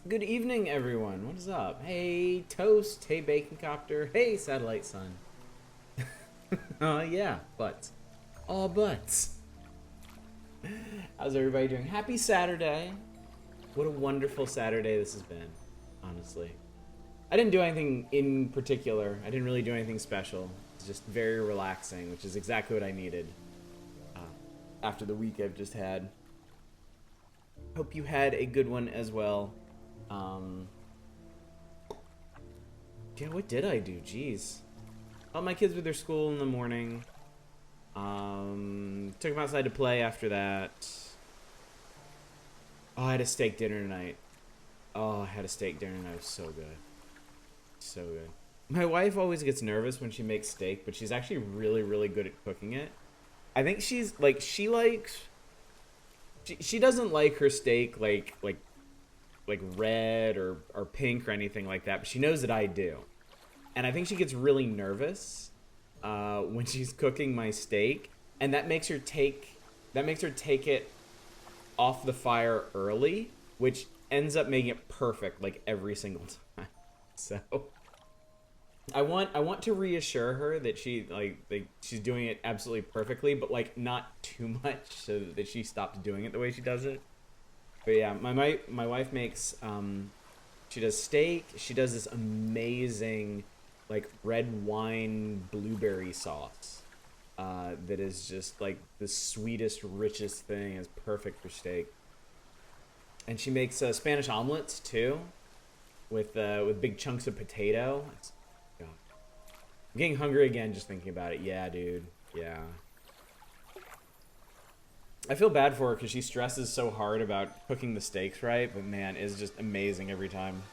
Good evening, everyone. What is up? Hey, Toast. Hey, Bacon Copter. Hey, Satellite Sun. Yeah, butts. All butts. How's everybody doing? Happy Saturday. What a wonderful Saturday this has been, honestly. I didn't do anything in particular. I didn't really do anything special. It's just very relaxing, which is exactly what I needed uh, after the week I've just had. Hope you had a good one as well. Um, yeah, what did I do? Jeez. Helped my kids with their school in the morning. Took them outside to play after that. Oh, I had a steak dinner tonight. Oh, I had a steak dinner and it was so good. So good. My wife always gets nervous when she makes steak, but she's actually really, really good at cooking it. I think she's like she likes. She doesn't like her steak like red or pink or anything like that, but she knows that I do. And I think she gets really nervous when she's cooking my steak, and that makes her take it off the fire early, which ends up making it perfect like every single time. So I want to reassure her that she's doing it absolutely perfectly, but like not too much so that she stops doing it the way she does it. But yeah, my wife makes she does steak. She does this amazing like red wine blueberry sauce that is just like the sweetest, richest thing. Is perfect for steak. And she makes Spanish omelets too, with big chunks of potato. God. I'm getting hungry again just thinking about it. Yeah, dude. Yeah. I feel bad for her because she stresses so hard about cooking the steaks right, but man, it's just amazing every time.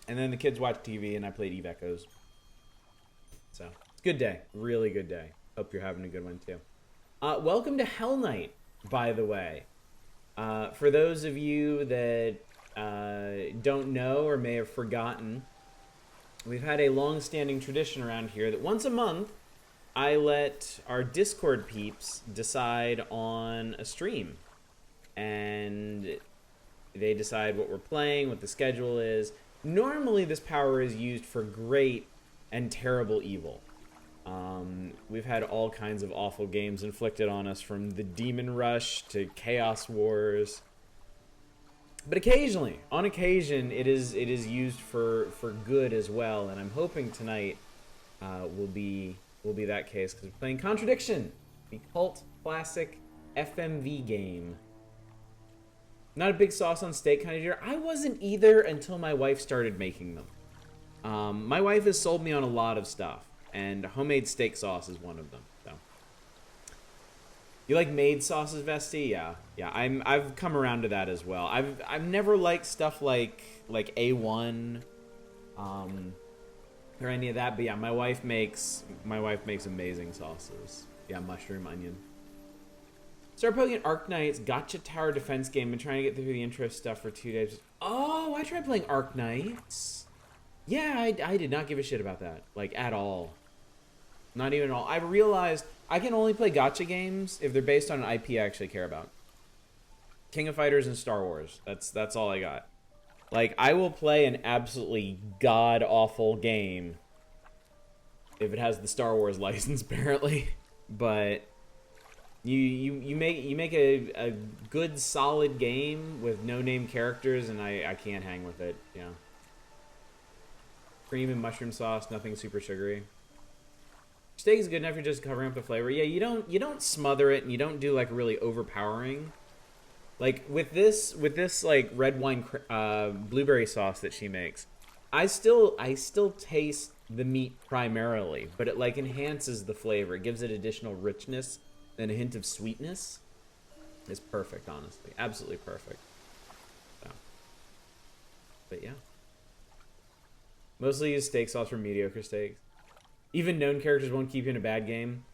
And then the kids watch TV and I played Eve Echoes. So, it's a good day. Really good day. Hope you're having a good one too. Welcome to Hell Night, by the way. For those of you that don't know or may have forgotten, we've had a long-standing tradition around here that once a month, I let our Discord peeps decide on a stream. And they decide what we're playing, what the schedule is. Normally, this power is used for great and terrible evil. We've had all kinds of awful games inflicted on us, from the Demon Rush to Chaos Wars. But occasionally, on occasion, it is used for good as well. And I'm hoping tonight will be that case, because we're playing Contradiction, the cult classic FMV game. Not a big sauce on steak kind of deal. I wasn't either until my wife started making them. My wife has sold me on a lot of stuff, and homemade steak sauce is one of them. So, you like made sauces, Vesti? Yeah. I've come around to that as well. I've never liked stuff like A1, or any of that. But yeah, my wife makes amazing sauces. Yeah, mushroom, onion. Started playing Arc Knight's Gotcha Tower Defense game and trying to get through the intro stuff for 2 days. Oh, I tried playing Arc Knights. Yeah, I did not give a shit about that, like, at all. Not even at all. I realized I can only play gotcha games if they're based on an IP I actually care about. King of Fighters and Star Wars. That's all I got. Like, I will play an absolutely god-awful game if it has the Star Wars license, apparently. But you make a good, solid game with no-name characters, and I can't hang with it, yeah. Cream and mushroom sauce, nothing super sugary. Steak is good enough, you're just covering up the flavor. Yeah, you don't smother it, and you don't do, like, really overpowering. Like, with this like red wine blueberry sauce that she makes, I still taste the meat primarily, but it like enhances the flavor. It gives it additional richness and a hint of sweetness. It's perfect, honestly, absolutely perfect. So, but yeah, mostly use steak sauce for mediocre steaks. Even known characters won't keep you in a bad game.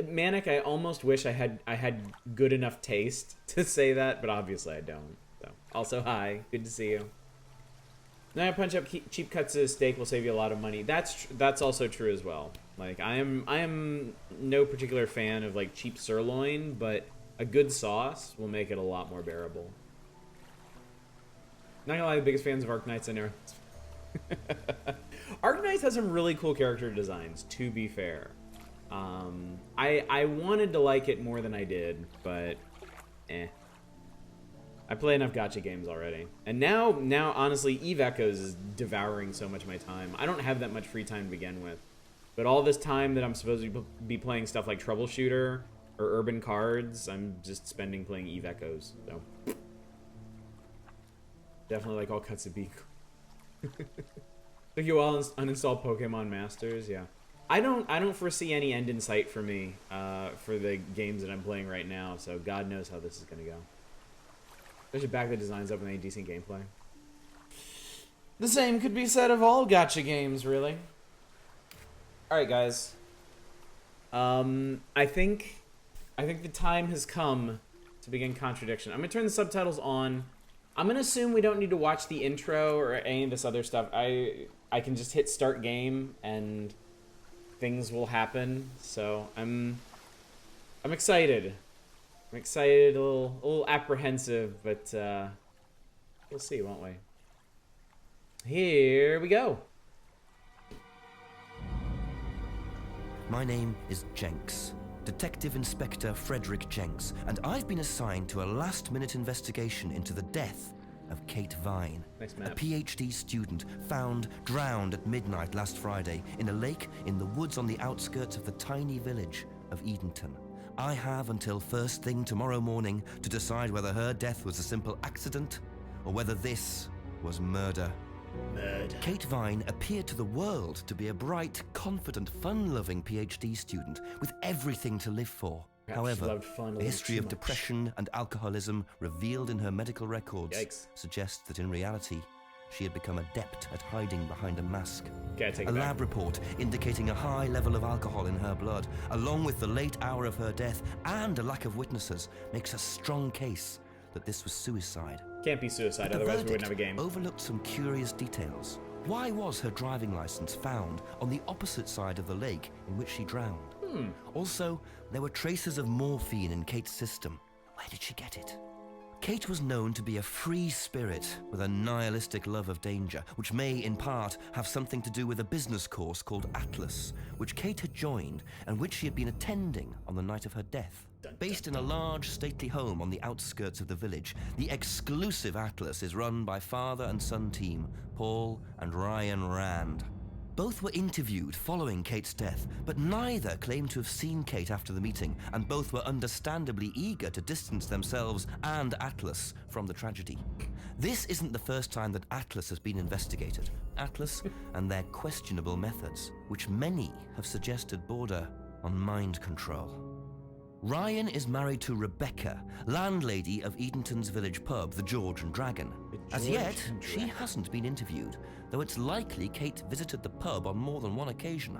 Manic, I almost wish I had good enough taste to say that, but obviously I don't. So, also, hi, good to see you. Now, punch up cheap cuts of steak will save you a lot of money. That's also true as well. Like, I am no particular fan of like cheap sirloin, but a good sauce will make it a lot more bearable. Not gonna lie, the biggest fans of Arknights I know. Arknights has some really cool character designs, to be fair. I wanted to like it more than I did, but eh. I play enough gacha games already. And now honestly, Eve Echoes is devouring so much of my time. I don't have that much free time to begin with. But all this time that I'm supposed to be playing stuff like Troubleshooter or Urban Cards, I'm just spending playing Eve Echoes. So definitely like all cuts of beak. Took you all uninstall Pokemon Masters, yeah. I don't foresee any end in sight for me for the games that I'm playing right now, so God knows how this is gonna go. I should back the designs up with any decent gameplay. The same could be said of all gacha games, really. Alright, guys. I think the time has come to begin Contradiction. I'm gonna turn the subtitles on. I'm gonna assume we don't need to watch the intro or any of this other stuff. I can just hit start game and things will happen. So I'm excited. I'm excited, a little apprehensive, but we'll see, won't we? Here we go. My name is Jenks, Detective Inspector Frederick Jenks, and I've been assigned to a last-minute investigation into the death of Kate Vine, a PhD student found drowned at midnight last Friday in a lake in the woods on the outskirts of the tiny village of Edenton. I have until first thing tomorrow morning to decide whether her death was a simple accident or whether this was murder. Kate Vine appeared to the world to be a bright, confident, fun-loving PhD student with everything to live for. However, the history of depression and alcoholism revealed in her medical records suggests that in reality, she had become adept at hiding behind a mask. A lab report indicating a high level of alcohol in her blood, along with the late hour of her death and a lack of witnesses, makes a strong case that this was suicide. Can't be suicide, otherwise we wouldn't have a game. Overlooked some curious details. Why was her driving license found on the opposite side of the lake in which she drowned? Also, there were traces of morphine in Kate's system. Where did she get it? Kate was known to be a free spirit with a nihilistic love of danger, which may, in part, have something to do with a business course called Atlas, which Kate had joined and which she had been attending on the night of her death. Based in a large, stately home on the outskirts of the village, the exclusive Atlas is run by father and son team, Paul and Ryan Rand. Both were interviewed following Kate's death, but neither claimed to have seen Kate after the meeting, and both were understandably eager to distance themselves and Atlas from the tragedy. This isn't the first time that Atlas has been investigated. Atlas and their questionable methods, which many have suggested border on mind control. Ryan is married to Rebecca, landlady of Edenton's village pub, the George and Dragon. As yet, she hasn't been interviewed, though it's likely Kate visited the pub on more than one occasion.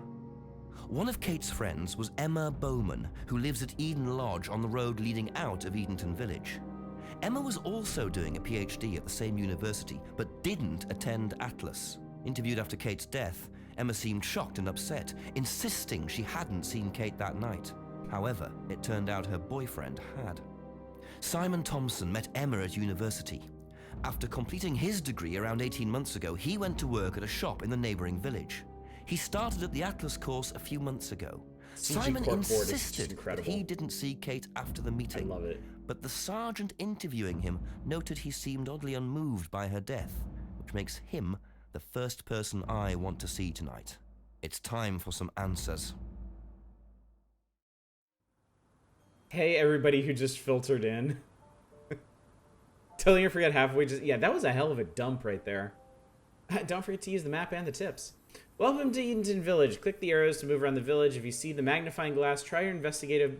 One of Kate's friends was Emma Bowman, who lives at Eden Lodge on the road leading out of Edenton Village. Emma was also doing a PhD at the same university, but didn't attend Atlas. Interviewed after Kate's death, Emma seemed shocked and upset, insisting she hadn't seen Kate that night. However, it turned out her boyfriend had. Simon Thompson met Emma at university. After completing his degree around 18 months ago, he went to work at a shop in the neighboring village. He started at the Atlas course a few months ago. Simon insisted that he didn't see Kate after the meeting. I love it. But the sergeant interviewing him noted he seemed oddly unmoved by her death, which makes him the first person I want to see tonight. It's time for some answers. Hey, everybody who just filtered in. Telling you forget halfway yeah, that was a hell of a dump right there. Don't forget to use the map and the tips. Welcome to Edenton Village. Click the arrows to move around the village. If you see the magnifying glass, try your investigate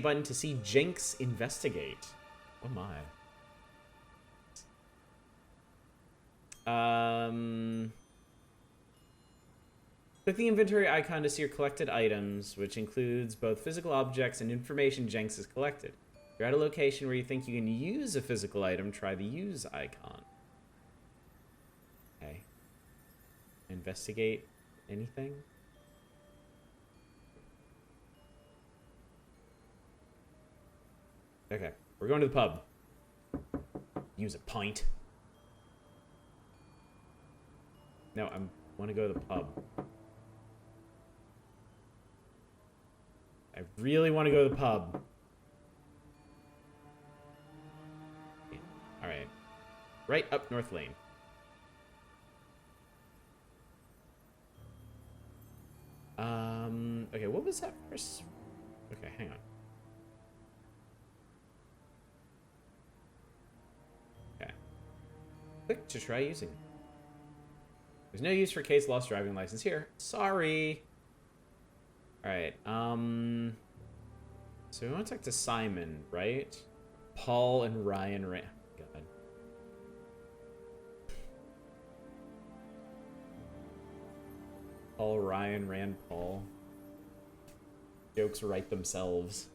button to see Jenks investigate. Oh my. Click the inventory icon to see your collected items, which includes both physical objects and information Jenks has collected. If you're at a location where you think you can use a physical item, try the use icon. Okay. Investigate anything? Okay, we're going to the pub. Use a pint. No, I want to go to the pub. I really want to go to the pub. Alright. Right up North Lane. Okay, what was that first? Okay, hang on. Okay. Click to try using. There's no use for Kate's lost driving license here. Sorry. Alright, so we want to talk to Simon, right? Paul and Ryan God. Paul, Ryan, Rand, Paul. Jokes write themselves.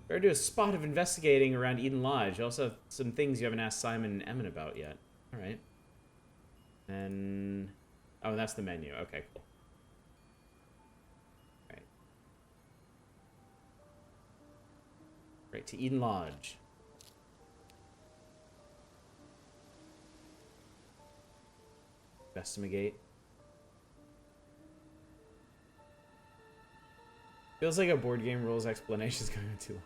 Better do a spot of investigating around Eden Lodge. You also have some things you haven't asked Simon and Emmett about yet. Alright. And... oh, and that's the menu. Okay, cool. Alright. Right, to Eden Lodge. Investigate. Feels like a board game rules explanation is going on too long.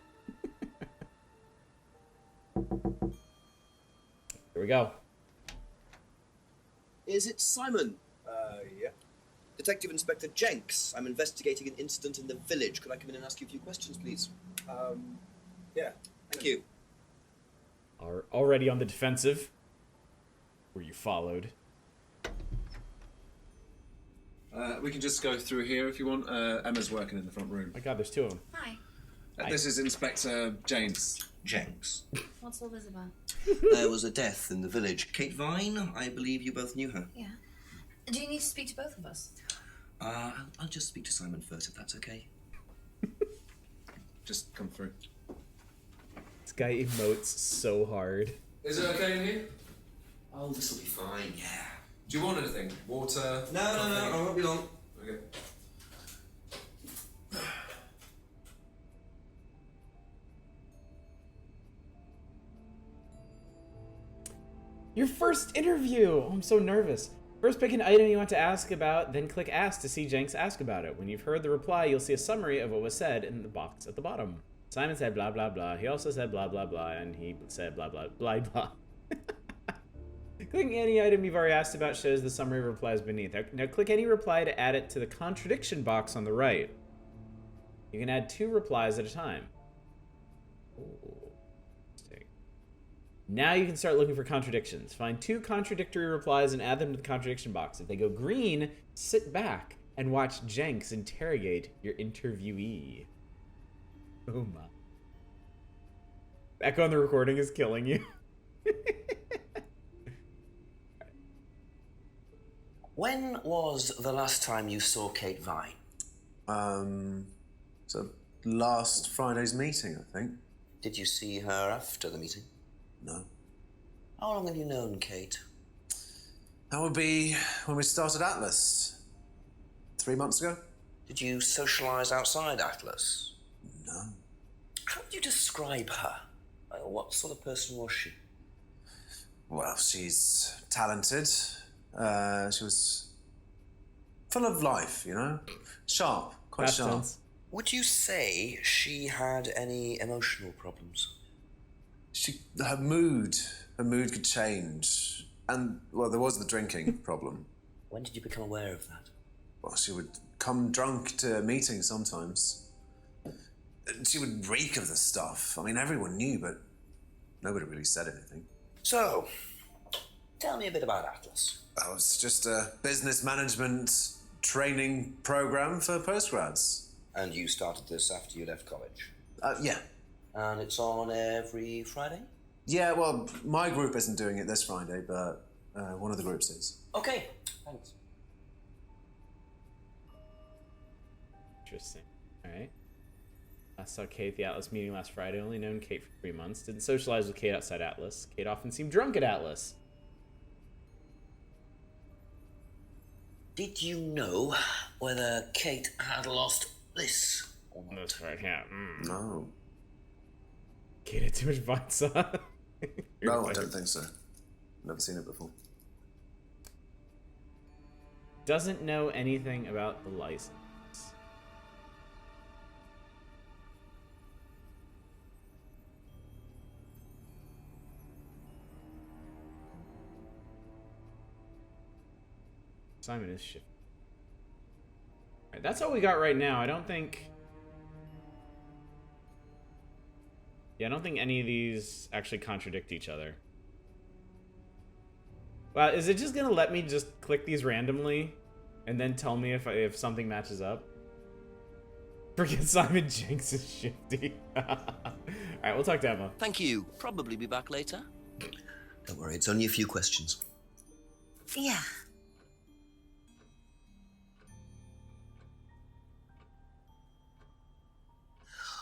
Here we go. Is it Simon? Yeah. Detective Inspector Jenks. I'm investigating an incident in the village. Could I come in and ask you a few questions, please? Yeah. Thank you. Are already on the defensive. Were you followed? We can just go through here if you want. Emma's working in the front room. My God, there's two of them. Hi. This is Inspector James. Jenks. What's all this about? There was a death in the village. Kate Vine, I believe you both knew her. Yeah. Do you need to speak to both of us? I'll just speak to Simon first, if that's okay. Just come through. This guy emotes so hard. Is it okay in here? Oh, this will be fine, yeah. Do you want anything? Water? No, I won't be long. Okay. Your first interview! Oh, I'm so nervous. First pick an item you want to ask about, then click Ask to see Jenks ask about it. When you've heard the reply, you'll see a summary of what was said in the box at the bottom. Simon said blah blah blah. He also said blah blah blah, and he said blah blah blah blah. Clicking any item you've already asked about shows the summary of replies beneath. Now click any reply to add it to the contradiction box on the right. You can add 2 replies at a time. Ooh. Now you can start looking for contradictions. Find 2 contradictory replies and add them to the contradiction box. If they go green, sit back and watch Jenks interrogate your interviewee. Oh my. Echo on the recording is killing you. When was the last time you saw Kate Vine? So last Friday's meeting, I think. Did you see her after the meeting? No. How long have you known Kate? That would be when we started Atlas. 3 months ago? Did you socialise outside Atlas? No. How would you describe her? What sort of person was she? Well, she's talented. She was full of life, you know? Sharp, quite Past sharp. tense. Would you say she had any emotional problems? Her mood could change. And, well, there was the drinking problem. When did you become aware of that? Well, she would come drunk to meetings sometimes. She would reek of the stuff. I mean, everyone knew, but nobody really said anything. So, tell me a bit about Atlas. Oh, it's just a business management training program for postgrads. And you started this after you left college? Yeah. And it's on every Friday? Yeah, well, my group isn't doing it this Friday, but one of the groups is. Okay, thanks. Interesting. Alright. I saw Kate at the Atlas meeting last Friday. Only known Kate for 3 months. Didn't socialize with Kate outside Atlas. Kate often seemed drunk at Atlas. Did you know whether Kate had lost this or not? That's right, yeah. No. Kate had too much Vine sauce. No, I don't think so. Never seen it before. Doesn't know anything about the license. Simon is shit. Alright, that's all we got right now. I don't think... Yeah, I don't think any of these actually contradict each other. Well, is it just gonna let me just click these randomly and then tell me if something matches up? Forget Simon Jinx is shifty. Alright, we'll talk to Emma. Thank you. Probably be back later. Don't worry, it's only a few questions. Yeah.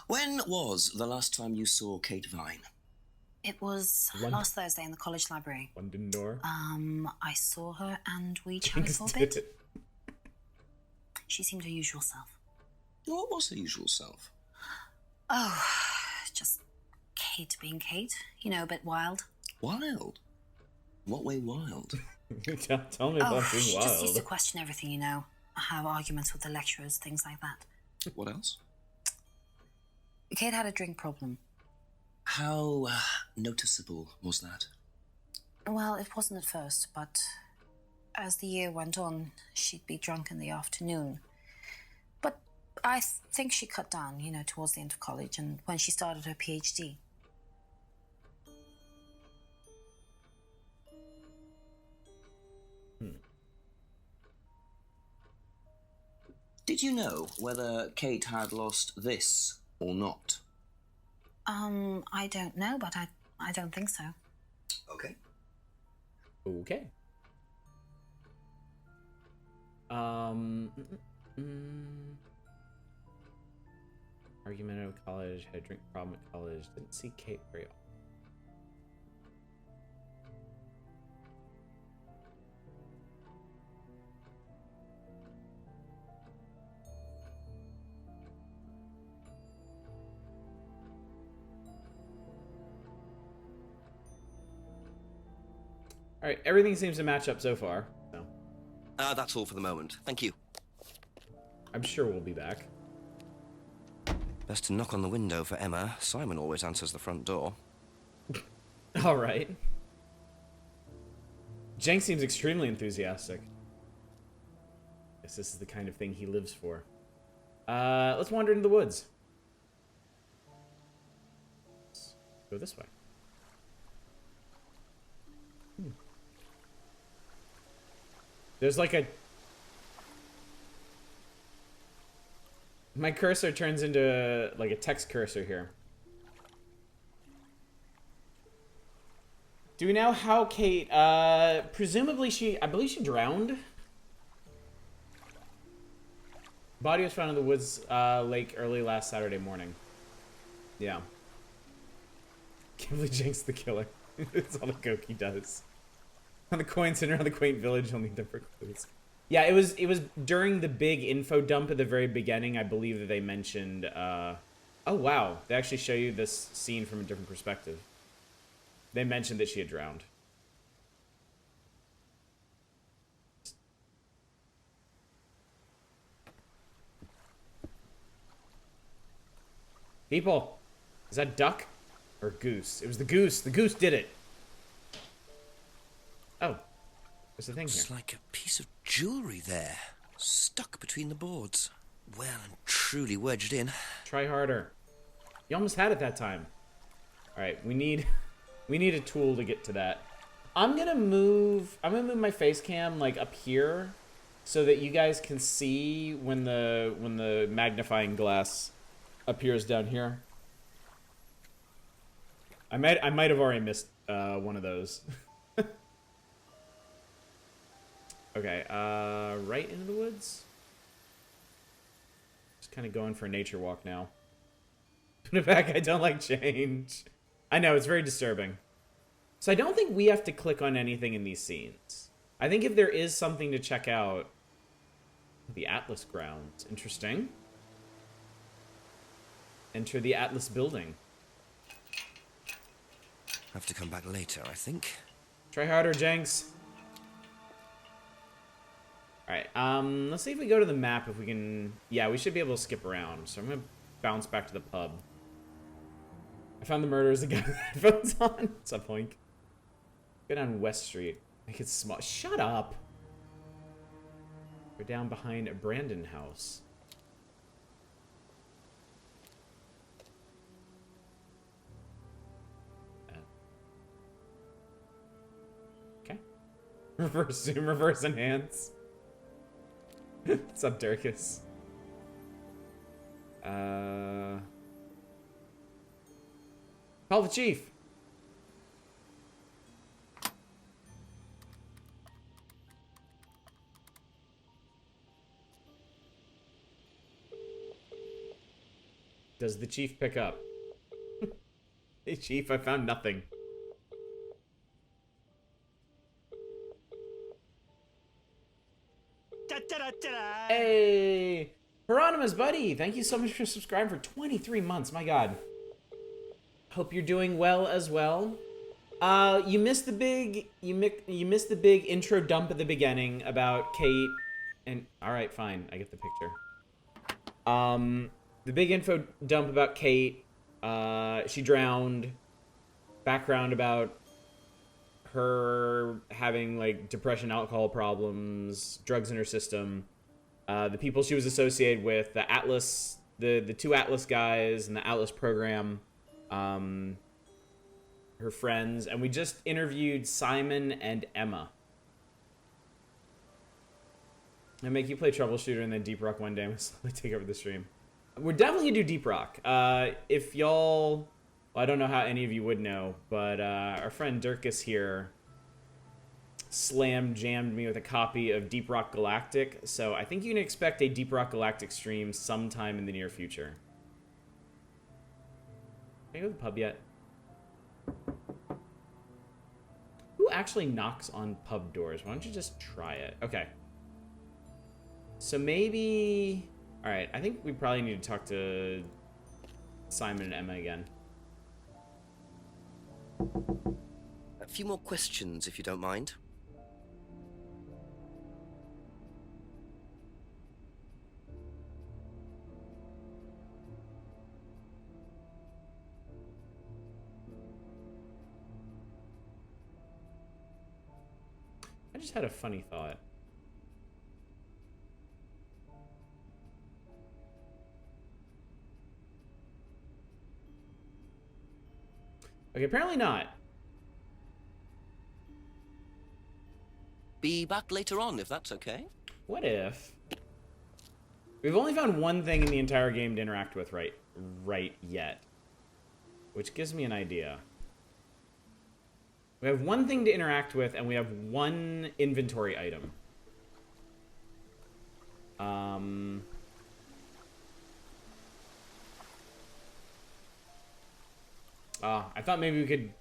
When was the last time you saw Kate Vine? It was last Thursday in the college library. London door. I saw her and we chatted for a Did bit. it. She seemed her usual self. What was her usual self? Oh, just Kate being Kate. You know, a bit wild. Wild? What way wild? Tell me about being she wild. just used to question everything, you know. Have arguments with the lecturers, things like that. What else? Kate had a drink problem. How noticeable was that? Well, it wasn't at first, but as the year went on, she'd be drunk in the afternoon. But I think she cut down, you know, towards the end of college and when she started her PhD. Did you know whether Kate had lost this or not? I don't know, but I don't think so. Okay. Okay. Argumentative college, had a drink problem at college, didn't see Kate very often. Alright, everything seems to match up so far. So That's all for the moment. Thank you. I'm sure we'll be back. Best to knock on the window for Emma. Simon always answers the front door. Alright. Jenk seems extremely enthusiastic. Guess this is the kind of thing he lives for. Let's wander into the woods. Let's go this way. There's like a... My cursor turns into like a text cursor here. Do we know how Kate, presumably I believe she drowned? Body was found in the woods, lake early last Saturday morning. Yeah. Can't believe Jenks the killer. It's all the coke he does. On the coin center, on the quaint village, you'll need them for clues. Yeah, it was during the big info dump at the very beginning, I believe that they mentioned, oh wow, they actually show you this scene from a different perspective. They mentioned that she had drowned. People, is that duck or goose? It was the goose. The goose did it. Oh, there's a thing here. It's like a piece of jewellery there, stuck between the boards. Well and truly wedged in. Try harder. You almost had it that time. All right, we need a tool to get to that. I'm gonna move my face cam like up here, so that you guys can see when the magnifying glass appears down here. I might have already missed one of those. Okay, right into the woods. Just kind of going for a nature walk now. Put it back, I don't like change. I know, it's very disturbing. So I don't think we have to click on anything in these scenes. I think if there is something to check out... The Atlas grounds. Interesting. Enter the Atlas building. Have to come back later, I think. Try harder, Jenks. Alright, let's see if we go to the map, if we can... Yeah, we should be able to skip around. So I'm gonna bounce back to the pub. I found the murderers again with headphones on. What's up, Hoink? Go down West Street. Make it small. Shut up! We're down behind a Brandon house. Okay. Reverse zoom, reverse enhance. What's up, Dirkus? Call the chief. Does the chief pick up? Hey, chief, I found nothing. Hey! Hieronymus, buddy! Thank you so much for subscribing for 23 months. My god. Hope you're doing well as well. You missed the big... You missed the big intro dump at the beginning about Kate and... Alright, fine. I get the picture. The big info dump about Kate. She drowned. Background about her having, like, depression, alcohol problems, drugs in her system. The people she was associated with, the Atlas, the two Atlas guys and the Atlas program, her friends, and we just interviewed Simon and Emma. I make you play Troubleshooter and then Deep Rock one day and we'll slowly take over the stream. We're definitely gonna do Deep Rock. If y'all... Well, I don't know how any of you would know, but our friend Dirkus here jammed me with a copy of Deep Rock Galactic, so I think you can expect a Deep Rock Galactic stream sometime in the near future. Can I go to the pub yet? Who actually knocks on pub doors? Why don't you just try it? Okay. So maybe... Alright, I think we probably need to talk to Simon and Emma again. A few more questions, if you don't mind. I just had a funny thought. Okay, apparently not. Be back later on, if that's okay. What if... We've only found one thing in the entire game to interact with right yet. Which gives me an idea. We have one thing to interact with, and we have one inventory item. I thought maybe we could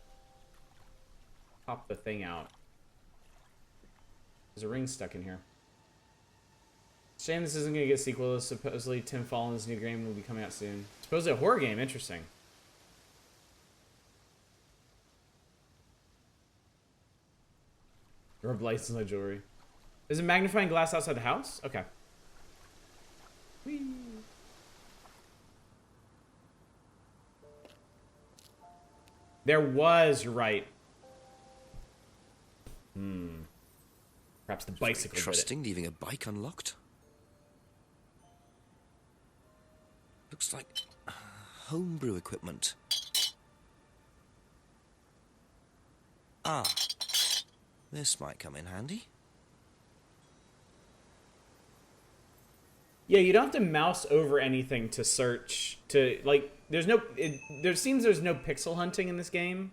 pop the thing out. There's a ring stuck in here. Shame this isn't gonna get a sequel. Supposedly Tim Fallen's new game will be coming out soon. Supposedly a horror game. Interesting. Rub lights and jewelry. Is it magnifying glass outside the house? Okay. Whee. There was, you're right. Perhaps the bicycle did it. Trusting leaving a bike unlocked. Looks like homebrew equipment. Ah, this might come in handy. Yeah, you don't have to mouse over anything to search, to, like, there's no, there's no pixel hunting in this game.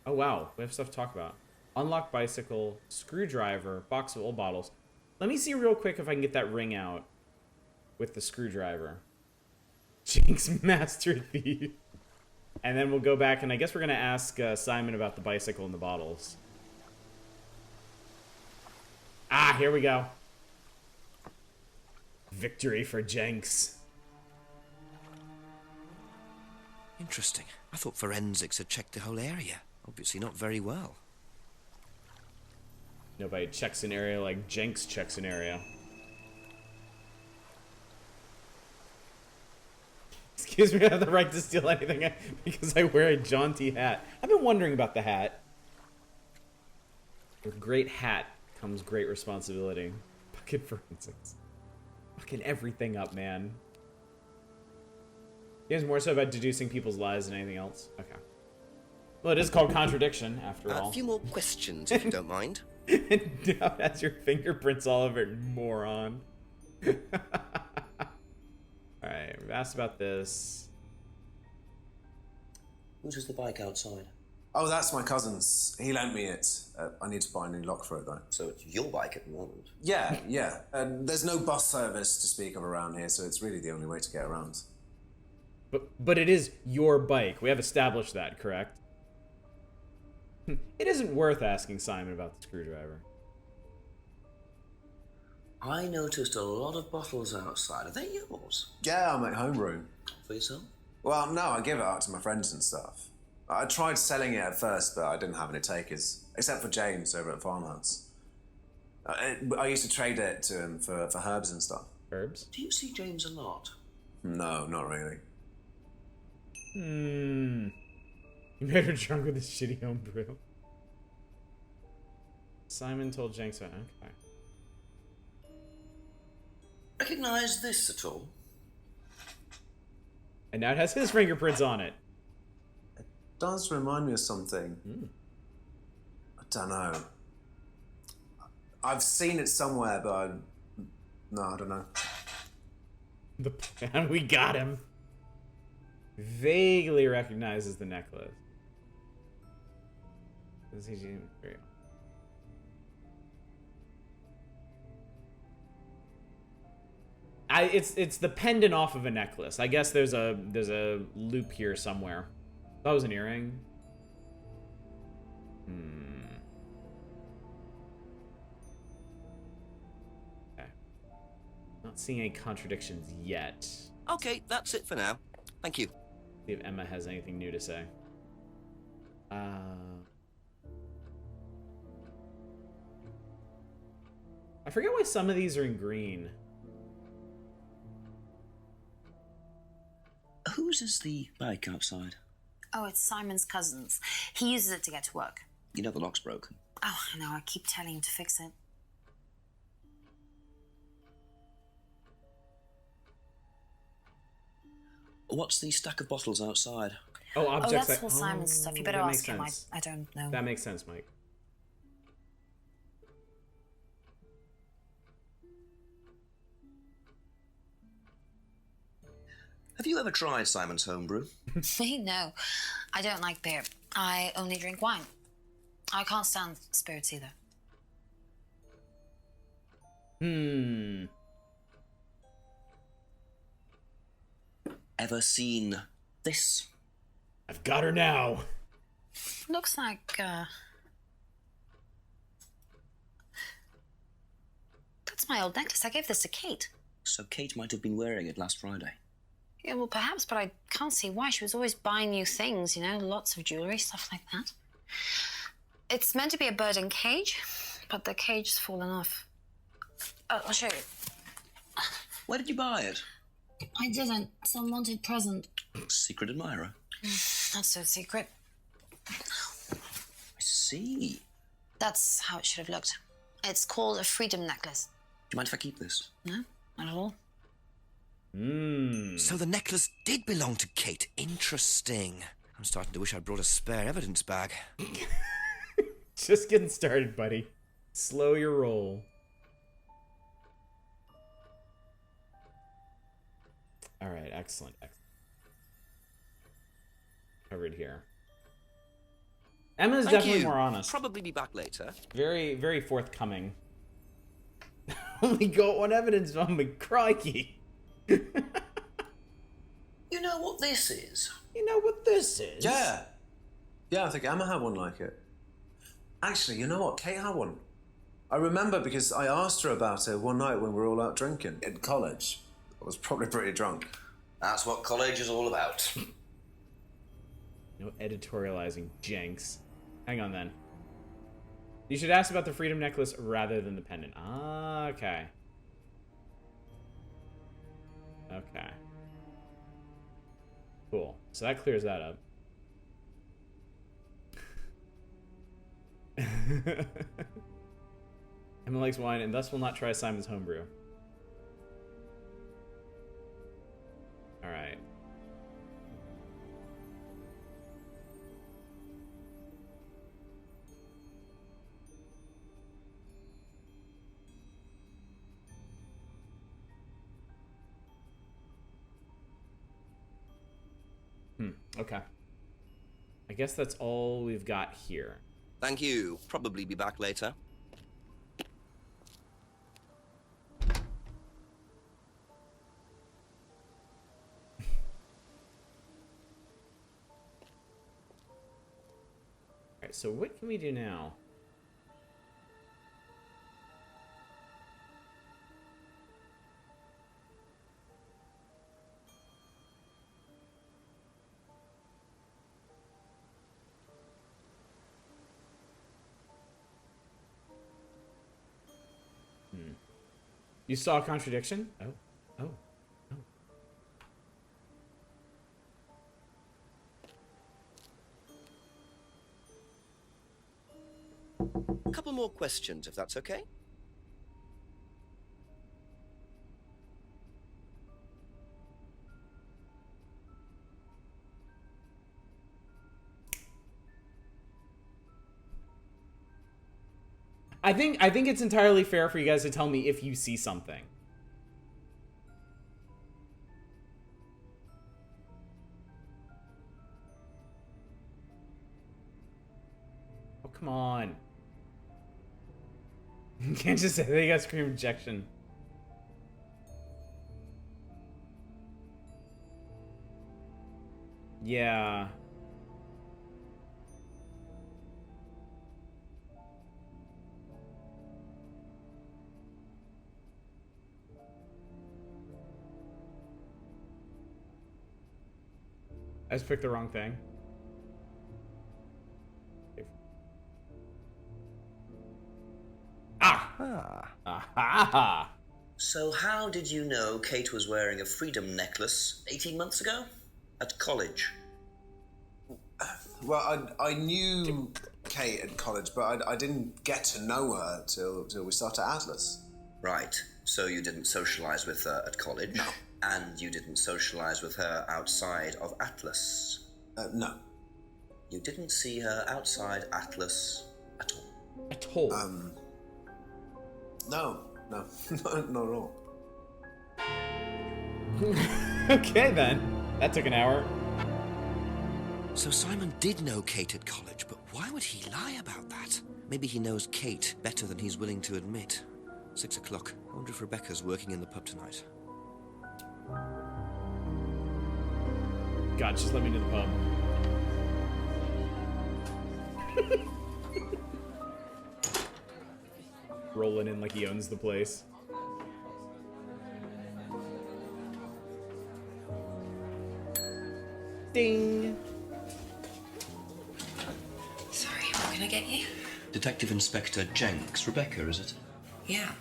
Oh wow, we have stuff to talk about. Unlock bicycle, screwdriver, box of old bottles. Let me see real quick if I can get that ring out with the screwdriver. Jinx Master Thief. And then we'll go back and I guess we're gonna ask Simon about the bicycle and the bottles. Ah, here we go. Victory for Jenks. Interesting. I thought forensics had checked the whole area. Obviously not very well. Nobody checks an area like Jenks checks an area. Excuse me, I have the right to steal anything because I wear a jaunty hat. I've been wondering about the hat. With great hat comes great responsibility. Fucking forensics. Fucking everything up, man. Game's more so about deducing people's lies than anything else? Okay. Well, it is called Contradiction, after all. A few more questions, if you don't mind. And now it has your fingerprints all over it, moron. Alright, we've asked about this. Whose was the bike outside? Oh, that's my cousin's. He lent me it. I need to buy a new lock for it, though. So it's your bike at the moment? Yeah, yeah. There's no bus service to speak of around here, so it's really the only way to get around. But it is your bike. We have established that, correct? It isn't worth asking Simon about the screwdriver. I noticed a lot of bottles outside. Are they yours? Yeah, I make homebrew. For yourself? Well, no, I give it out to my friends and stuff. I tried selling it at first, but I didn't have any takers, except for James over at Farmhouse. I used to trade it to him for herbs and stuff. Herbs? Do you see James a lot? No, not really. You made her drunk with this shitty homebrew. Simon told Jenks about okay. Recognize this at all? And now it has his fingerprints on it. It does remind me of something. I don't know. I've seen it somewhere, but no, I don't know. The plan, we got him. Vaguely recognizes the necklace. Does he do? It's the pendant off of a necklace. I guess there's a loop here somewhere. That was an earring. Okay. Not seeing any contradictions yet. Okay, that's it for now. Thank you. See if Emma has anything new to say. I forget why some of these are in green. Whose is the bike outside? Oh, it's Simon's cousin's. He uses it to get to work. You know the lock's broken. Oh, I know. I keep telling him to fix it. What's the stack of bottles outside? Oh, Oh, objects. that's all Simon's stuff. You better that makes ask him. sense. I don't know. That makes sense, Mike. Have you ever tried Simon's homebrew? Me? No. I don't like beer. I only drink wine. I can't stand spirits either. Ever seen this? I've got her now. Looks like, That's my old necklace. I gave this to Kate. So Kate might have been wearing it last Friday. Yeah, well, perhaps, but I can't see why. She was always buying new things, you know, lots of jewellery, stuff like that. It's meant to be a bird in cage, but the cage's fallen off. I'll show you. Where did you buy it? I didn't. Some wanted present. Secret admirer. Not so secret. I see. That's how it should have looked. It's called a freedom necklace. Do you mind if I keep this? No, not at all. So the necklace did belong to Kate. Interesting. I'm starting to wish I'd brought a spare evidence bag. Just getting started, buddy. Slow your roll. All right, excellent. Covered here. Emma's Thank definitely you. more honest. Probably be back later. Very, very forthcoming. Only got one evidence on me. Crikey. You know what this is? You know what this is? Yeah. Yeah, I think Emma had one like it. Actually, you know what? Kate had one. I remember because I asked her about it one night when we were all out drinking in college. I was probably pretty drunk. That's what college is all about. No editorializing, Jenks. Hang on then. You should ask about the freedom necklace rather than the pendant. Ah, okay. Okay. Cool. So that clears that up. Emma likes wine and thus will not try Simon's homebrew. Alright. Okay. I guess that's all we've got here. Thank you. Probably be back later. Alright, so what can we do now? You saw Contradiction? Oh. A couple more questions, if that's okay. I think it's entirely fair for you guys to tell me if you see something. Oh, come on. You can't just say they got screen rejection. Yeah. I just picked the wrong thing. Ah! So how did you know Kate was wearing a freedom necklace 18 months ago? At college? Well, I knew Kate at college, but I didn't get to know her till we started Atlas. Right. So you didn't socialize with her at college? No. And you didn't socialize with her outside of Atlas? No. You didn't see her outside Atlas at all? At all? No, not at all. Okay then. That took an hour. So Simon did know Kate at college, but why would he lie about that? Maybe he knows Kate better than he's willing to admit. 6 o'clock. I wonder if Rebecca's working in the pub tonight. God, just let me to the pub. Rolling in like he owns the place. Ding! Sorry, what can I get you? Detective Inspector Jenks. Rebecca, is it? Yeah.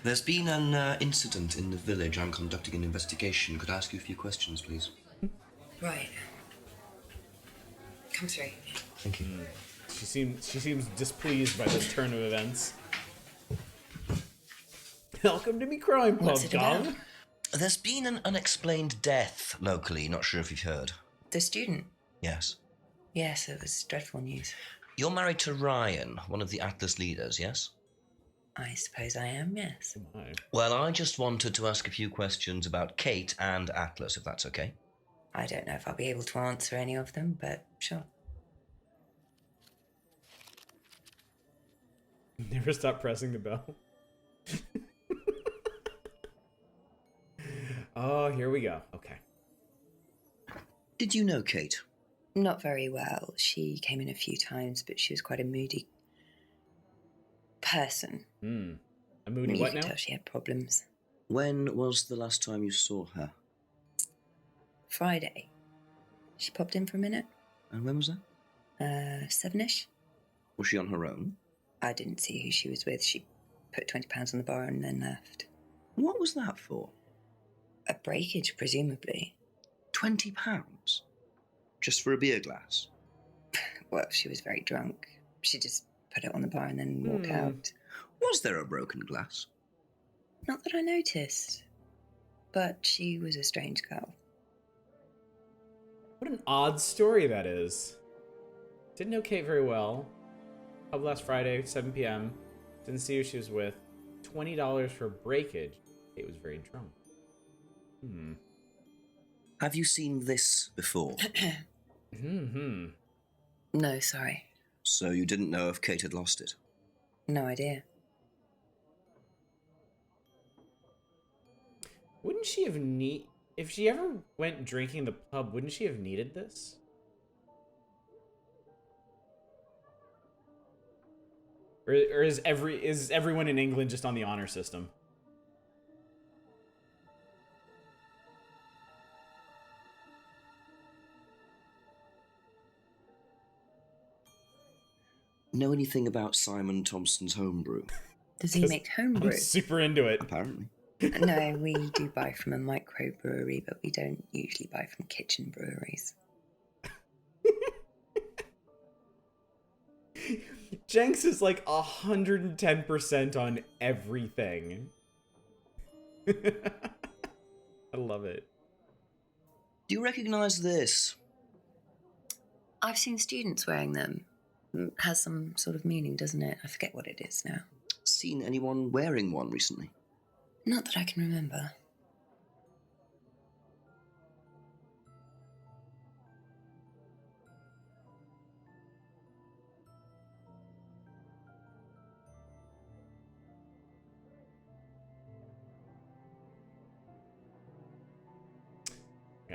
There's been an incident in the village. I'm conducting an investigation. Could I ask you a few questions, please? Right. Come through. Thank you. She seems displeased by this turn of events. Welcome to me crime pub, What's it about? Dom. There's been an unexplained death locally. Not sure if you've heard. The student? Yes. Yes, it was dreadful news. You're married to Ryan, one of the Atlas leaders, yes? I suppose I am, yes. Oh my. Well, I just wanted to ask a few questions about Kate and Atlas, if that's okay. I don't know if I'll be able to answer any of them, but sure. Never stop pressing the bell. Oh, here we go. Okay. Did you know Kate? Not very well. She came in a few times, but she was quite a moody person. A moody You what could now? tell she had problems. When was the last time you saw her? Friday. She popped in for a minute. And when was that? 7-ish. Was she on her own? I didn't see who she was with. She put £20 on the bar and then left. What was that for? A breakage, presumably. £20? Just for a beer glass? Well, she was very drunk. She just put it on the bar and then walked out. Was there a broken glass? Not that I noticed. But she was a strange girl. What an odd story that is. Didn't know Kate very well. Pub last Friday, 7 p.m. Didn't see who she was with. $20 for breakage. Kate was very drunk. Have you seen this before? No, sorry. So you didn't know if Kate had lost it? No idea. Wouldn't she have if she ever went drinking in the pub, wouldn't she have needed this? Or is everyone in England just on the honor system? Know anything about Simon Thompson's homebrew? Does he make homebrew? I'm super into it. Apparently. No, we do buy from a microbrewery, but we don't usually buy from kitchen breweries. Jenks is like 110% on everything. I love it. Do you recognize this? I've seen students wearing them. It has some sort of meaning, doesn't it? I forget what it is now. Seen anyone wearing one recently? Not that I can remember.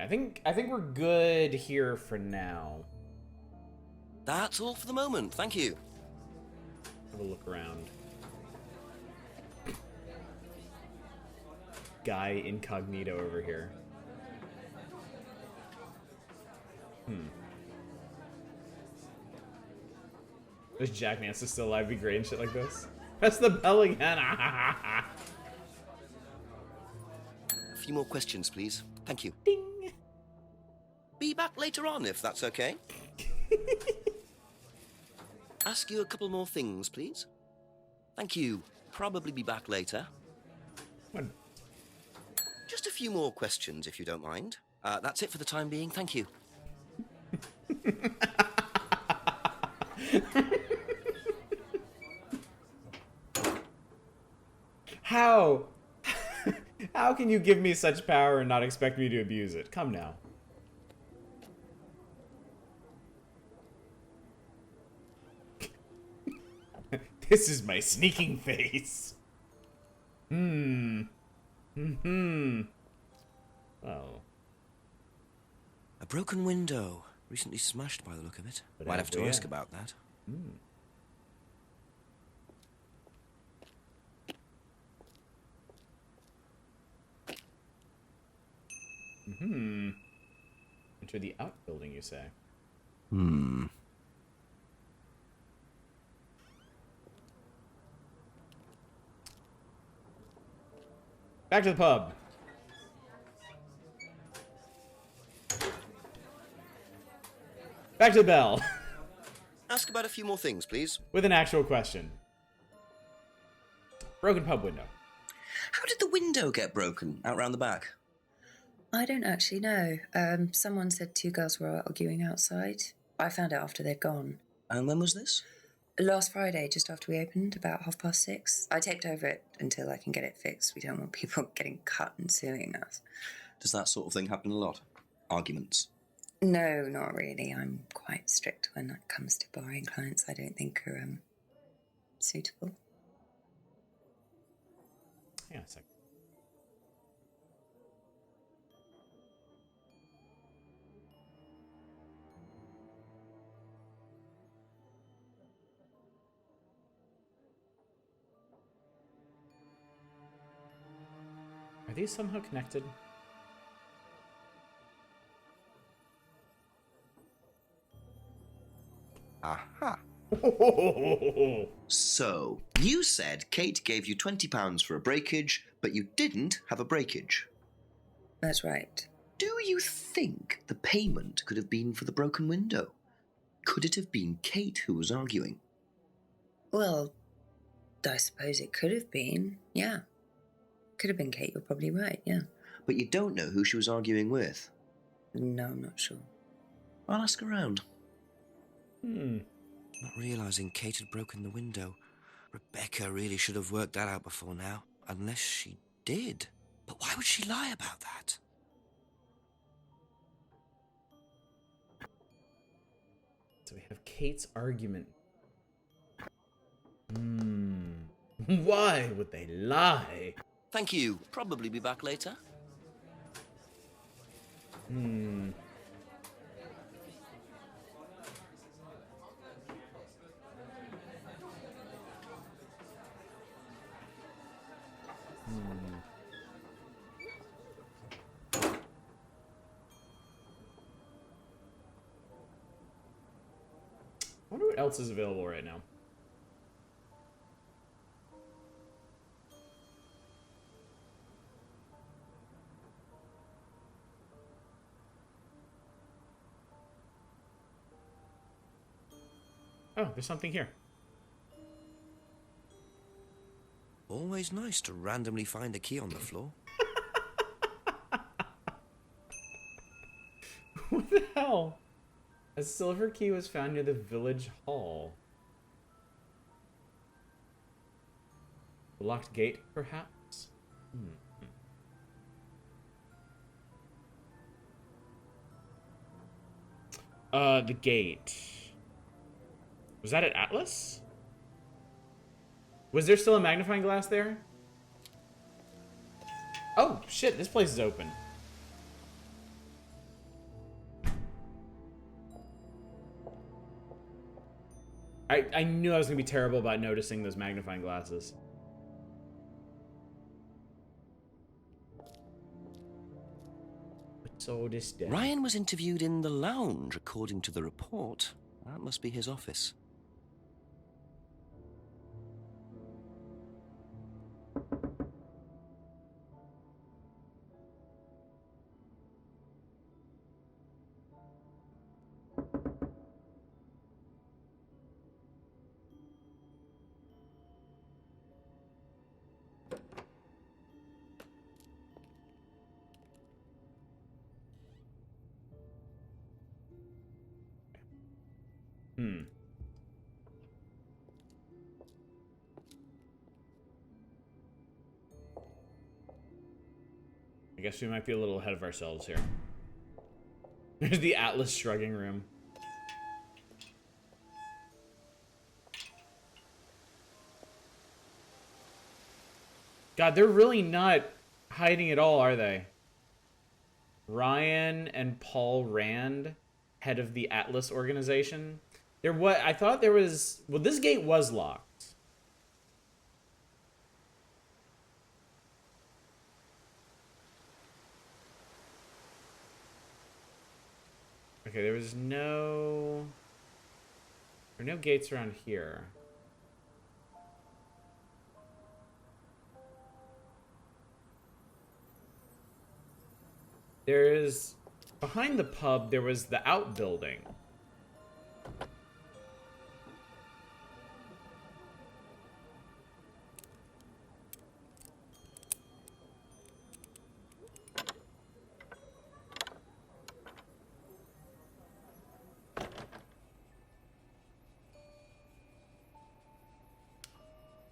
I think we're good here for now. That's all for the moment, thank you. Have a look around. Guy incognito over here. Is Jack Nance still alive? Be great and shit like this. Press the bell again. A few more questions, please. Thank you. Ding. Be back later on, if that's okay. Ask you a couple more things, please. Thank you. Probably be back later. What? Just a few more questions, if you don't mind. That's it for the time being. Thank you. How? How can you give me such power and not expect me to abuse it? Come now. This is my sneaking face. Well. A broken window. Recently smashed by the look of it. But Might have to yeah. ask about that. Enter the outbuilding, you say? Back to the pub. Back to the bell. Ask about a few more things, please. With an actual question. Broken pub window. How did the window get broken? Out round the back? I don't actually know. Someone said two girls were arguing outside. I found out after they'd gone. And when was this? Last Friday, just after we opened, about 6:30. I taped over it until I can get it fixed. We don't want people getting cut and suing us. Does that sort of thing happen a lot? Arguments? No, not really. I'm quite strict when it comes to barring clients I don't think are suitable. Hang on a second. Are these somehow connected? Aha! So, you said Kate gave you £20 for a breakage, but you didn't have a breakage. That's right. Do you think the payment could have been for the broken window? Could it have been Kate who was arguing? Well, I suppose it could have been, yeah. Could have been Kate, you're probably right, yeah. But you don't know who she was arguing with. No, I'm not sure. I'll ask around. Not realizing Kate had broken the window. Rebecca really should have worked that out before now. Unless she did. But why would she lie about that? So we have Kate's argument. Why would they lie? Thank you. Probably be back later. I wonder what else is available right now. Oh, there's something here. Always nice to randomly find a key on the floor. What the hell? A silver key was found near the village hall. A locked gate, perhaps? The gate. Was that at Atlas? Was there still a magnifying glass there? Oh, shit, this place is open. I knew I was going to be terrible about noticing those magnifying glasses. What's all this day? Ryan was interviewed in the lounge, according to the report. That must be his office. I guess we might be a little ahead of ourselves here. There's the Atlas shrugging room. God, they're really not hiding at all, are they? Ryan and Paul Rand, head of the Atlas organization. I thought there was... Well, this gate was locked. Okay, there was no... There are no gates around here. There's... Behind the pub, there was the outbuilding.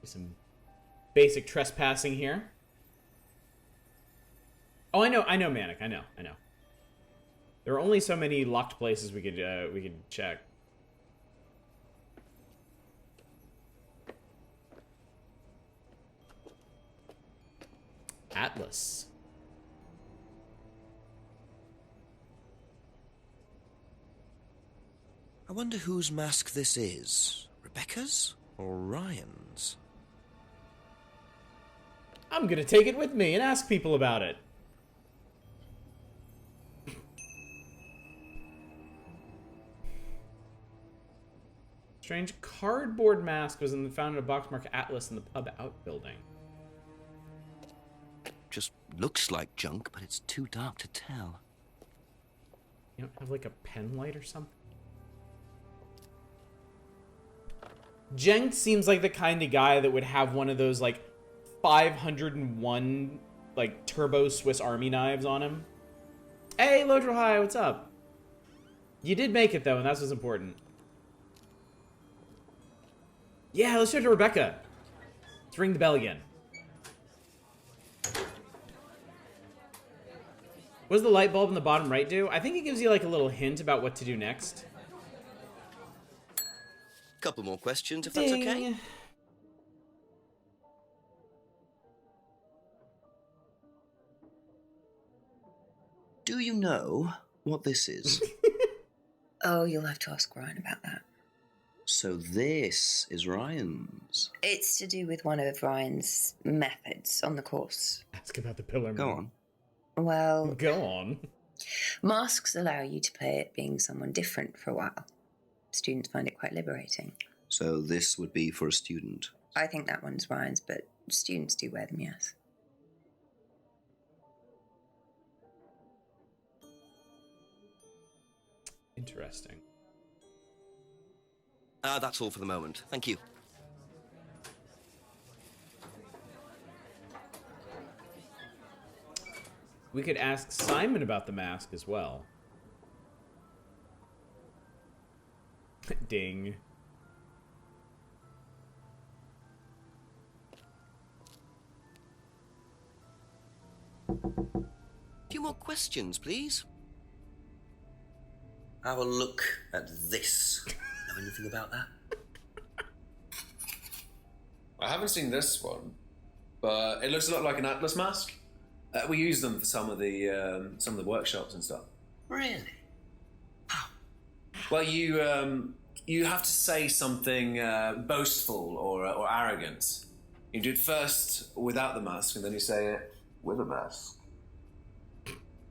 Some basic trespassing here. Oh, I know, Manic. I know. There are only so many locked places we could check. Atlas. I wonder whose mask this is. Rebecca's or Ryan's? I'm gonna take it with me and ask people about it. Strange cardboard mask was found in a box marked Atlas in the pub outbuilding. Just looks like junk, but it's too dark to tell. You don't have like a pen light or something? Jenk seems like the kind of guy that would have one of those like 501 like turbo Swiss Army knives on him. Hey, Lodro High, what's up? You did make it though, and that's what's important. Yeah, let's show it to Rebecca. Let's ring the bell again. What does the light bulb in the bottom right do? I think it gives you like a little hint about what to do next. Couple more questions, if Ding. that's okay. Do you know what this is? Oh, you'll have to ask Ryan about that. So this is Ryan's. It's to do with one of Ryan's methods on the course. Ask about the pillar. Go on. Well, Go on. masks allow you to play at being someone different for a while. Students find it quite liberating. So this would be for a student. I think that one's Ryan's, but students do wear them, yes. Interesting. That's all for the moment. Thank you. We could ask Simon about the mask as well. Ding. A few more questions, please. Have a look at this. Know anything about that? I haven't seen this one, but it looks a lot like an Atlas mask. We use them for some of the workshops and stuff. Really? Well, you have to say something boastful or arrogant. You do it first without the mask, and then you say it with a mask.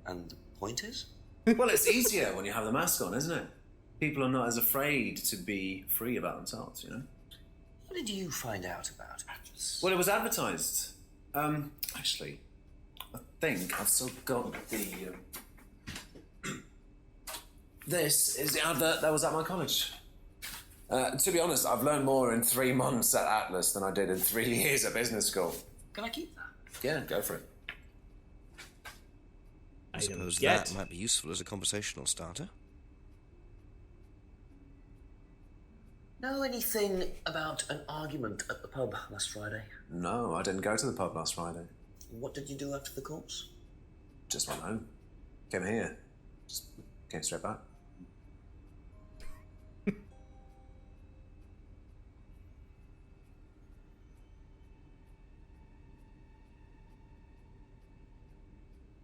And the point is? Well, it's easier when you have the mask on, isn't it? People are not as afraid to be free about themselves, you know? What did you find out about Atlas? Well, it was advertised. Actually, I think I've still got the... This is the advert that was at my college. To be honest, I've learned more in 3 months at Atlas than I did in 3 years at business school. Can I keep that? Yeah, go for it. I suppose that might be useful as a conversational starter. Know anything about an argument at the pub last Friday? No, I didn't go to the pub last Friday. What did you do after the course? Just went home. Came here. Just came straight back.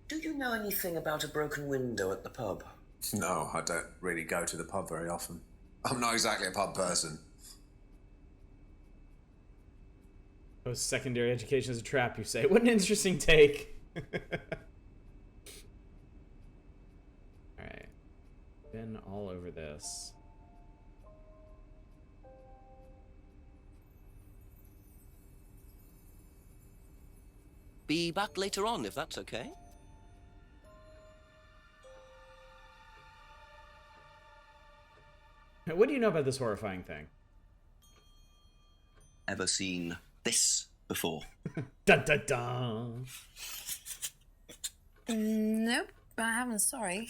Do you know anything about a broken window at the pub? No, I don't really go to the pub very often. I'm not exactly a pub person. Post-secondary education is a trap, you say. What an interesting take. Alright. Been all over this. Be back later on, if that's okay. What do you know about this horrifying thing? Ever seen this before? Dun dun dun. Nope, I haven't, sorry.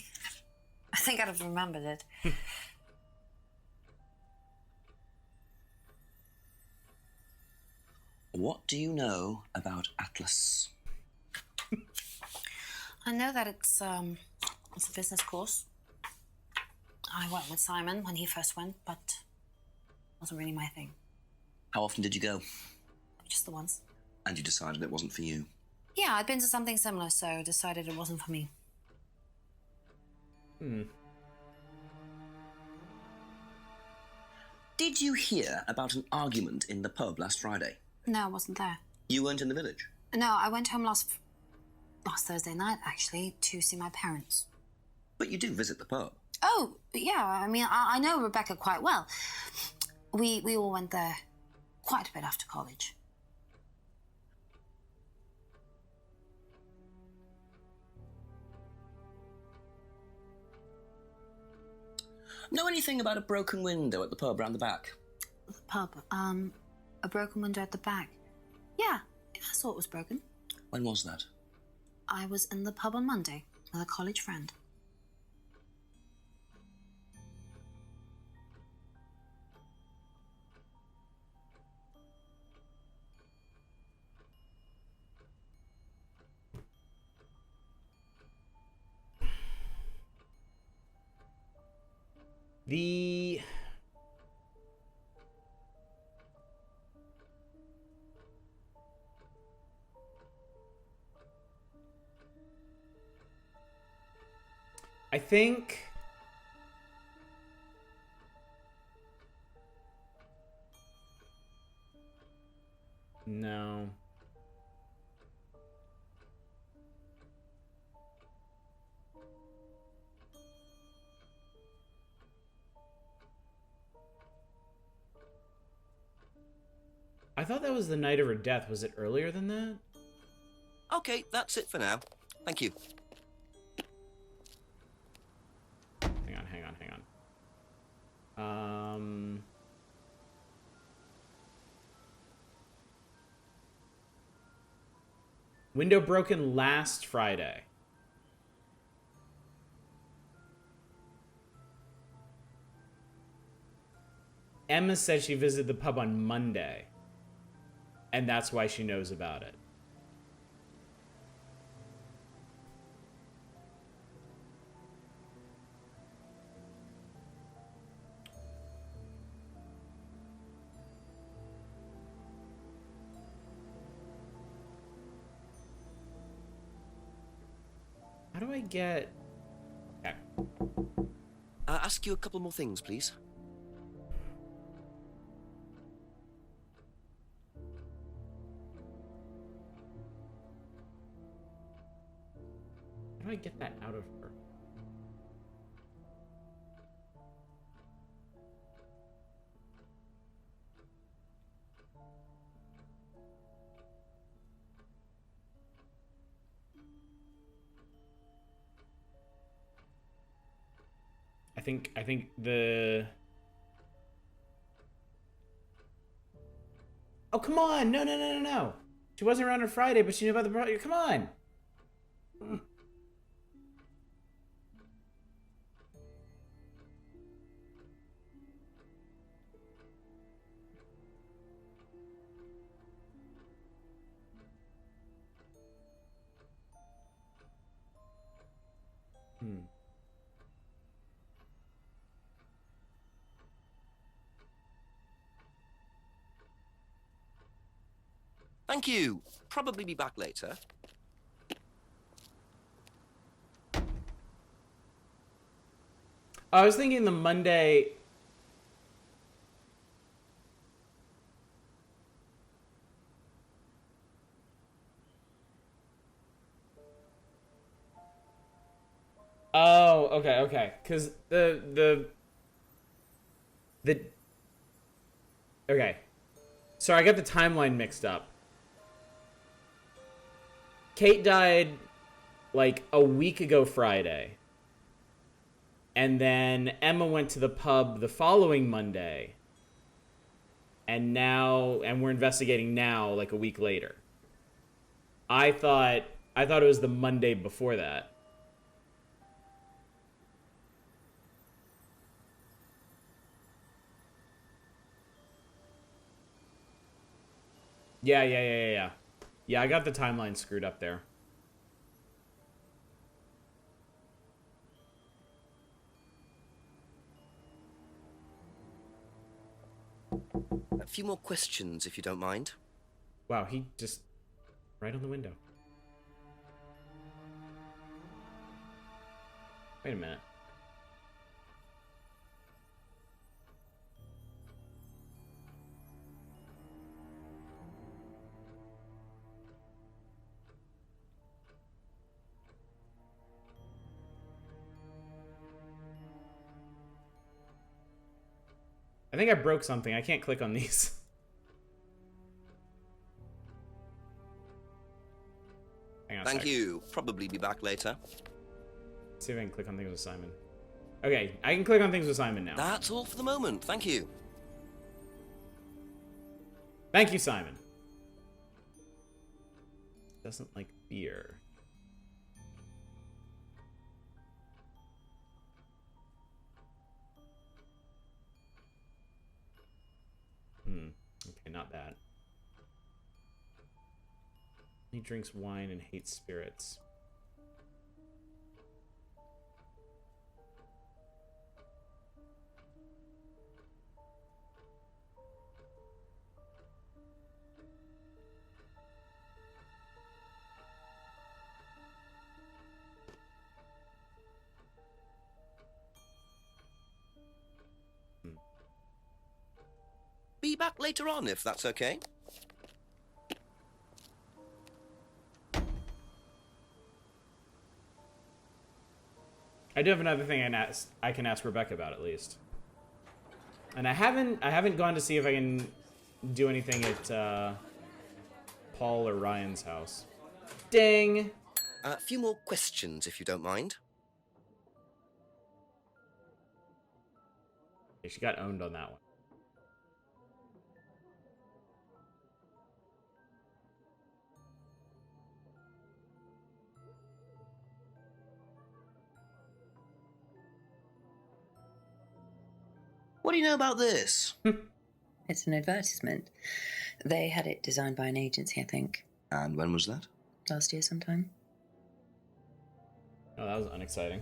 I think I'd have remembered it. What do you know about Atlas? I know that it's a business course. I went with Simon when he first went, but it wasn't really my thing. How often did you go? Just the once. And you decided it wasn't for you? Yeah, I'd been to something similar, so decided it wasn't for me. Did you hear about an argument in the pub last Friday? No, I wasn't there. You weren't in the village? No, I went home last Thursday night, actually, to see my parents. But you do visit the pub. Oh, yeah, I mean, I know Rebecca quite well. We all went there quite a bit after college. Know anything about a broken window at the pub round the back? The pub, a broken window at the back. Yeah, I saw it was broken. When was that? I was in the pub on Monday with a college friend. The... I think... No. I thought that was the night of her death. Was it earlier than that? Okay, that's it for now. Thank you. Hang on. Window broken last Friday. Emma said she visited the pub on Monday, and that's why she knows about it. How do I get... Okay. Ask you a couple more things, please. How do I get that out of her? I think the... Oh, come on! No. She wasn't around on Friday, but she knew about the project. Come on! Thank you. Probably be back later. I was thinking the Monday... Oh, okay. Because the... Okay. Sorry, I got the timeline mixed up. Kate died, like, a week ago Friday. And then Emma went to the pub the following Monday. And we're investigating now, like, a week later. I thought it was the Monday before that. Yeah. Yeah, I got the timeline screwed up there. A few more questions, if you don't mind. Wow, he just... right on the window. Wait a minute. I think I broke something. I can't click on these. Hang on a Thank sec. you. Probably be back later. See if I can click on things with Simon. Okay, I can click on things with Simon now. That's all for the moment. Thank you. Thank you, Simon. Doesn't like beer. Okay, not bad. He drinks wine and hates spirits. Be back later on, if that's okay. I do have another thing I can ask Rebecca about at least. And I haven't gone to see if I can do anything at Paul or Ryan's house. Ding! A few more questions, if you don't mind. Okay, she got owned on that one. What do you know about this? It's an advertisement. They had it designed by an agency, I think. And when was that? Last year sometime. Oh, that was unexciting.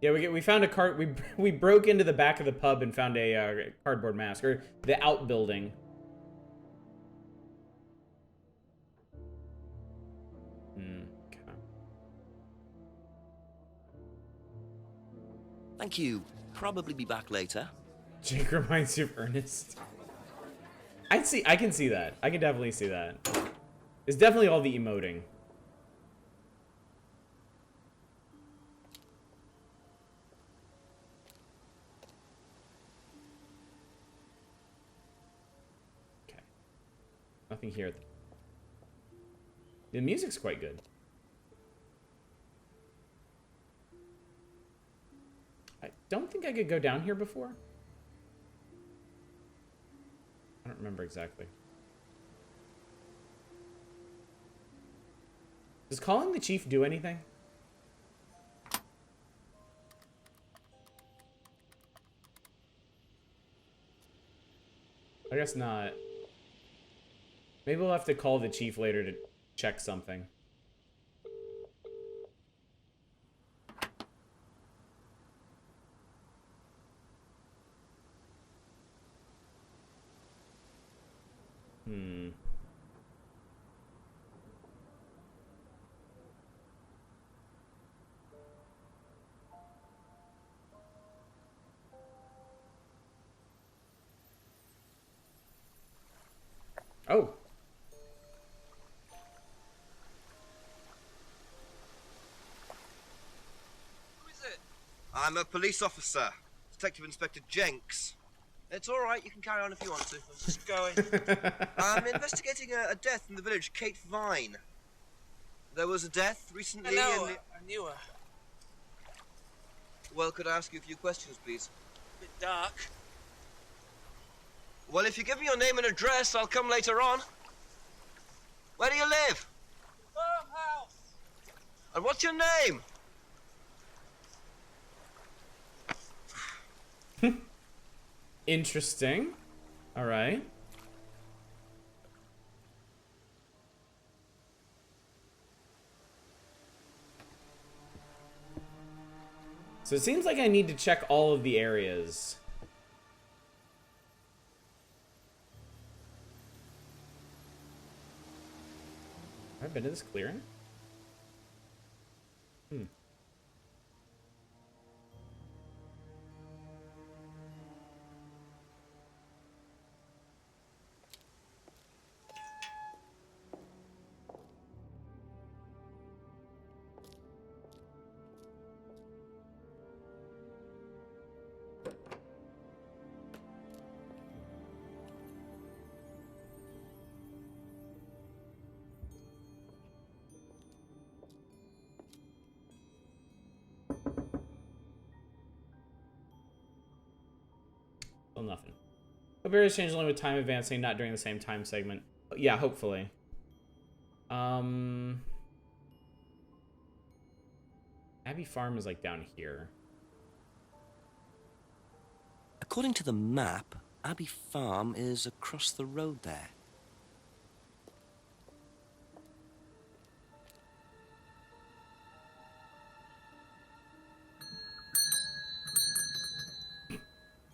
Yeah, we found a card. We broke into the back of the pub and found a cardboard mask, or the outbuilding. Okay. Thank you. Probably be back later. Jake reminds you of Ernest. I can see that. I can definitely see that. It's definitely all the emoting. Okay. Nothing here. The music's quite good. I don't think I could go down here before. I don't remember exactly. Does calling the chief do anything? I guess not. Maybe we'll have to call the chief later to check something. Oh. Who is it? I'm a police officer, Detective Inspector Jenks. It's all right, you can carry on if you want to. I'm just going. I'm investigating a death in the village, Kate Vine. There was a death recently. I knew her. Well, could I ask you a few questions, please? A bit dark. Well, if you give me your name and address, I'll come later on. Where do you live? Farmhouse. And what's your name? Interesting. All right. So it seems like I need to check all of the areas. Have I been to this clearing? Well, nothing. Hope areas change only with time advancing, not during the same time segment. Yeah, hopefully. Abbey Farm is like down here. According to the map, Abbey Farm is across the road there.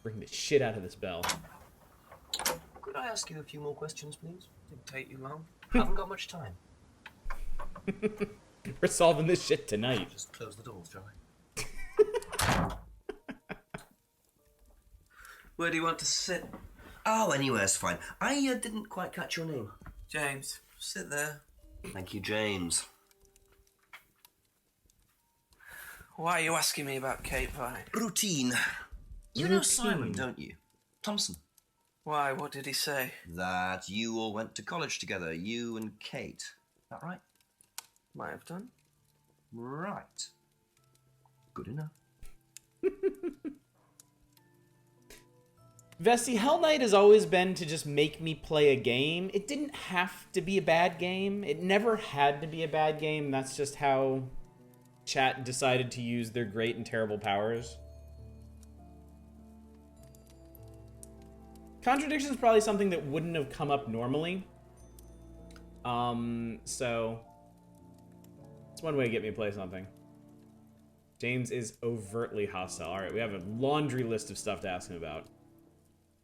Bring the shit out of this bell. Could I ask you a few more questions, please? Didn't take you long. Haven't got much time. We're solving this shit tonight. Just close the doors, shall I? Where do you want to sit? Oh, anywhere's fine. I didn't quite catch your name. James, sit there. Thank you, James. Why are you asking me about Kate Vine? Routine. You know Simon, don't you? Thompson. Why, what did he say? That you all went to college together, you and Kate. Is that right? Might have done. Right. Good enough. Vesty, Hell Knight has always been to just make me play a game. It didn't have to be a bad game. It never had to be a bad game. That's just how chat decided to use their great and terrible powers. Contradiction is probably something that wouldn't have come up normally. So it's one way to get me to play something. James is overtly hostile. All right, we have a laundry list of stuff to ask him about.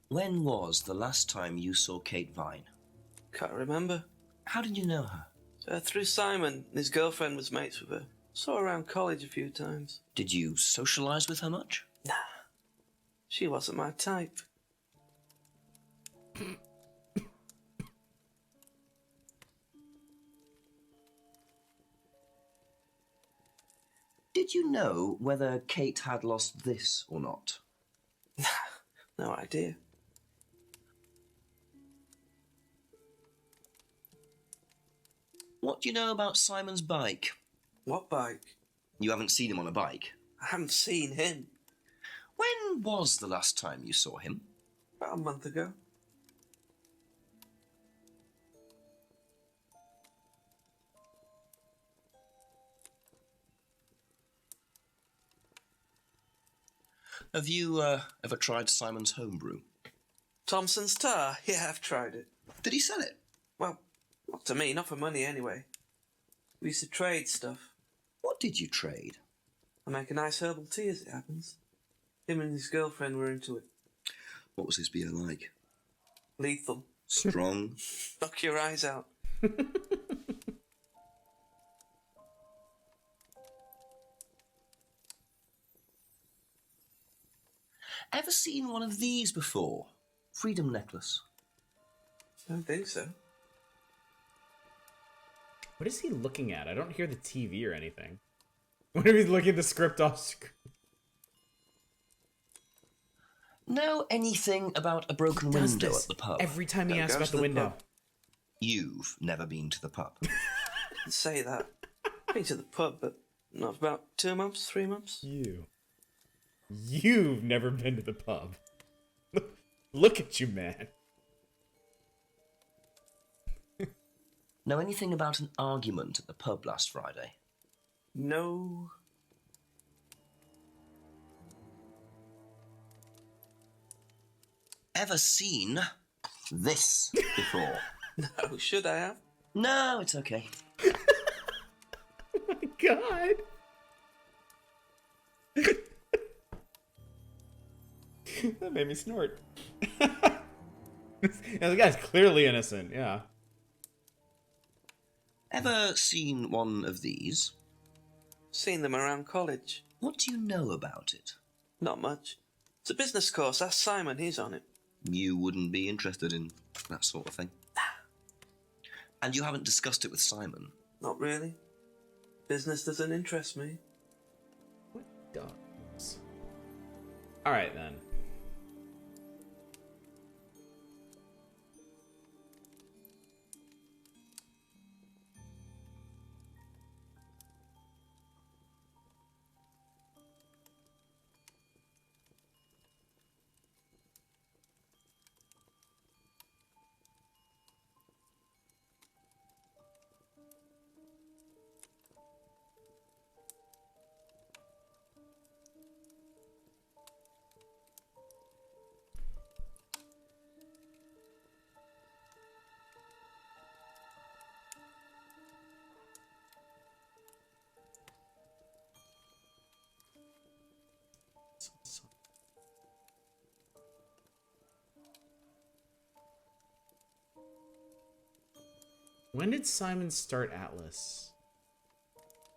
When was the last time you saw Kate Vine? Can't remember. How did you know her? Through Simon. His girlfriend was mates with her. Saw her around college a few times. Did you socialise with her much? Nah. She wasn't my type. Did you know whether Kate had lost this or not? No idea. What do you know about Simon's bike? What bike? You haven't seen him on a bike? I haven't seen him. When was the last time you saw him? About a month ago. Have you ever tried Simon's homebrew? Thompson's tar? Yeah, I've tried it. Did he sell it? Well, not to me, not for money anyway. We used to trade stuff. What did you trade? I make a nice herbal tea as it happens. Him and his girlfriend were into it. What was his beer like? Lethal. Strong? Knock your eyes out. Ever seen one of these before? Freedom necklace. I don't think so. What is he looking at? I don't hear the TV or anything. What if he's looking at the script off screen? Know anything about a broken window at the pub? Every time he asks about the window. You've never been to the pub. Say that. Been to the pub, but not for about 2 months, 3 months. You've never been to the pub. Look at you, man. Know anything about an argument at the pub last Friday? No. Ever seen this before? No, should I have? No, it's okay. Oh my god. That made me snort. Yeah, the guy's clearly innocent, yeah. Ever seen one of these? Seen them around college. What do you know about it? Not much. It's a business course. Ask Simon, he's on it. You wouldn't be interested in that sort of thing? And you haven't discussed it with Simon? Not really. Business doesn't interest me. What does? Alright then. When did Simon start Atlas?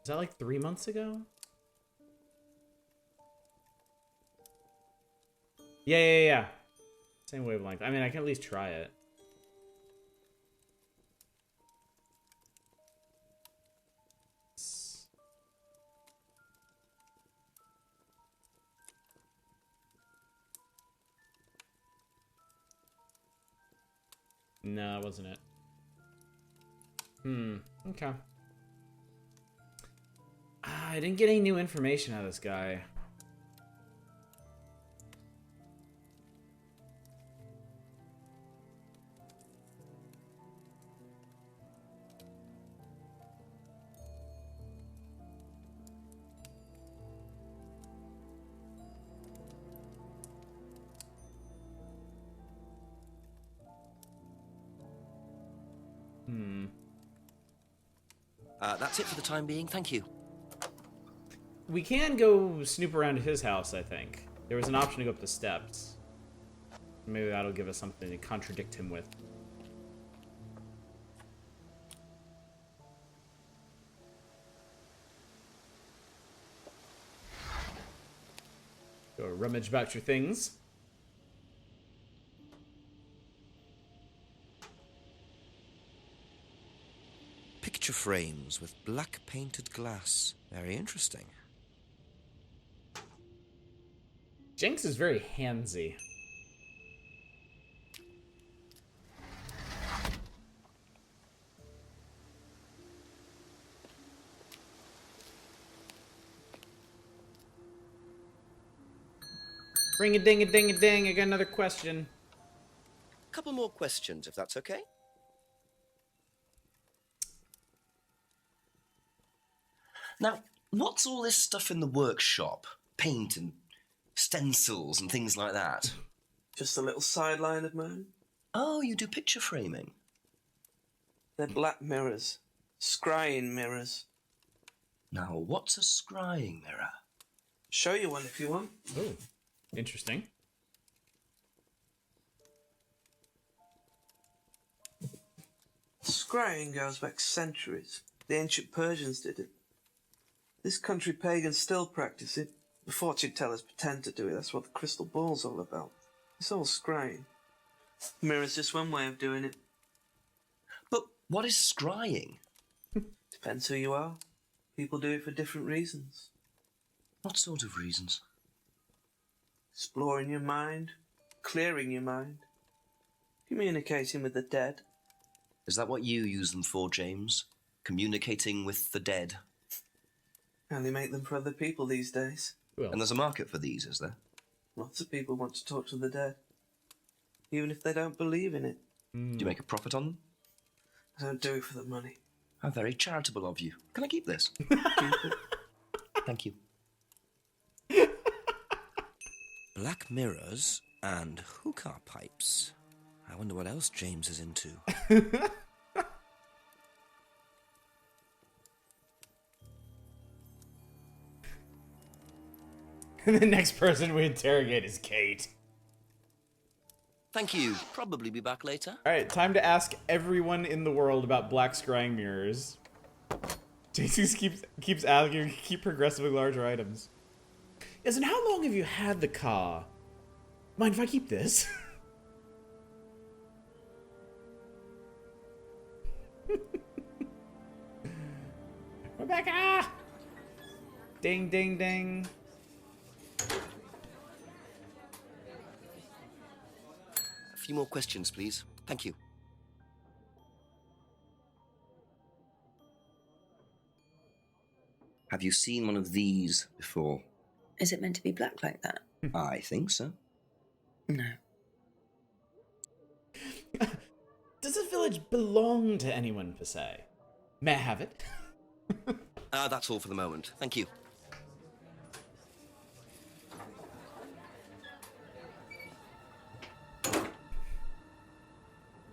Is that like 3 months ago? Yeah. Same wavelength. I mean, I can at least try it. No, that wasn't it. Okay. I didn't get any new information out of this guy. That's it for the time being, thank you. We can go snoop around his house, I think. There was an option to go up the steps. Maybe that'll give us something to contradict him with. Go rummage about your things. Picture frames with black painted glass. Very interesting. Jenks is very handsy. Ring a ding a ding a ding. I got another question. Couple more questions, if that's okay. Now, what's all this stuff in the workshop? Paint and stencils and things like that? Just a little sideline of mine. Oh, you do picture framing? They're black mirrors. Scrying mirrors. Now, what's a scrying mirror? Show you one if you want. Oh, interesting. Scrying goes back centuries. The ancient Persians did it. This country pagans still practice it. The fortune tellers pretend to do it. That's what the crystal ball's all about. It's all scrying. Mirror's just one way of doing it. But what is scrying? Depends who you are. People do it for different reasons. What sort of reasons? Exploring your mind, clearing your mind, communicating with the dead. Is that what you use them for, James? Communicating with the dead? And they make them for other people these days. Well, And there's a market for these, is there? Lots of people want to talk to the dead, even if they don't believe in it. Do you make a profit on them? I don't do it for the money. How very charitable of you. Can I keep this? Keep it. Thank you. Black mirrors and hookah pipes. I wonder what else James is into. And the next person we interrogate is Kate. Thank you. Probably be back later. Alright, time to ask everyone in the world about black scrying mirrors. Jason keeps asking, keep progressively larger items. Yes, and how long have you had the car? Mind if I keep this? Rebecca! Ding, ding, ding. A few more questions, please. Thank you. Have you seen one of these before? Is it meant to be black like that? I think so. No. Does the village belong to anyone per se? May I have it? That's all for the moment. Thank you.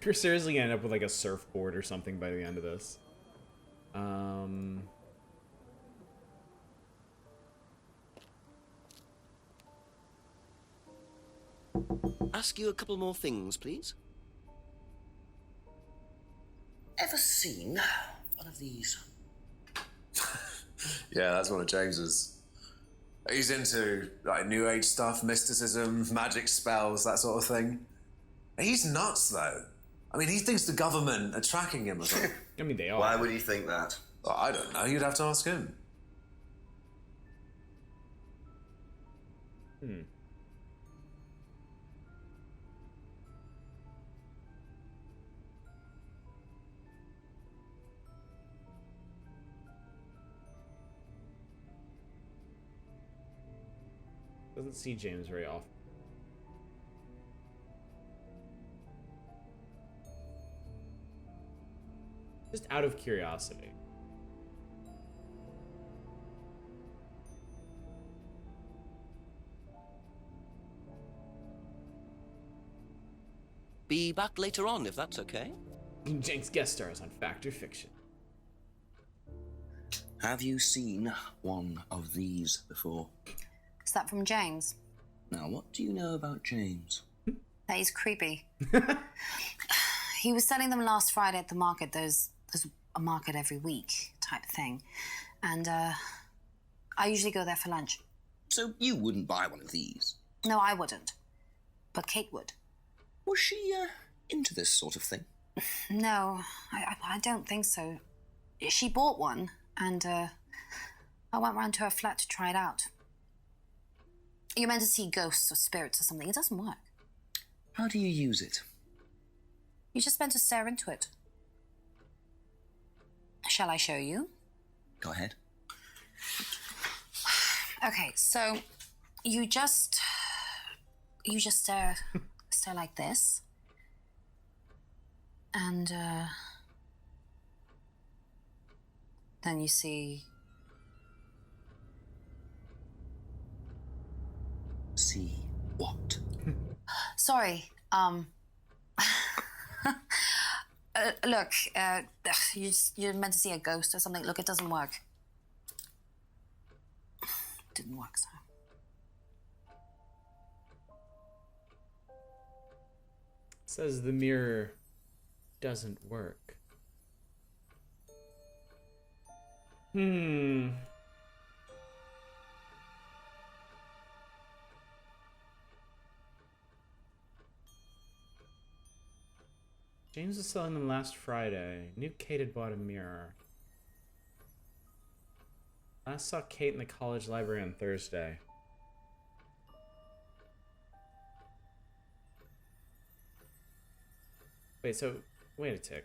You're seriously gonna end up with like a surfboard or something by the end of this. Ask you a couple more things, please. ever seen one of these? Yeah, that's one of James's. He's into like New Age stuff, mysticism, magic spells, that sort of thing. He's nuts, though. I mean, he thinks the government are tracking him or something. I mean, they are. Why would he think that? Well, I don't know. You'd have to ask him. Doesn't see James very often. Just out of curiosity. Be back later on, if that's okay. Jenks guest stars on Fact or Fiction. Have you seen one of these before? Is that from James? Now, what do you know about James? That he's creepy. He was selling them last Friday at the market. There's a market every week type thing. And I usually go there for lunch. So you wouldn't buy one of these? No, I wouldn't. But Kate would. Was she into this sort of thing? No, I don't think so. She bought one, and I went round to her flat to try it out. You're meant to see ghosts or spirits or something. It doesn't work. How do you use it? You're just meant to stare into it. Shall I show you? Go ahead. Okay, so you just stare like this, and then you see. See what? Sorry. Look, you're meant to see a ghost or something. Look, it doesn't work. Didn't work, so. Says the mirror doesn't work. James was selling them last Friday. Knew Kate had bought a mirror. Last saw Kate in the college library on Thursday. Wait, so, wait a tick.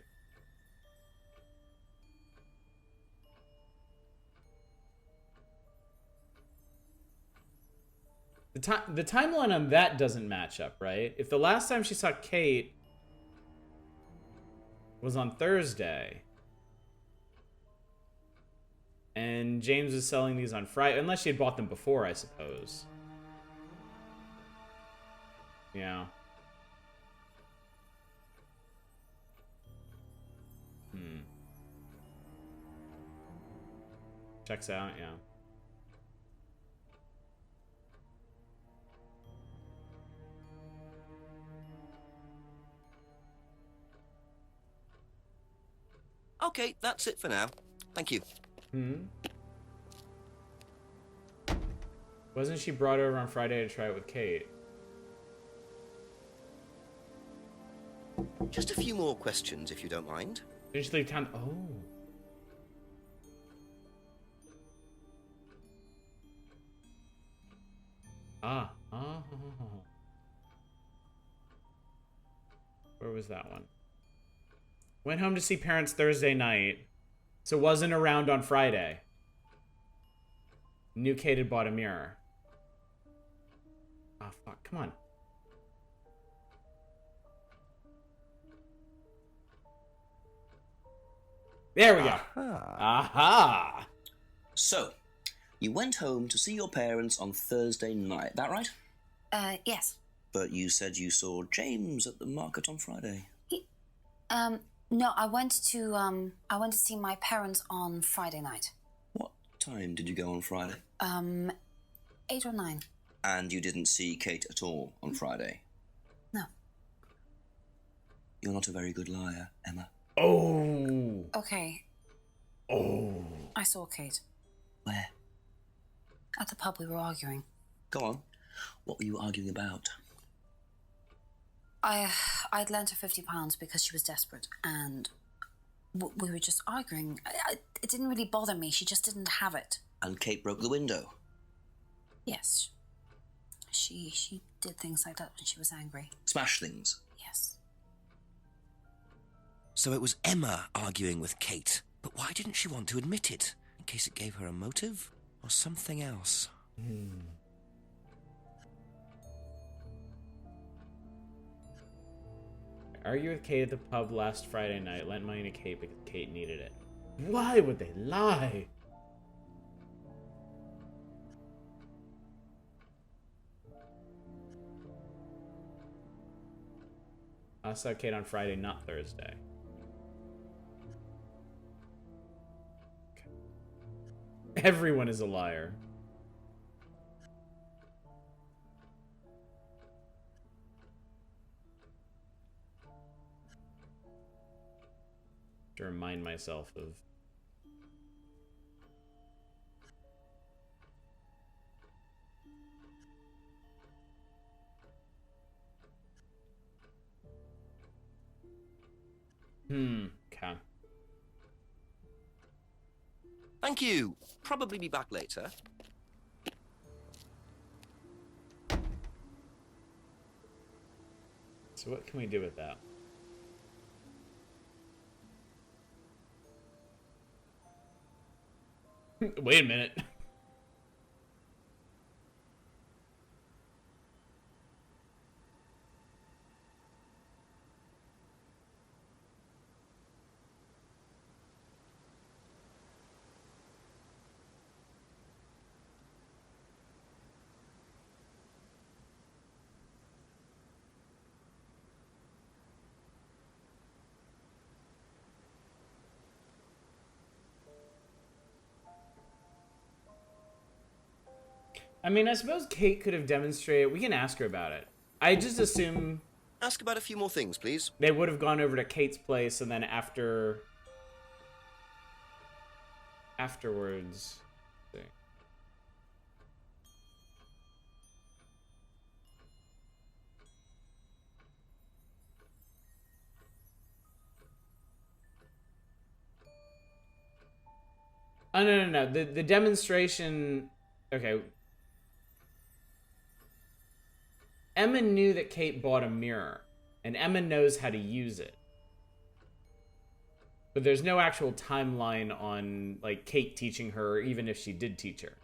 The timeline on that doesn't match up, right? If the last time she saw Kate was on Thursday, and James was selling these on Friday, unless she had bought them before, I suppose. Yeah. Checks out, yeah. Okay, that's it for now. Thank you. Wasn't she brought over on Friday to try it with Kate? Just a few more questions, if you don't mind. Didn't she leave town? Oh. Where was that one? Went home to see parents Thursday night, so wasn't around on Friday. Knew Kate had bought a mirror. Oh, fuck. Come on. There we go. Aha! So, you went home to see your parents on Thursday night, that right? Yes. But you said you saw James at the market on Friday. No, I went to see my parents on Friday night. What time did you go on Friday? 8 or 9. And you didn't see Kate at all on Friday? No. You're not a very good liar, Emma. Oh. Okay, Oh. I saw Kate. Where? At the pub we were arguing. Go on. What were you arguing about? I'd lent her £50 because she was desperate, and we were just arguing. It didn't really bother me. She just didn't have it. And Kate broke the window? Yes. She did things like that when she was angry. Smash things? Yes. So it was Emma arguing with Kate. But why didn't she want to admit it? In case it gave her a motive? Or something else? I argued with Kate at the pub last Friday night. Lent money to Kate because Kate needed it. Why would they lie? I saw Kate on Friday, not Thursday. Okay. Everyone is a liar. To remind myself of okay. Thank you. Probably be back later. So what can we do with that? Wait a minute. I mean, I suppose Kate could have demonstrated. We can ask her about it. I just assume Ask about a few more things, please. they would have gone over to Kate's place, and then afterwards. Oh no. The demonstration. Okay. Emma knew that Kate bought a mirror, and Emma knows how to use it. But there's no actual timeline on, like, Kate teaching her, even if she did teach her.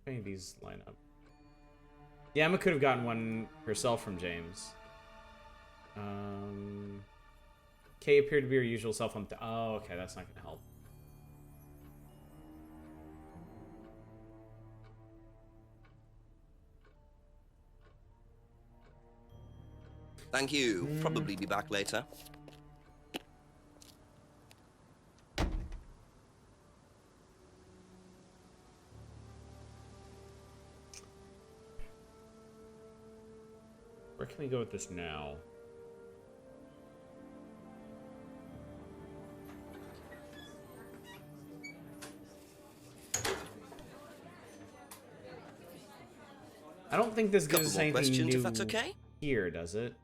How many of these line up? Yeah, Emma could have gotten one herself from James. Kay appeared to be her usual self on... Oh, okay, that's not going to help. Thank you. Probably be back later. Where can we go with this now? I don't think this gives us anything questions, new if that's okay? here, does it?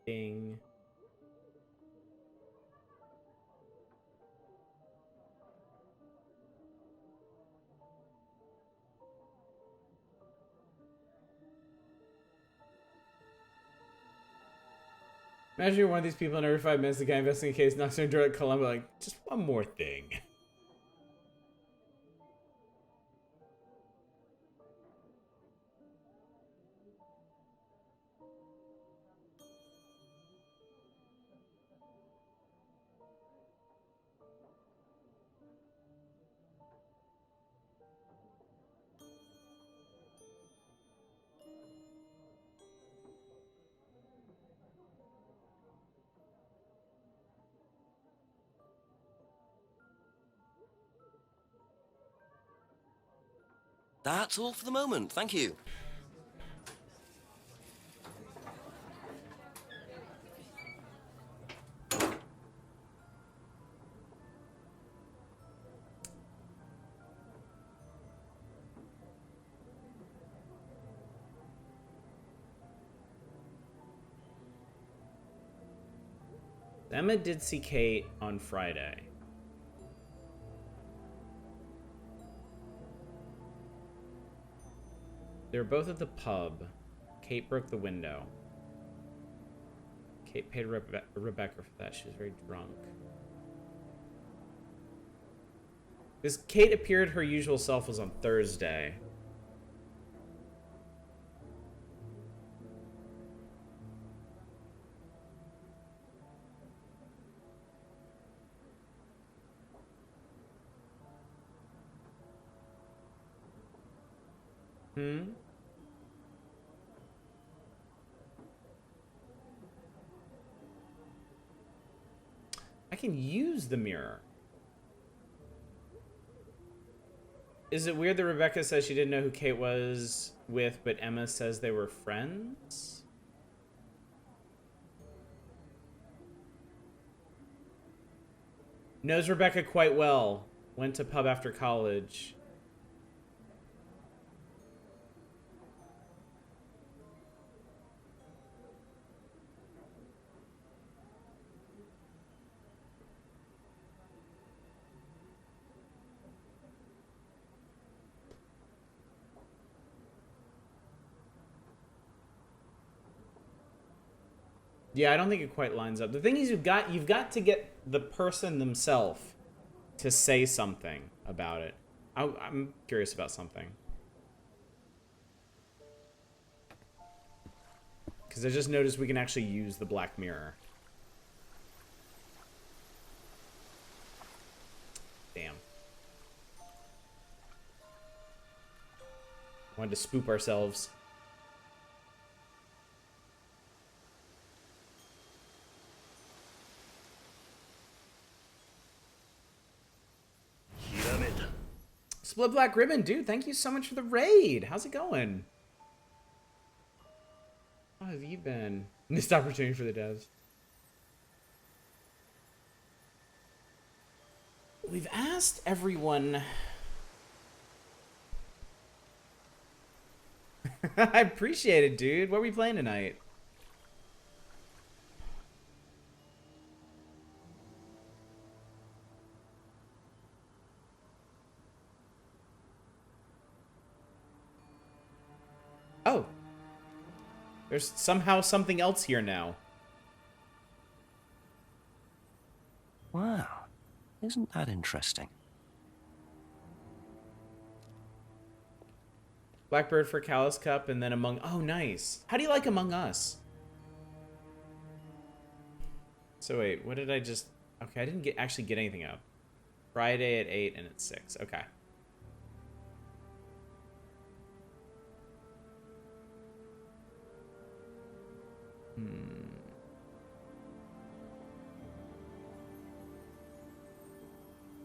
Ding. Imagine you're one of these people, and every 5 minutes the guy investing a case knocks on your door at Columbo, like, just one more thing. That's all for the moment. Thank you. Emma did see Kate on Friday. They were both at the pub. Kate broke the window. Kate paid Rebecca for that. She was very drunk. This Kate appeared her usual self was on Thursday. I can use the mirror. Is it weird that Rebecca says she didn't know who Kate was with, but Emma says they were friends? Knows Rebecca quite well. Went to pub after college. Yeah, I don't think it quite lines up. The thing is, you've got to get the person themselves to say something about it. I'm curious about something. Because I just noticed we can actually use the black mirror. Damn. Wanted to spoop ourselves. Split Black Ribbon, dude, thank you so much for the raid. How's it going? How have you been? Missed opportunity for the devs. We've asked everyone. I appreciate it, dude. What are we playing tonight? Oh. There's somehow something else here now. Wow. Isn't that interesting? Blackbird for Callus Cup and then Among... Oh, nice. How do you like Among Us? So wait, what did I just... Okay, I didn't actually get anything up. Friday at 8 and at 6. Okay.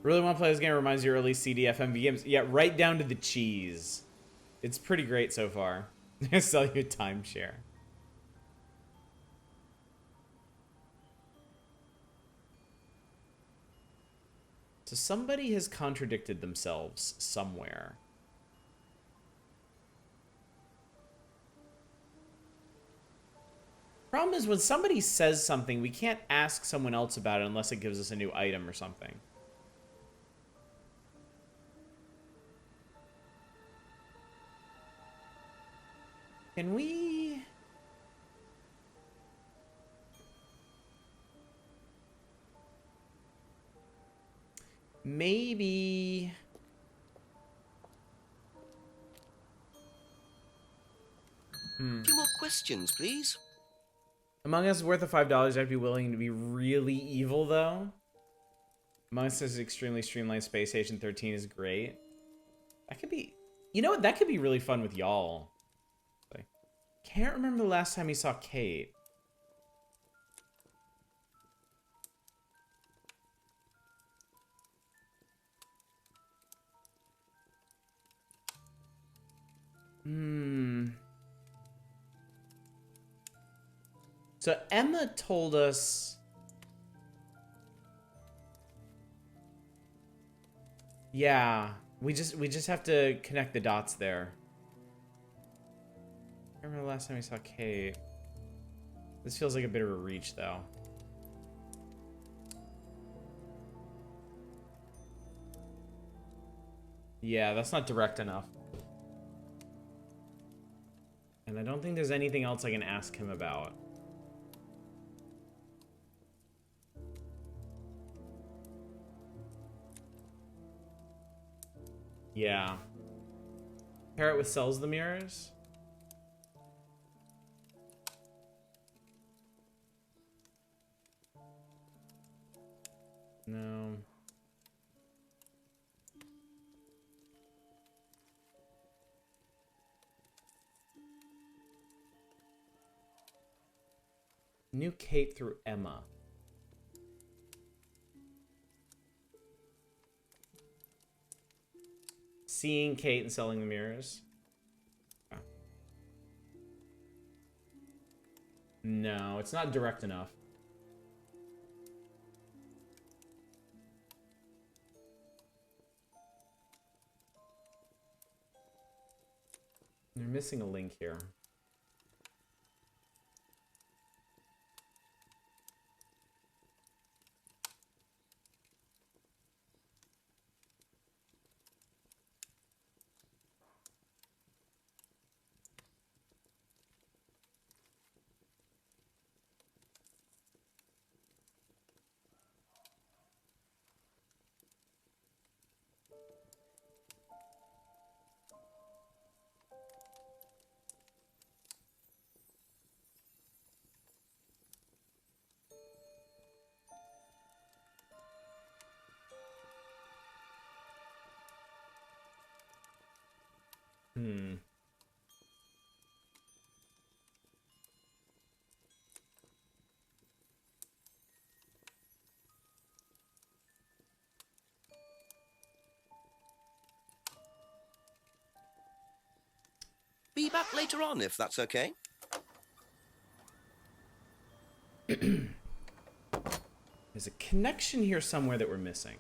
Really want to play this game. It reminds you of early CDFMV games. Yeah, right down to the cheese. It's pretty great so far. They sell you a timeshare. So somebody has contradicted themselves somewhere. Problem is, when somebody says something, we can't ask someone else about it unless it gives us a new item or something. Can we... Maybe... A few more questions, please. Among Us is worth the $5. I'd be willing to be really evil, though. Among Us is extremely streamlined. Space Station 13 is great. That could be... You know what? That could be really fun with y'all. Can't remember the last time we saw Kate. So Emma told us... Yeah, we just have to connect the dots there. I remember the last time we saw Kate. This feels like a bit of a reach, though. Yeah, that's not direct enough. And I don't think there's anything else I can ask him about. Yeah. Pair it with sells the mirrors? No. Knew Kate through Emma. Seeing Kate and selling the mirrors. Oh. No, it's not direct enough. You're missing a link here. Be back later on, if that's okay. There's a connection here somewhere that we're missing.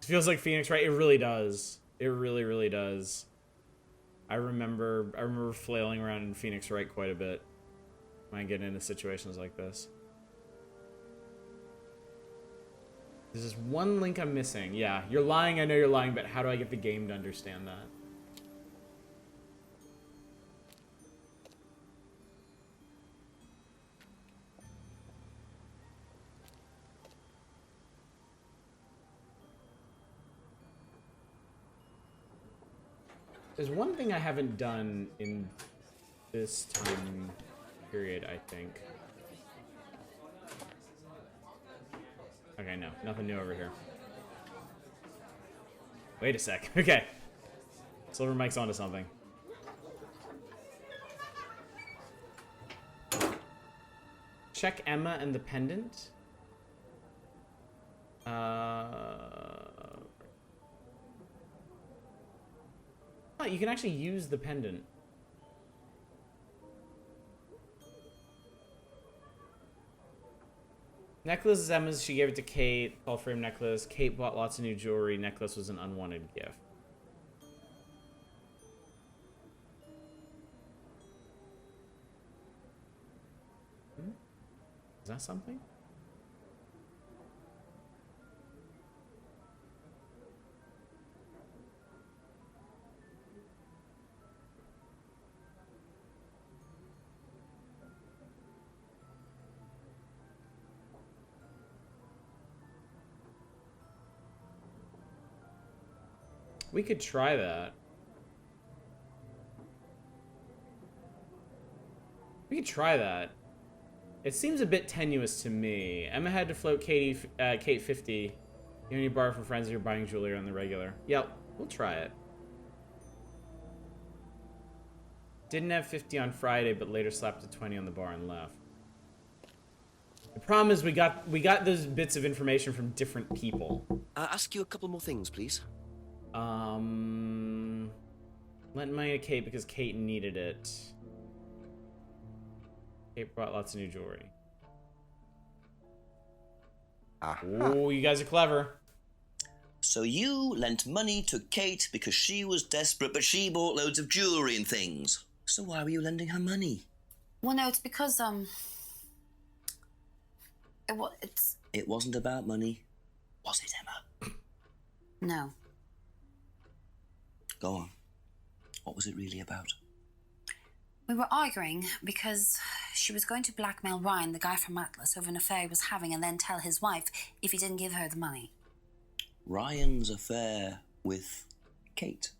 It feels like Phoenix, right? It really does. It really, really does. I remember flailing around in Phoenix Wright quite a bit when I get into situations like this. There's just one link I'm missing. Yeah, you're lying, I know you're lying, but how do I get the game to understand that? There's one thing I haven't done in this time period, I think. Okay, no. Nothing new over here. Wait a sec. Okay. Silver Mike's onto something. Check Emma and the pendant. Oh, you can actually use the pendant. Necklace is Emma's. She gave it to Kate. Tall frame necklace. Kate bought lots of new jewelry. Necklace was an unwanted gift. Is that something? We could try that. We could try that. It seems a bit tenuous to me. Emma had to float Kate 50. You only borrow from friends if you're buying jewelry on the regular. Yep, we'll try it. Didn't have 50 on Friday, but later slapped a 20 on the bar and left. The problem is we got those bits of information from different people. Ask you a couple more things, please. Lent money to Kate because Kate needed it. Kate brought lots of new jewelry. Oh, you guys are clever. So you lent money to Kate because she was desperate, but she bought loads of jewellery and things. So why were you lending her money? Well, no, it's because, It wasn't about money, was it, Emma? No. Go on. What was it really about? We were arguing because she was going to blackmail Ryan, the guy from Atlas, over an affair he was having, and then tell his wife if he didn't give her the money. Ryan's affair with Kate?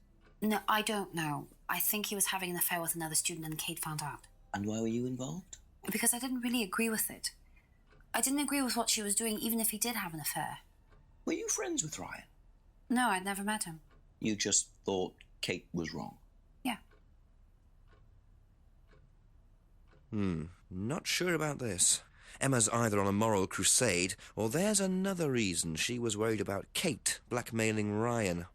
No, I don't know. I think he was having an affair with another student and Kate found out. And why were you involved? Because I didn't really agree with it. I didn't agree with what she was doing, even if he did have an affair. Were you friends with Ryan? No, I'd never met him. You just thought Kate was wrong? Yeah. Not sure about this. Emma's either on a moral crusade, or there's another reason she was worried about Kate blackmailing Ryan.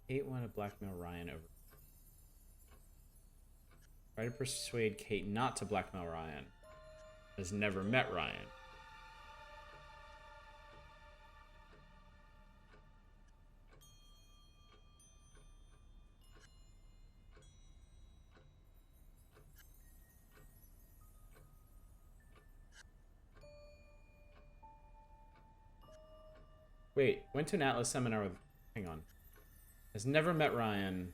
Kate wanted to blackmail Ryan over. Try to persuade Kate not to blackmail Ryan. Has never met Ryan. Wait, went to an Atlas seminar with... Hang on. Has never met Ryan.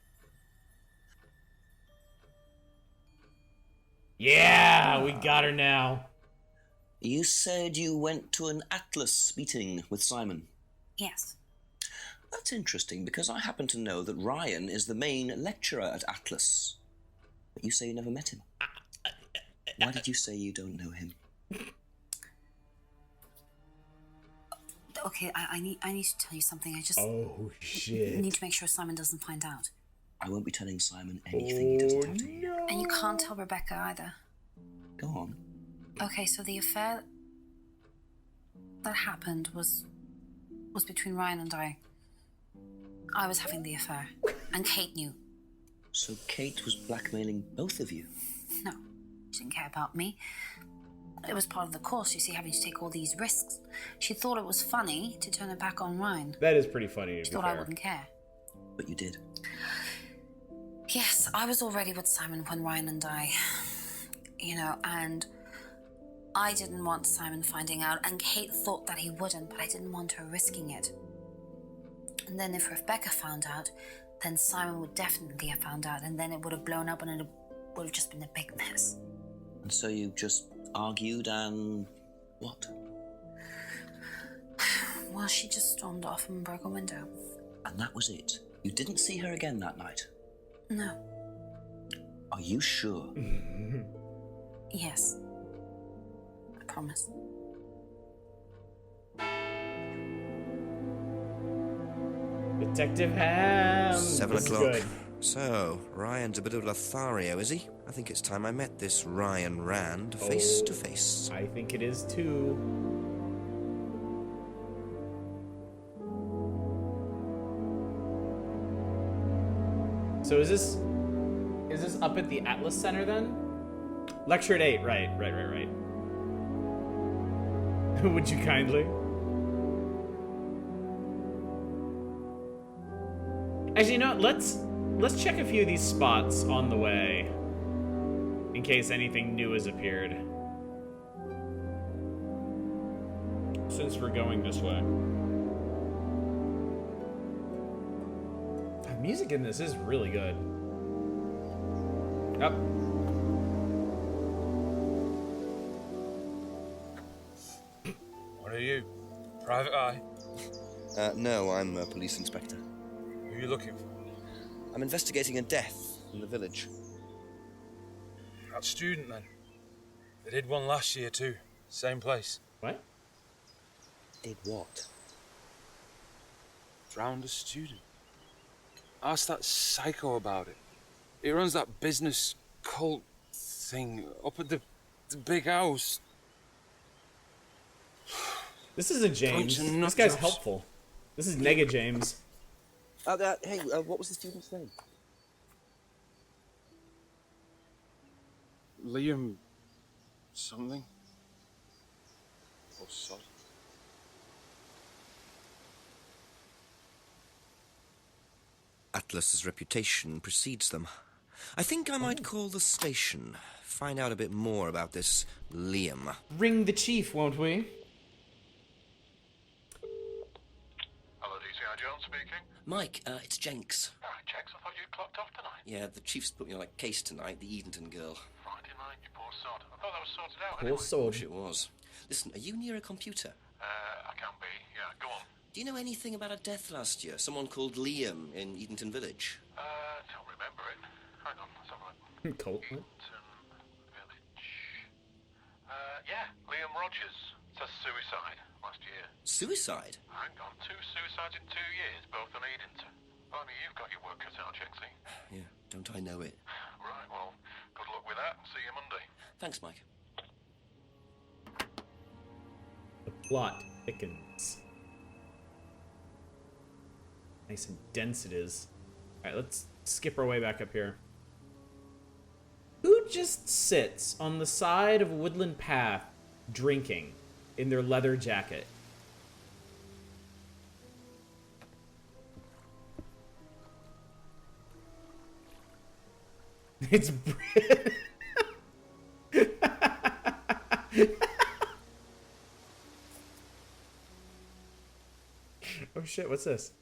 Yeah, we got her now. You said you went to an Atlas meeting with Simon. Yes. That's interesting, because I happen to know that Ryan is the main lecturer at Atlas. But you say you never met him. Why did you say you don't know him? Okay, I need to tell you something. I just... Oh, shit. need to make sure Simon doesn't find out. I won't be telling Simon anything he doesn't have to hear. And you can't tell Rebecca either. Go on. Okay, so the affair that happened was between Ryan and I. I was having the affair, and Kate knew. So Kate was blackmailing both of you? No, she didn't care about me. It was part of the course, you see, having to take all these risks. She thought it was funny to turn her back on Ryan. That is pretty funny, to She be thought fair. I wouldn't care. But you did. Yes, I was already with Simon when Ryan and I... and I didn't want Simon finding out, and Kate thought that he wouldn't, but I didn't want her risking it. And then if Rebecca found out, then Simon would definitely have found out, and then it would have blown up, and it would have just been a big mess. And so you just argued and... what? Well, she just stormed off and broke a window. And that was it? You didn't see her again that night? No. Are you sure? Yes. I promise. Detective Ham! 7 This is o'clock. good. So, Ryan's a bit of Lothario, is he? I think it's time I met this Ryan Rand face to face. I think it is too. So is this up at the Atlas Center then? Lecture at 8, right. Would you kindly? Actually, you know what? Let's check a few of these spots on the way, in case anything new has appeared. Since we're going this way. The music in this is really good. Up. Private eye? No, I'm a police inspector. Who are you looking for? I'm investigating a death in the village. That student, then. They did one last year, too. Same place. What? Did what? Drowned a student. Ask that psycho about it. He runs that business cult thing up at the big house. This isn't James. Bunch of This guy's nut jobs. helpful. This is Nega James. Hey, what was the student's name? Liam... something? Or sod? Atlas's reputation precedes them. I think I might call the station, find out a bit more about this Liam. Ring the chief, won't we? Hello, DCI Jones speaking. Mike, it's Jenks. Ah, Jenks, I thought you'd clocked off tonight. Yeah, the chief's put me on a case tonight, the Edenton girl. Friday night, you poor sod. I thought that was sorted out Poor anyway. sod. Wish it was. Listen, are you near a computer? I can be. Yeah, go on. Do you know anything about a death last year? Someone called Liam in Edenton Village? Don't remember it. Hang on, let's have a look. Colt. Edenton Village. Yeah, Liam Rogers. Says suicide last year. Suicide? Hang on, 2 suicides in 2 years, both on Edenton. Blimey, you've got your work cut out, Jenksy. Yeah, don't I know it. Right, well, good luck with that. See you Monday. Thanks, Mike. The plot thickens. Nice and dense it is. Alright, let's skip our way back up here. Who just sits on the side of a woodland path drinking in their leather jacket? It's oh shit, what's this?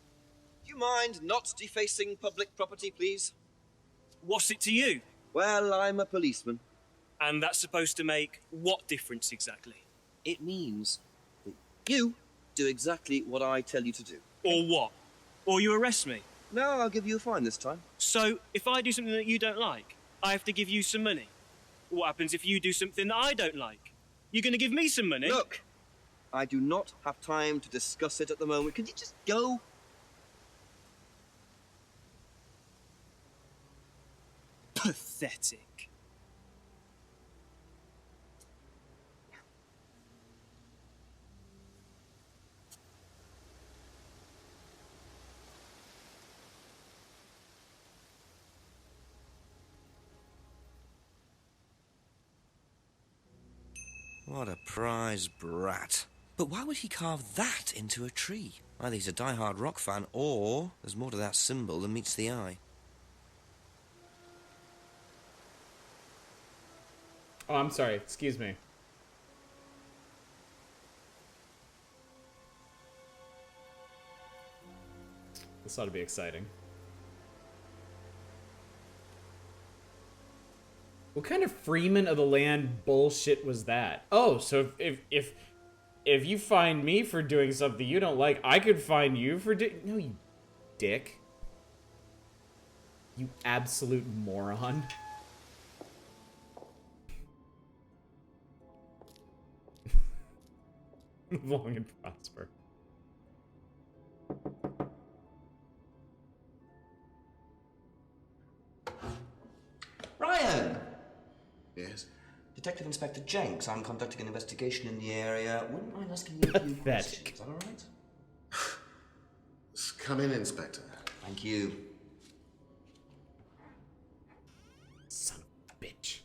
Do you mind not defacing public property, please? What's it to you? Well, I'm a policeman. And that's supposed to make what difference exactly? It means that you do exactly what I tell you to do. Or what? Or you arrest me? No, I'll give you a fine this time. So, if I do something that you don't like, I have to give you some money? What happens if you do something that I don't like? You're going to give me some money? Look, I do not have time to discuss it at the moment. Could you just go? Pathetic. What a prize brat. But why would he carve that into a tree? Either he's a die-hard rock fan, or there's more to that symbol than meets the eye. Oh, I'm sorry. Excuse me. This ought to be exciting. What kind of Freeman of the Land bullshit was that? Oh, so if you find me for doing something you don't like, I could find you for no, you dick. You absolute moron. Live long and prosper. Ryan! Yes? Detective Inspector Jenks. I'm conducting an investigation in the area. Wouldn't mind asking you a few questions. Is that all right? Come in, Inspector. Thank you. Son of a bitch.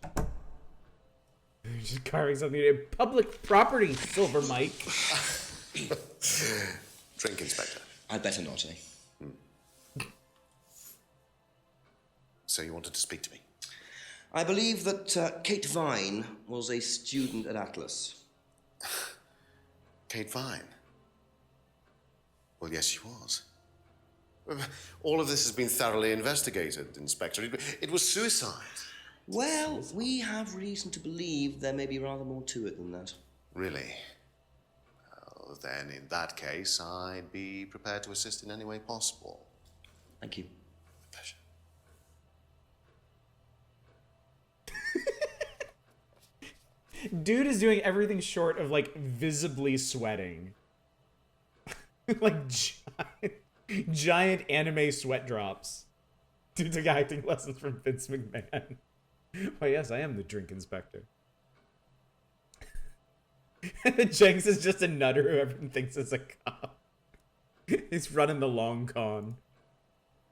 You're just carving something in public property, Silver Mike. Drink, Inspector. I'd better not, eh? So you wanted to speak to me? I believe that Kate Vine was a student at Atlas. Kate Vine? Well, yes, she was. All of this has been thoroughly investigated, Inspector. It was suicide. Well, we have reason to believe there may be rather more to it than that. Really? then in that case, I'd be prepared to assist in any way possible. Thank you. Pleasure. Dude is doing everything short of, like, visibly sweating. Like, giant anime sweat drops. Due to acting lessons from Vince McMahon. Oh yes, I am the drink inspector. Jenks is just a nutter who everyone thinks is a cop. He's running the long con.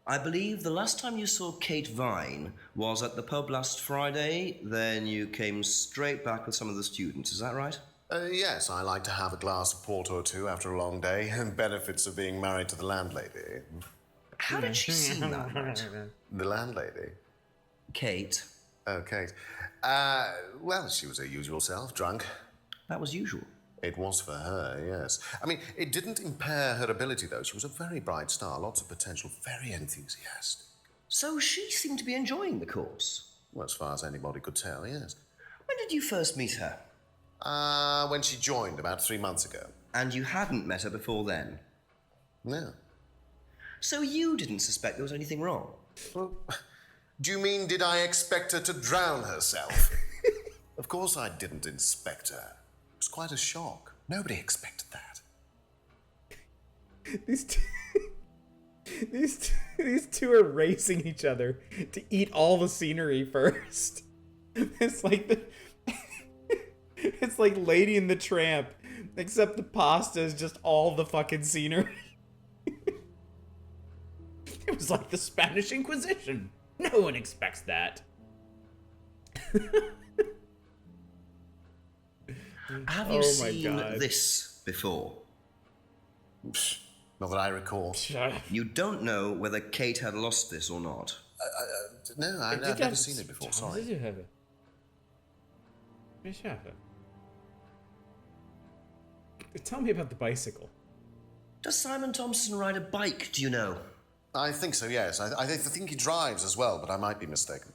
I believe the last time you saw Kate Vine was at the pub last Friday, then you came straight back with some of the students, is that right? Yes, I like to have a glass of port or two after a long day, and benefits of being married to the landlady. How did she seem that night? The landlady? Kate. Oh, Kate. Well, she was her usual self, drunk. That was usual? It was for her, yes. I mean, it didn't impair her ability, though. She was a very bright star, lots of potential, very enthusiastic. So she seemed to be enjoying the course? Well, as far as anybody could tell, yes. When did you first meet her? When she joined, about 3 months ago. And you hadn't met her before then? No. So you didn't suspect there was anything wrong? Well, do you mean, did I expect her to drown herself? Of course I didn't inspect her. It was quite a shock. Nobody expected that. These two are racing each other to eat all the scenery first. It's like it's like Lady and the Tramp, except the pasta is just all the fucking scenery. It was like the Spanish Inquisition. No one expects that. Have you seen this before? Not that I recall. You don't know whether Kate had lost this or not? No, I've never seen it before, sorry. Did you have it? Tell me about the bicycle. Does Simon Thompson ride a bike, do you know? I think so, yes. I think he drives as well, but I might be mistaken.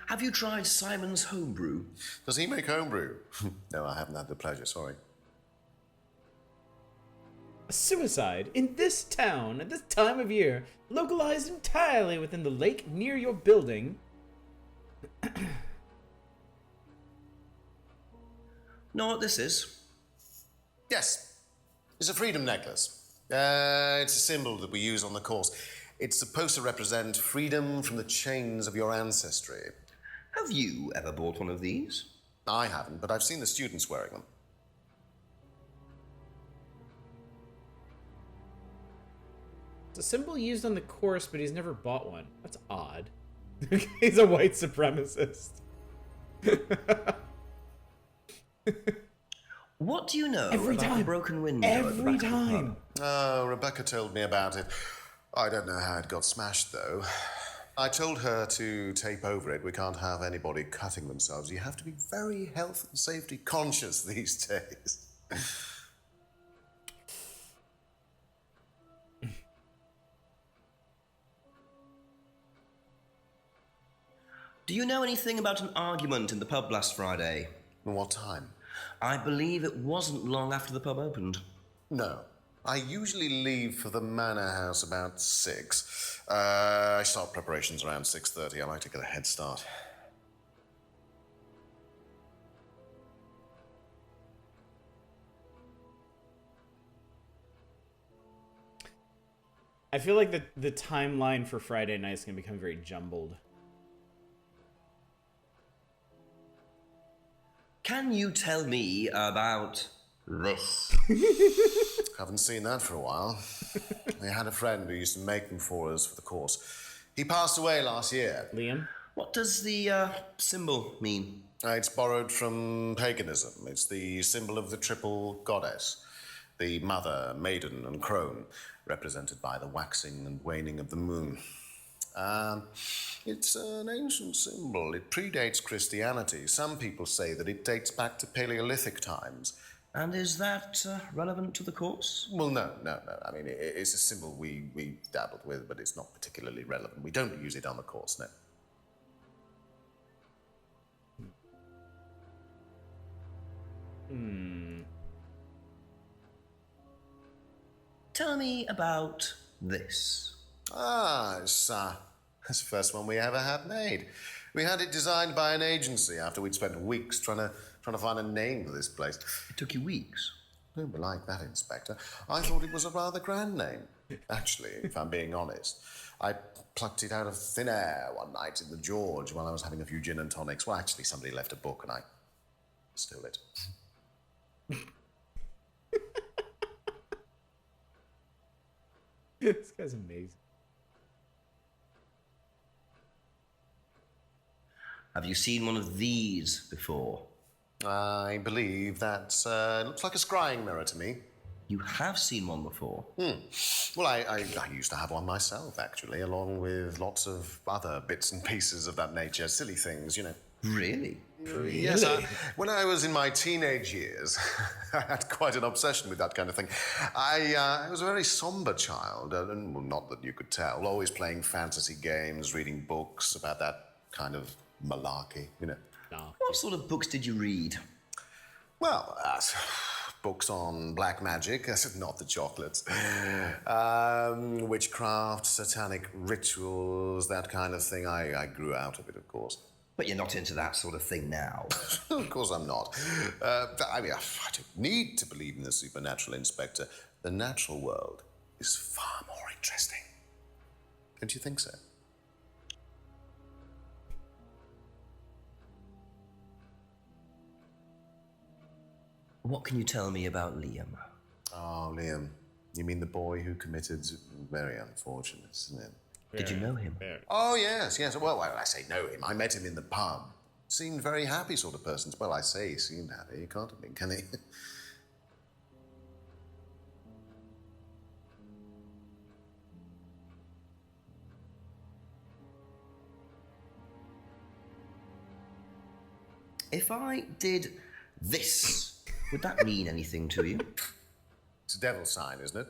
Have you tried Simon's homebrew? Does he make homebrew? No, I haven't had the pleasure, sorry. A suicide in this town at this time of year, localized entirely within the lake near your building. Know what this is? Yes. It's a freedom necklace. It's a symbol that we use on the course. It's supposed to represent freedom from the chains of your ancestry. Have you ever bought one of these? I haven't, but I've seen the students wearing them. It's a symbol used on the course, but he's never bought one. That's odd. He's a white supremacist. What do you know Every about time. the broken window? Every time. Oh, Rebecca told me about it. I don't know how it got smashed, though. I told her to tape over it. We can't have anybody cutting themselves. You have to be very health and safety conscious these days. Do you know anything about an argument in the pub last Friday? What time? I believe it wasn't long after the pub opened. No. I usually leave for the manor house about 6. I start preparations around 6:30. I like to get a head start. I feel like the timeline for Friday night is going to become very jumbled. Can you tell me about this? Haven't seen that for a while. We had a friend who used to make them for us for the course. He passed away last year. Liam? What does the symbol mean? It's borrowed from paganism. It's the symbol of the triple goddess. The mother, maiden, and crone, represented by the waxing and waning of the moon. It's an ancient symbol. It predates Christianity. Some people say that it dates back to Paleolithic times. And is that relevant to the course? Well, no. I mean, it's a symbol we dabbled with, but it's not particularly relevant. We don't use it on the course, no. Tell me about this. It's the first one we ever had made. We had it designed by an agency after we'd spent weeks trying to find a name for this place. It took you weeks? Don't be like that, Inspector. I thought it was a rather grand name. Actually, if I'm being honest, I plucked it out of thin air one night in the George while I was having a few gin and tonics. Well, actually, somebody left a book and I stole it. This guy's amazing. Have you seen one of these before? I believe that looks like a scrying mirror to me. You have seen one before? Well, I used to have one myself, actually, along with lots of other bits and pieces of that nature. Silly things, you know. Really? Yes, when I was in my teenage years, I had quite an obsession with that kind of thing. I was a very somber child, and well, not that you could tell, always playing fantasy games, reading books about that kind of malarkey, you know. What sort of books did you read? Well, books on black magic, not the chocolates. Witchcraft, satanic rituals, that kind of thing. I grew out of it, of course. But you're not into that sort of thing now. Of course I'm not. I mean, I don't need to believe in the supernatural, Inspector. The natural world is far more interesting. Don't you think so? What can you tell me about Liam? Oh, Liam. You mean the boy who committed... Very unfortunate, isn't it? Did you know him? Oh, yes. Well, I say know him. I met him in the pub. Seemed very happy sort of person. Well, I say he seemed happy. He can't have been, can he? If I did this, would that mean anything to you? It's a devil's sign, isn't it?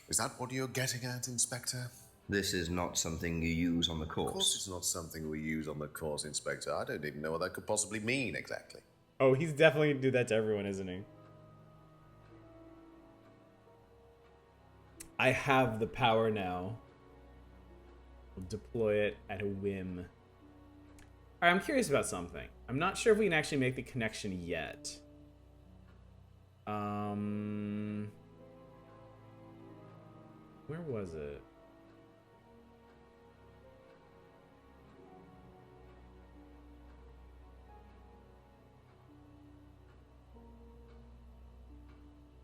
Is that what you're getting at, Inspector? This is not something you use on the course. Of course it's not something we use on the course, Inspector. I don't even know what that could possibly mean exactly. Oh, he's definitely gonna do that to everyone, isn't he? I have the power now. We'll deploy it at a whim. Alright, I'm curious about something. I'm not sure if we can actually make the connection yet. Where was it?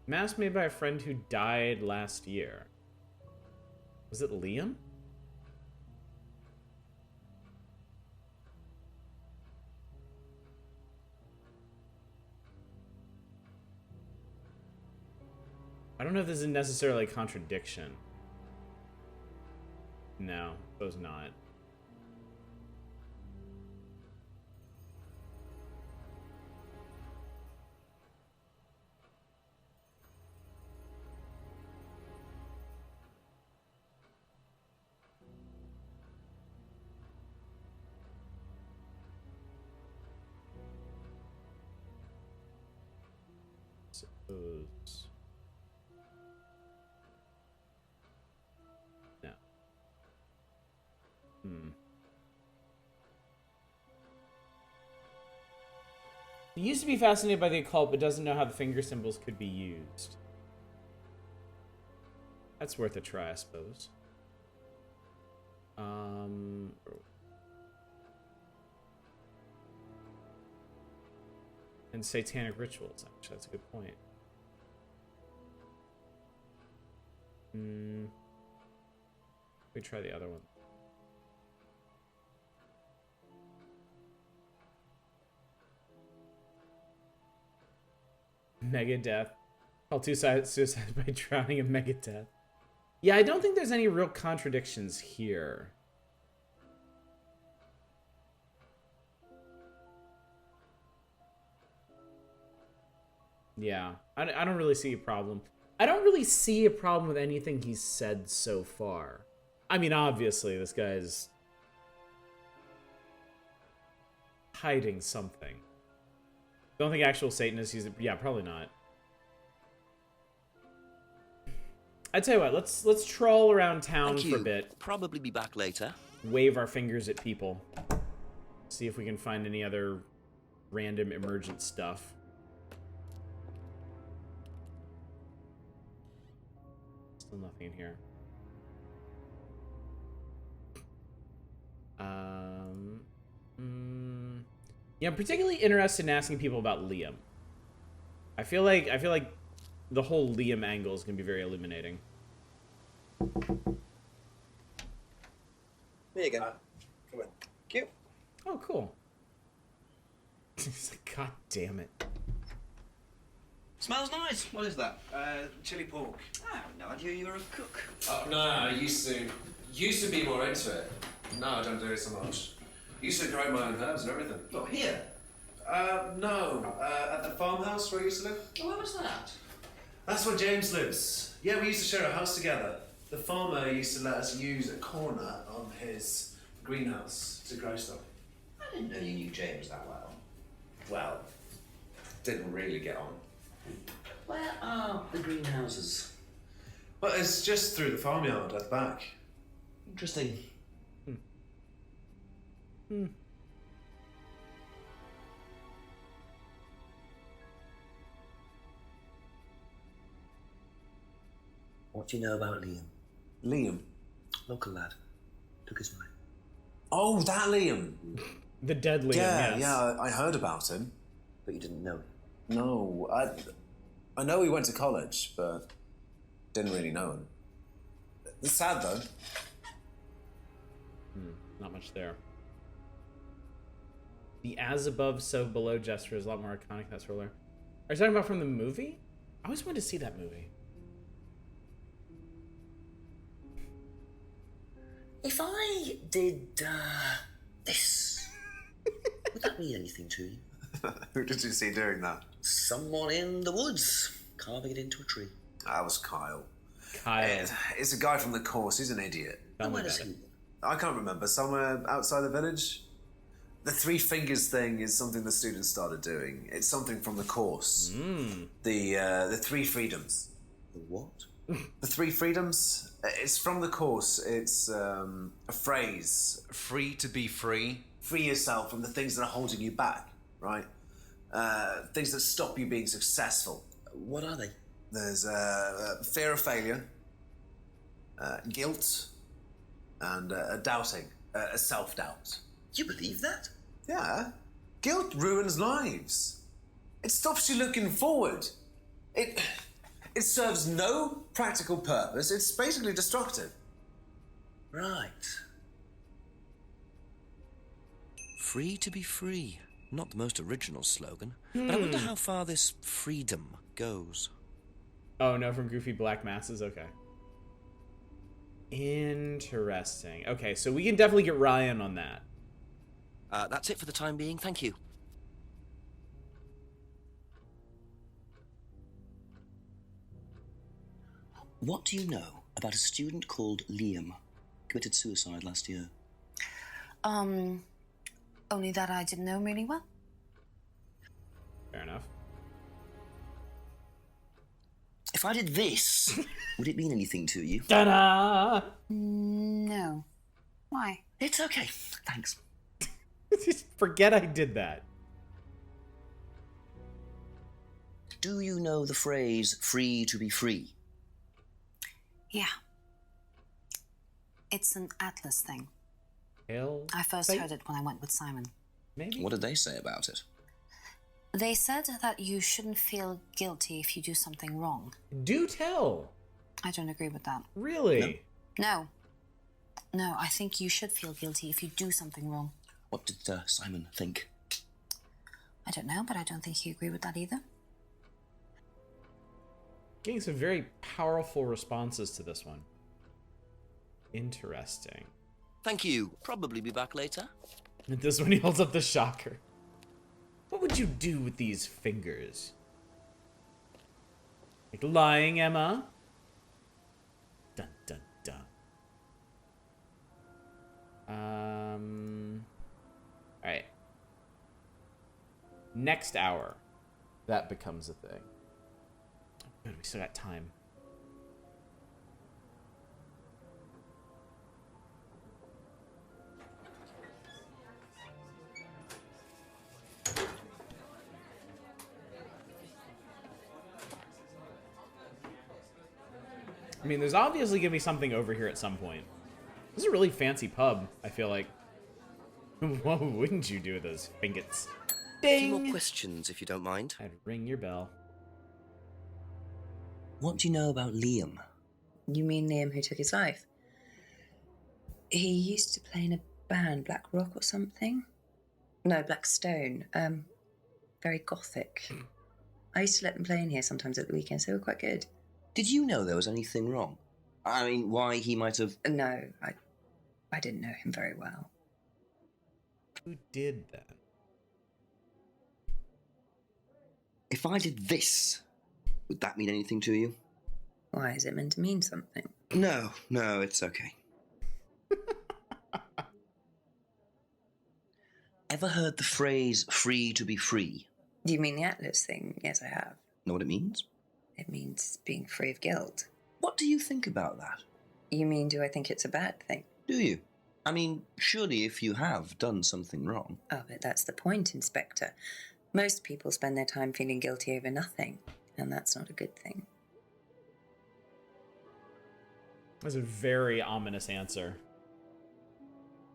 Mask made by a friend who died last year. Was it Liam? I don't know if this is necessarily a contradiction. No, suppose not. Suppose. No. He used to be fascinated by the occult, but doesn't know how the finger symbols could be used. That's worth a try, I suppose. And satanic rituals, actually, that's a good point. We try the other one. Megadeath. Call suicide by drowning in Megadeath. Yeah, I don't think there's any real contradictions here. Yeah, I don't really see a problem. I don't really see a problem with anything he's said so far. I mean, obviously, this guy's hiding something. Don't think actual Satanists use it. Yeah, probably not. I tell you what, let's troll around town for a bit. Probably be back later. Wave our fingers at people. See if we can find any other random emergent stuff. Still nothing in here. Yeah, I'm particularly interested in asking people about Liam. I feel like the whole Liam angle is gonna be very illuminating. There you go. Come on. Cute. Oh, cool. He's like, God damn it. Smells nice. What is that? Chili pork. I have no idea you were a cook. Oh, no, I used to be more into it. No, I don't do it so much. Used to grow my own herbs and everything. Not here. No. At the farmhouse where I used to live. Oh, where was that? That's where James lives. Yeah, we used to share a house together. The farmer used to let us use a corner of his greenhouse to grow stuff. I didn't know you knew James that well. Well, didn't really get on. Where are the greenhouses? Well, it's just through the farmyard at the back. Interesting. What do you know about Liam? Liam? Local lad. Took his wife. Oh, that Liam! The dead Liam, yes. Yeah, I heard about him. But you didn't know him? No, I know he went to college, but didn't really know him. It's sad, though. Not much there. The as above, so below gesture is a lot more iconic. That's roller. Are you talking about from the movie? I always wanted to see that movie. If I did this, would that mean anything to you? Who did you see doing that? Someone in the woods, carving it into a tree. That was Kyle. Kyle. It's a guy from the course. He's an idiot. Where does he live? I can't remember. Somewhere outside the village? The three fingers thing is something the students started doing. It's something from the course. The three freedoms. The what? The three freedoms? It's from the course. It's a phrase. Free to be free. Free yourself from the things that are holding you back, right? Things that stop you being successful. What are they? There's fear of failure, guilt, and doubting, self-doubt. You believe that? Yeah. Guilt ruins lives. It stops you looking forward. It serves no practical purpose. It's basically destructive. Right. Free to be free. Not the most original slogan. But I wonder how far this freedom goes. Oh, no, from Goofy Black Masses? Okay. Interesting. Okay, so we can definitely get Ryan on that. That's it for the time being. Thank you. What do you know about a student called Liam? Committed suicide last year. Only that I didn't know him really well. Fair enough. If I did this, would it mean anything to you? Ta-da! No. Why? It's okay. Thanks. Just forget I did that. Do you know the phrase free to be free? Yeah. It's an Atlas thing. Hell. I first heard it when I went with Simon. Maybe. What did they say about it? They said that you shouldn't feel guilty if you do something wrong. Do tell. I don't agree with that. Really? No. No, I think you should feel guilty if you do something wrong. What did Simon think? I don't know, but I don't think he agreed with that either. Getting some very powerful responses to this one. Interesting. Thank you. Probably be back later. This one, he holds up the shocker. What would you do with these fingers? Like lying, Emma. Dun dun dun. Alright. Next hour. That becomes a thing. Oh, good, we still got time. I mean, there's obviously gonna be something over here at some point. This is a really fancy pub, I feel like. What wouldn't you do with those fingers? A few more questions, if you don't mind. I'd ring your bell. What do you know about Liam? You mean Liam who took his life? He used to play in a band, Black Rock or something? No, Black Stone. Very gothic. I used to let them play in here sometimes at the weekends. They were quite good. Did you know there was anything wrong? I mean, why he might have... No, I didn't know him very well. Who did that? If I did this, would that mean anything to you? Why, is it meant to mean something? No, it's okay. Ever heard the phrase, free to be free? Do you mean the Atlas thing? Yes, I have. Know what it means? It means being free of guilt. What do you think about that? You mean, do I think it's a bad thing? Do you? I mean, surely if you have done something wrong... Oh, but that's the point, Inspector. Most people spend their time feeling guilty over nothing, and that's not a good thing. That's a very ominous answer.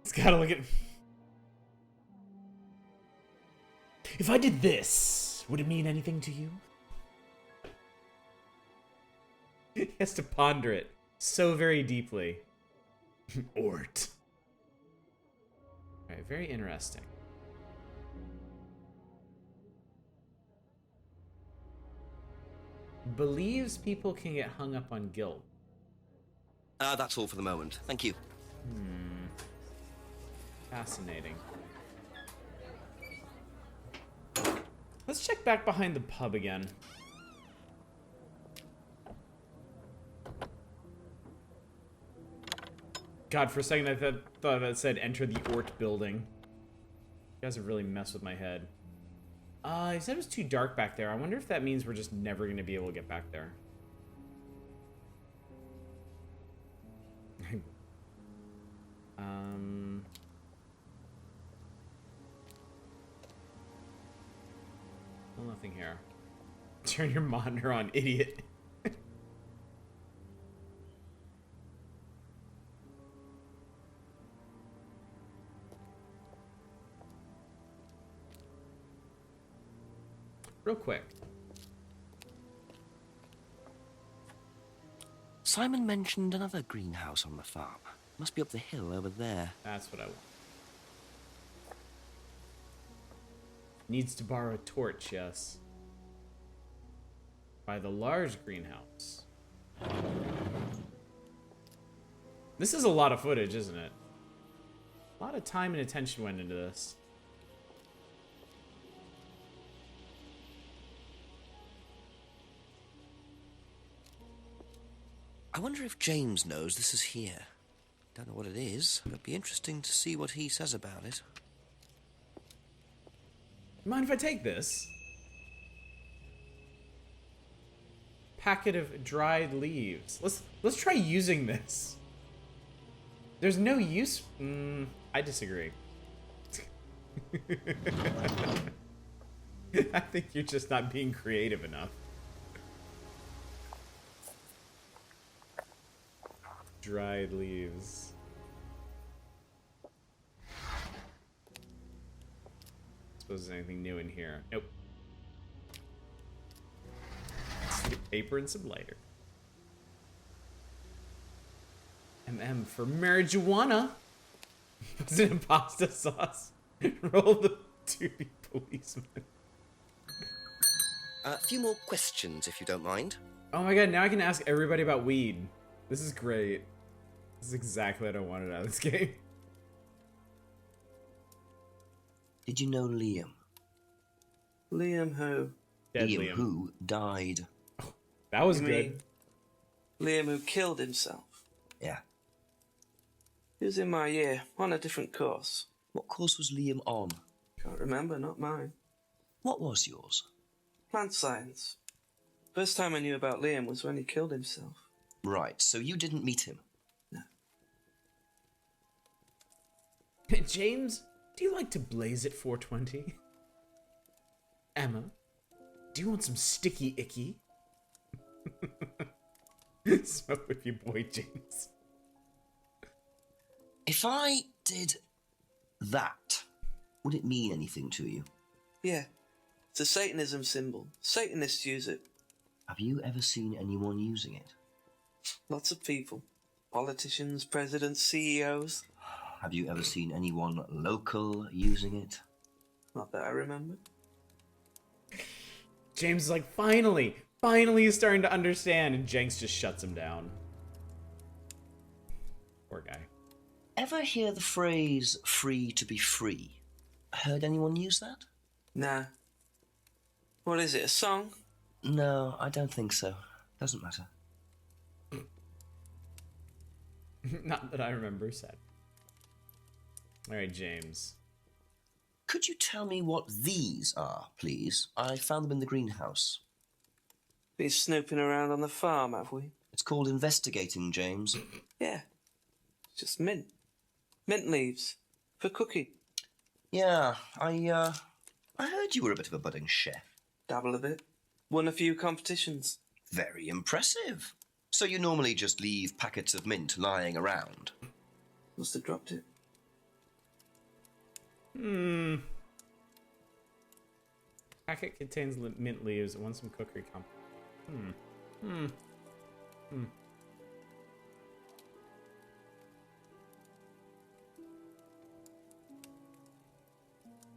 It's gotta look at... If I did this, would it mean anything to you? He has to ponder it so very deeply. Ort. Alright, very interesting. Believes people can get hung up on guilt. That's all for the moment. Thank you. Fascinating. Let's check back behind the pub again. God, for a second I thought that said enter the Ort building. You guys have really messed with my head. He said it was too dark back there. I wonder if that means we're just never going to be able to get back there. Well, nothing here. Turn your monitor on, idiot. Real quick. Simon mentioned another greenhouse on the farm. Must be up the hill over there. That's what I want. Needs to borrow a torch, yes. By the large greenhouse. This is a lot of footage, isn't it? A lot of time and attention went into this. I wonder if James knows this is here. Don't know what it is. It'll be interesting to see what he says about it. Mind if I take this? Packet of dried leaves. Let's try using this. There's no use. I disagree. I think you're just not being creative enough. Dried leaves. Suppose there's anything new in here. Nope. Let's get paper and some lighter. For marijuana. Was it in pasta sauce? Roll the duty policeman. A few more questions, if you don't mind. Oh my god, now I can ask everybody about weed. This is great. This is exactly what I wanted out of this game. Did you know Liam? Liam who? Liam who died. That was You good. mean Liam who killed himself? Yeah. He was in my year, on a different course. What course was Liam on? Can't remember, not mine. What was yours? Plant science. First time I knew about Liam was when he killed himself. Right, so you didn't meet him? James, do you like to blaze at 420? Emma, do you want some sticky icky? Smoke with your boy James. If I did that, would it mean anything to you? Yeah. It's a Satanism symbol. Satanists use it. Have you ever seen anyone using it? Lots of people. Politicians, presidents, CEOs. Have you ever seen anyone local using it? Not that I remember. James is like, finally he's starting to understand, and Jenks just shuts him down. Poor guy. Ever hear the phrase free to be free? Heard anyone use that? Nah. What is it, a song? No, I don't think so. Doesn't matter. Not that I remember, said. Alright, James. Could you tell me what these are, please? I found them in the greenhouse. Been snooping around on the farm, have we? It's called investigating, James. Yeah. It's just mint. Mint leaves. For cooking. Yeah, I heard you were a bit of a budding chef. Dabble a bit. Won a few competitions. Very impressive. So you normally just leave packets of mint lying around? Must have dropped it. Packet contains mint leaves and wants some cookery comp.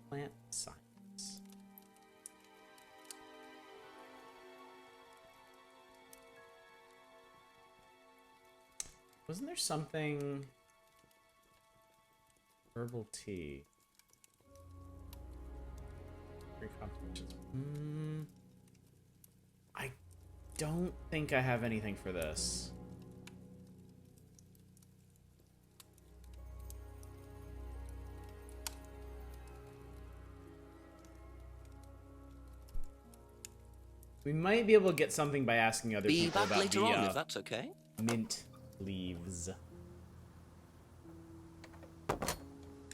Plant science. Wasn't there something... Herbal tea. I don't think I have anything for this. We might be able to get something by asking other Be people back about later the on, if that's okay. mint leaves.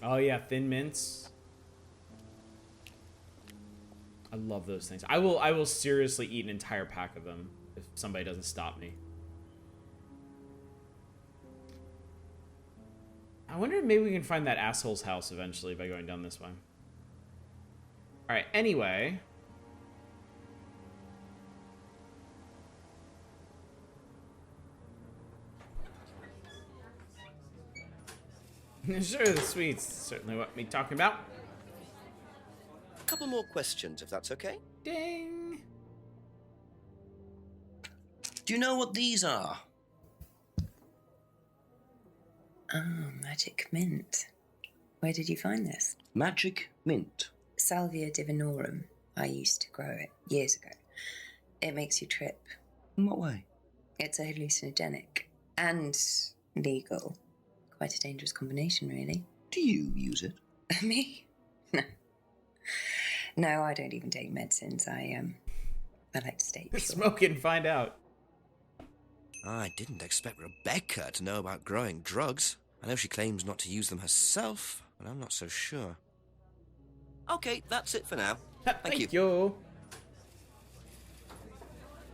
Oh yeah, thin mints. I love those things. I will seriously eat an entire pack of them if somebody doesn't stop me. I wonder if maybe we can find that asshole's house eventually by going down this way. Alright, anyway. Sure, the sweets. Certainly what me talking about. A couple more questions, if that's okay. Ding. Do you know what these are? Oh, magic mint. Where did you find this? Magic mint. Salvia divinorum. I used to grow it years ago. It makes you trip. In what way? It's a hallucinogenic and legal. Quite a dangerous combination, really. Do you use it? Me? No. No, I don't even take medicines. I like to stay pure. Smoke it and find out. I didn't expect Rebecca to know about growing drugs. I know she claims not to use them herself, but I'm not so sure. Okay, that's it for now. Thank you.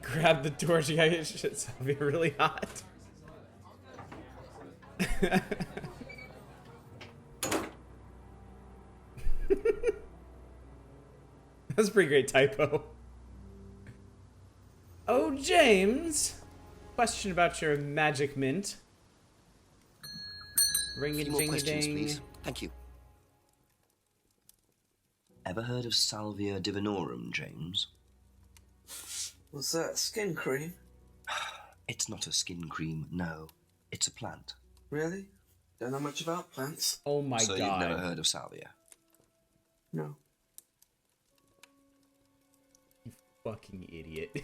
Grab the torch, you gotta get shit be really hot. That's a pretty great typo. Oh, James. Question about your magic mint. Ring a Few more ding a questions, ding. please. Thank you. Ever heard of Salvia divinorum, James? What's that, skin cream? It's not a skin cream, no. It's a plant. Really? Don't know much about plants. Oh my So god. you've never heard of salvia? No. You fucking idiot.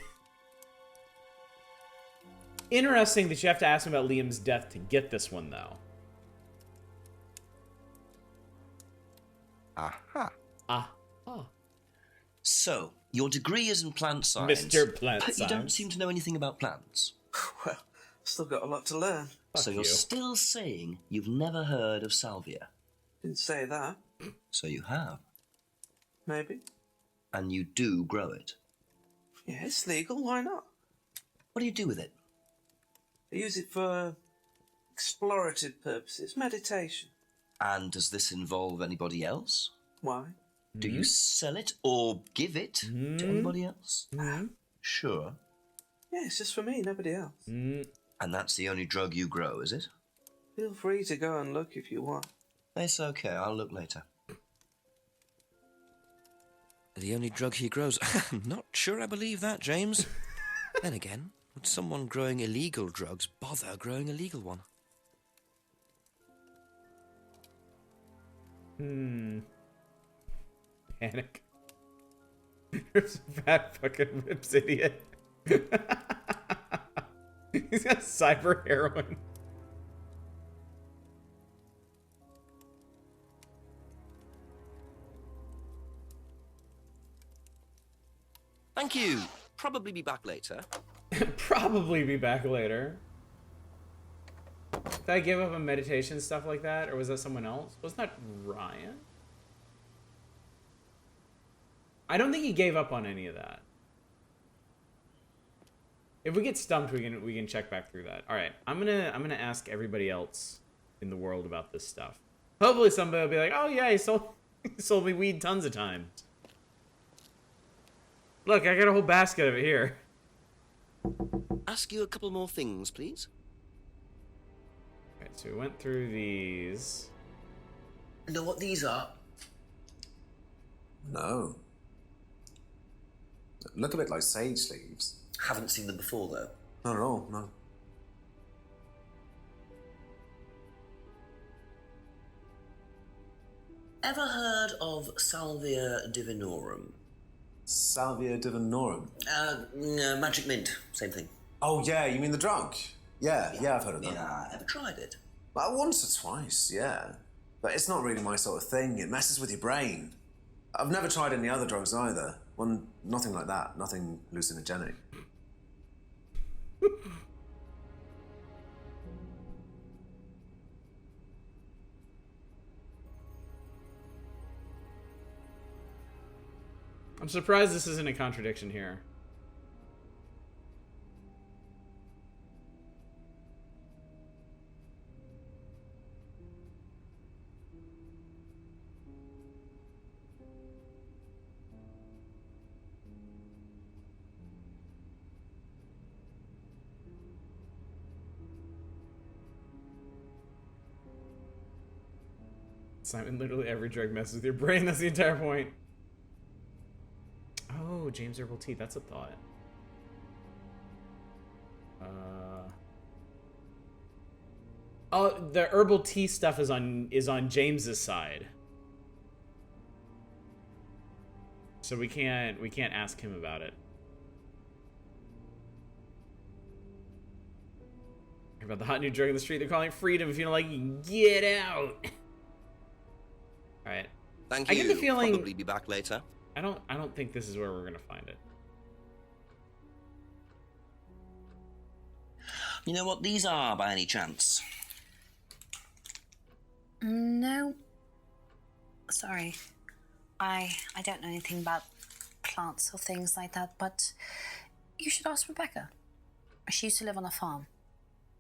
Interesting that you have to ask him about Liam's death to get this one, though. Aha. Ah. So, your degree is in plant science. Mr. Plant but you don't Science. seem to know anything about plants. Well, still got a lot to learn. So you're still saying you've never heard of salvia? Didn't say that. So you have. Maybe. And you do grow it. Yeah, it's legal. Why not? What do you do with it? I use it for explorative purposes, meditation. And does this involve anybody else? Why? Do you sell it or give it to anybody else? Sure. Yeah, it's just for me, nobody else. And that's the only drug you grow, is it? Feel free to go and look if you want. It's okay, I'll look later. The only drug he grows. Not sure I believe that, James. Then again, would someone growing illegal drugs bother growing a legal one? Panic. There's a fat fucking rips idiot. He's got cyber heroin. Thank you. Probably be back later. Probably be back later. Did I give up on meditation stuff like that, or was that someone else? Wasn't that Ryan? I don't think he gave up on any of that. If we get stumped, we can check back through that. All right, I'm gonna ask everybody else in the world about this stuff. Hopefully, somebody will be like, "Oh yeah, he sold me weed tons of times." Look, I got a whole basket of it here. Ask you a couple more things, please. Alright, so we went through these. Know what these are? No. Look a bit like sage leaves. Haven't seen them before, though. Not at all, no. Ever heard of Salvia divinorum? Salvia divinorum? Magic mint, same thing. Oh, yeah, you mean the drug? Yeah, I've heard of that. Yeah, ever tried it? Well, once or twice, yeah. But it's not really my sort of thing. It messes with your brain. I've never tried any other drugs either. Well, nothing like that. Nothing hallucinogenic. I'm surprised this isn't a contradiction here. Simon, literally every drug messes with your brain. That's the entire point. Oh, James Herbal Tea. That's a thought. Oh, the herbal tea stuff is on James's side. So we can't ask him about it. Hear about the hot new drug in the street? They're calling it freedom. If you don't like it, you can get out. All right. Thank I you. get the feeling Probably be back later. I don't think this is where we're gonna find it. You know what these are, by any chance? No. Sorry. I don't know anything about plants or things like that, but you should ask Rebecca. She used to live on a farm.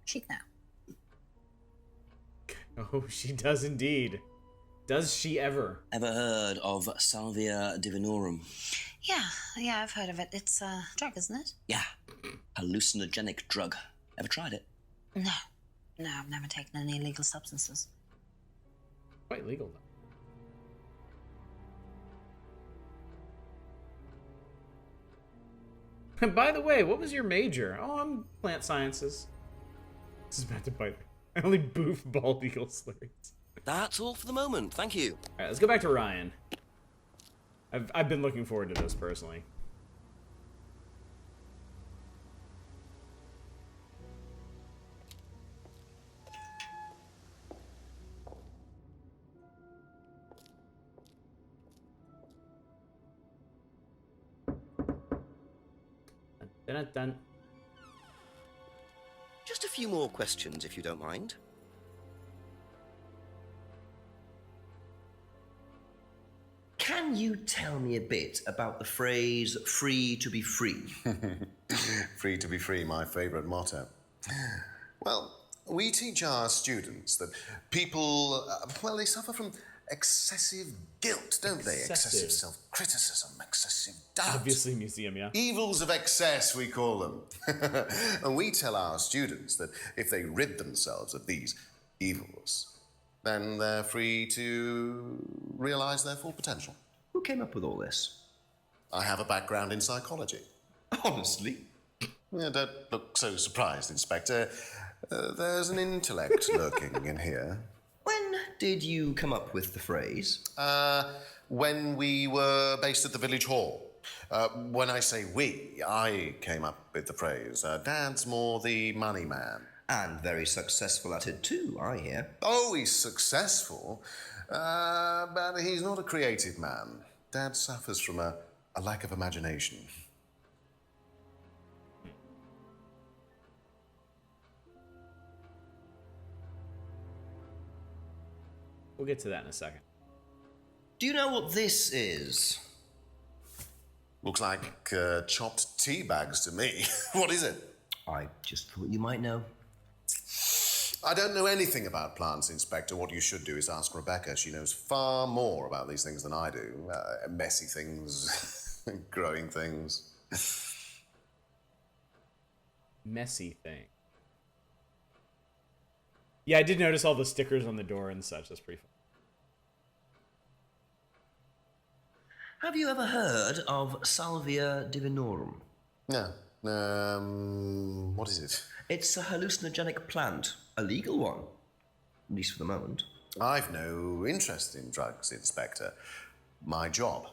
She'd know. Oh, she does indeed. Does she ever? Ever heard of Salvia divinorum? Yeah, I've heard of it. It's a drug, isn't it? Yeah. Hallucinogenic drug. Ever tried it? No, I've never taken any illegal substances. Quite legal, though. And by the way, what was your major? Oh, I'm plant sciences. This is about to bite me. I only boof bald eagle slurries. That's all for the moment. Thank you. All right, let's go back to Ryan. I've been looking forward to this personally. Dun-dun-dun. Just a few more questions, if you don't mind. Can you tell me a bit about the phrase free to be free? Free to be free, my favourite motto. Well, we teach our students that people, they suffer from excessive guilt, don't they? Excessive self-criticism, excessive doubt. Obviously museum, yeah. Evils of excess, we call them. And we tell our students that if they rid themselves of these evils, then they're free to realise their full potential. Who came up with all this? I have a background in psychology. Honestly? Yeah, don't look so surprised, Inspector. There's an intellect lurking in here. When did you come up with the phrase? When we were based at the village hall. When I say we, I came up with the phrase. Dad's more the money man. And very successful at it too, I hear. Oh, he's successful, but he's not a creative man. Dad suffers from a lack of imagination. We'll get to that in a second. Do you know what this is? Looks like chopped tea bags to me. What is it? I just thought you might know. I don't know anything about plants, Inspector. What you should do is ask Rebecca. She knows far more about these things than I do. Messy things, growing things. Messy thing. Yeah, I did notice all the stickers on the door and such. That's pretty fun. Have you ever heard of Salvia divinorum? No. What is it? It's a hallucinogenic plant. A legal one. At least for the moment. I've no interest in drugs, Inspector. My job.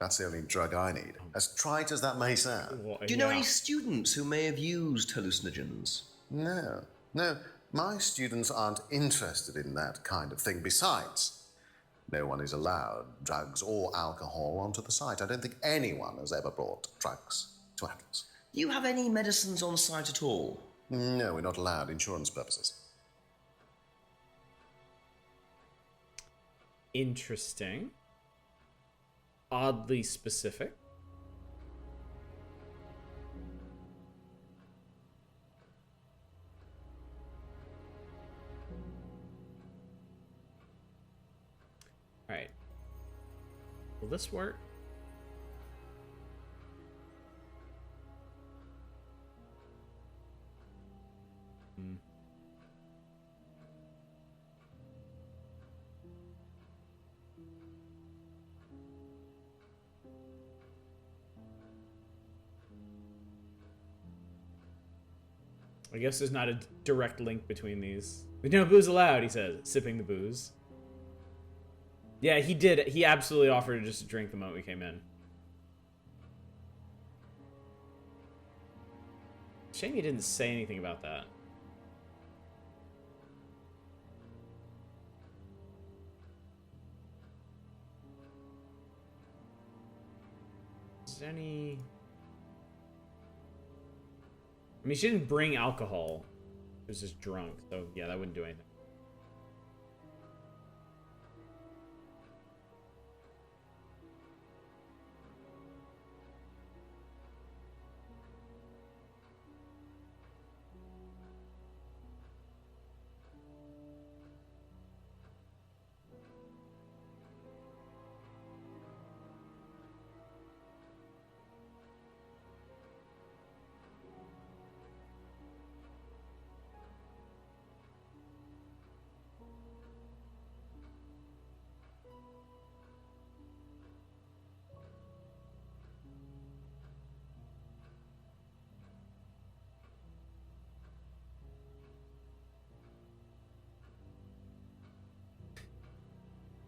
That's the only drug I need. As trite as that may sound. Do you know any students who may have used hallucinogens? No. My students aren't interested in that kind of thing. Besides, no one is allowed drugs or alcohol onto the site. I don't think anyone has ever brought drugs to Atlas. Do you have any medicines on site at all? No, we're not allowed. Insurance purposes. Interesting. Oddly specific. Alright. Will this work? I guess there's not a direct link between these. No booze allowed, he says, sipping the booze. Yeah, he did. He absolutely offered just to drink the moment we came in. Shame he didn't say anything about that. Is there any... I mean, she didn't bring alcohol. She was just drunk, so yeah, that wouldn't do anything.